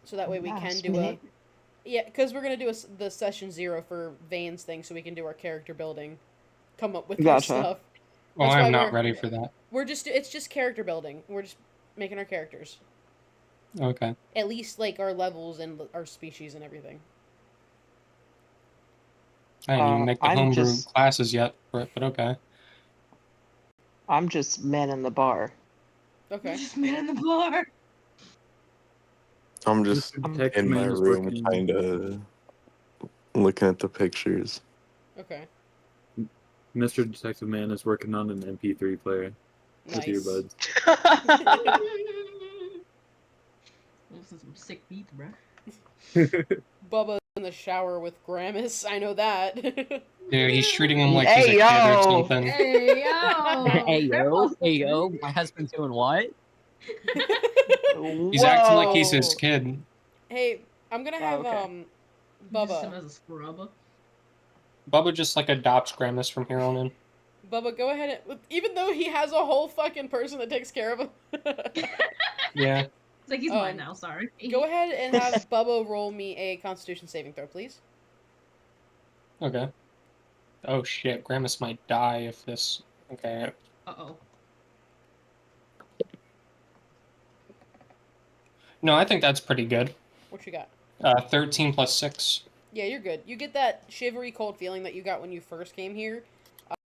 so that way we can do because we're gonna do the session 0 for Vane's thing, so we can do our character building, come up with Gotcha. new stuff. Well, That's why I'm not ready for that. It's just character building. We're just making our characters. Okay. At least like our levels and our species and everything. I didn't even make the I'm homebrew just- classes yet, but okay. I'm just man in the bar. Okay. Just man in the bar. I'm just Text in my man is room, working- kind of looking at the pictures. Okay. Mr. Detective Man is working on an MP3 player with Nice. earbuds. Those are some sick beats, bro. Bubba's in the shower with Gramus. I know that. Dude, he's treating him like he's a Hey, kid or yo. something. Hey yo! Hey yo, Grandpa's- hey yo, my husband's doing what? He's acting like he's Whoa. his kid. Hey, I'm gonna have okay. Uses him Bubba. as a scrub. Bubba just like adopts Gramus from here on in. Bubba, go ahead and even though he has a whole fucking person that takes care of him. Yeah. It's like he's mine now. Sorry. Go ahead and have Bubba roll me a Constitution saving throw, please. Okay. Oh shit, Gramus might die if this. Okay. Uh-oh. No, I think that's pretty good. What you got? 13 plus 6. Yeah, you're good. You get that shivery cold feeling that you got when you first came here,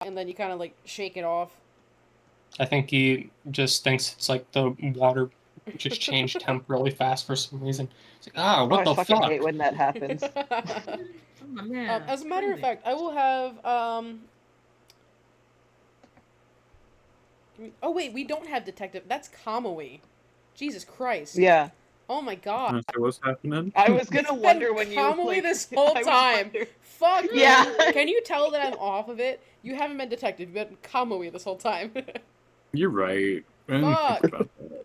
and then you kind of like shake it off. I think he just thinks it's like the water just changed temp really fast for some reason. It's like, what I the fucking fuck? hate when that happens. Oh, man, As a matter of crazy. fact, I will have oh wait, we don't have detective. That's Kamui. Jesus Christ. Yeah. Oh my god. So what's happening? I was gonna It's wonder been when you Kamui like, this whole I was time. wondering- Fuck Yeah. you. Can you tell that I'm off of it? You haven't been detective. You've been Kamui this whole time. You're right. I didn't Fuck. think about that.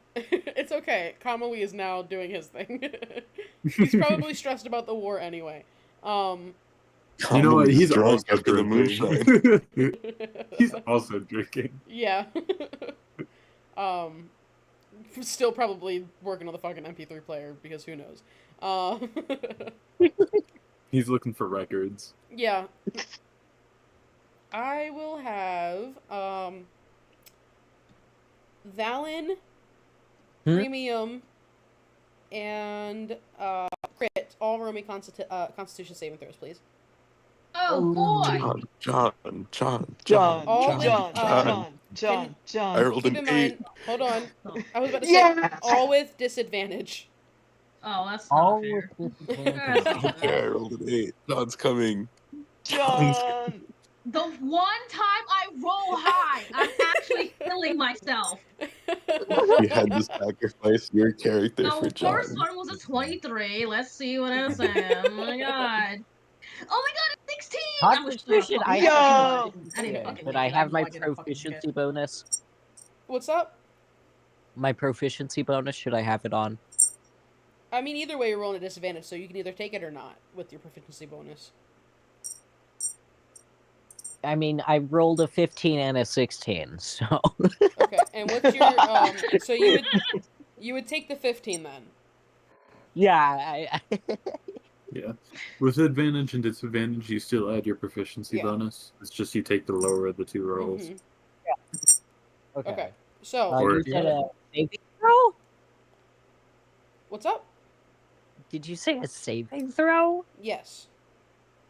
It's okay. Kamui is now doing his thing. He's probably stressed about the war anyway. You know what? Kamui's He's drunk also after the moonshine. drinking. He's also drinking. Yeah. Still probably working on the fucking MP3 player because who knows. He's looking for records. Yeah. I will have Valen, Premium, and Crit all roll me Constitution saving throws, please. Oh boy! John. All with, John. I rolled Keep an in 8. mind, hold on. I was about to say, Yeah. all with disadvantage. Oh, that's not All fair. with Okay, I rolled an 8. John's coming. John. The one time I roll high, I'm actually killing myself. You had to sacrifice your character No, for John. first one was a 23. Let's see what else I am. Oh my god. Oh my god, it's 16! Constitution, I Yo! have I didn't fucking but make I it. have know my I didn't fucking proficiency make bonus. What's up? My proficiency bonus, should I have it on? I mean, either way, you're rolling a disadvantage, so you can either take it or not with your proficiency bonus. I mean, I rolled a 15 and a 16, so... Okay, and what's your so you would take the 15 then. Yeah, Yeah. With advantage and disadvantage, you still add your proficiency Yeah. bonus. It's just you take the lower of the two rolls. Mhm. Okay. Okay, so Or- You said a saving throw? what's up? Did you say a saving throw? Yes.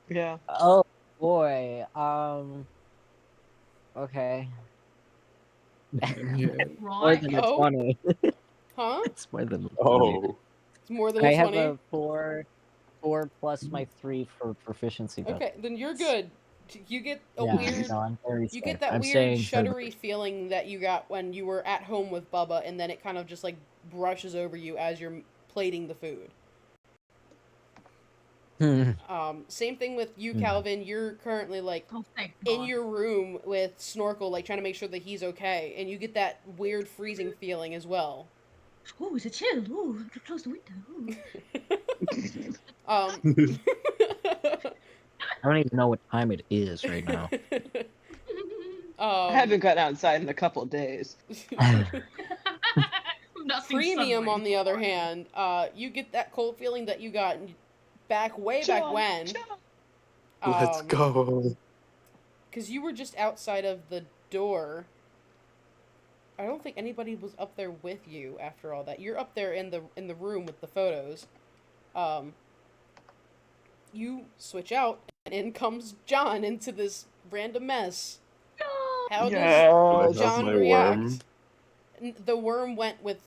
Yeah. Oh, boy. Okay. Yeah. More Right. than a Oh. 20. Huh? It's more than a 20. Oh. It's more than I a have 20. a 4 plus my 3 for proficiency bonus. Okay, then you're good. You get a Yeah, weird no, I'm very you get safe. that I'm weird saying shuddery feeling that you got when you were at home with Bubba, and then it kind of just like brushes over you as you're plating the food. Same thing with you, Calvin. You're currently like Oh, thank in God. your room with Snorkel, like trying to make sure that he's okay, and you get that weird freezing feeling as well. Ooh, is it chill? Ooh, close the window. Ooh. I don't even know what time it is right now. I haven't gotten outside in a couple of days. I'm not seeing Premium, sunlight on the other anymore. hand, you get that cold feeling that you got back when. Let's go. Because you were just outside of the door. I don't think anybody was up there with you after all that. You're up there in the room with the photos. You switch out, and in comes John into this random mess. How I does have John my react? worm. The worm went with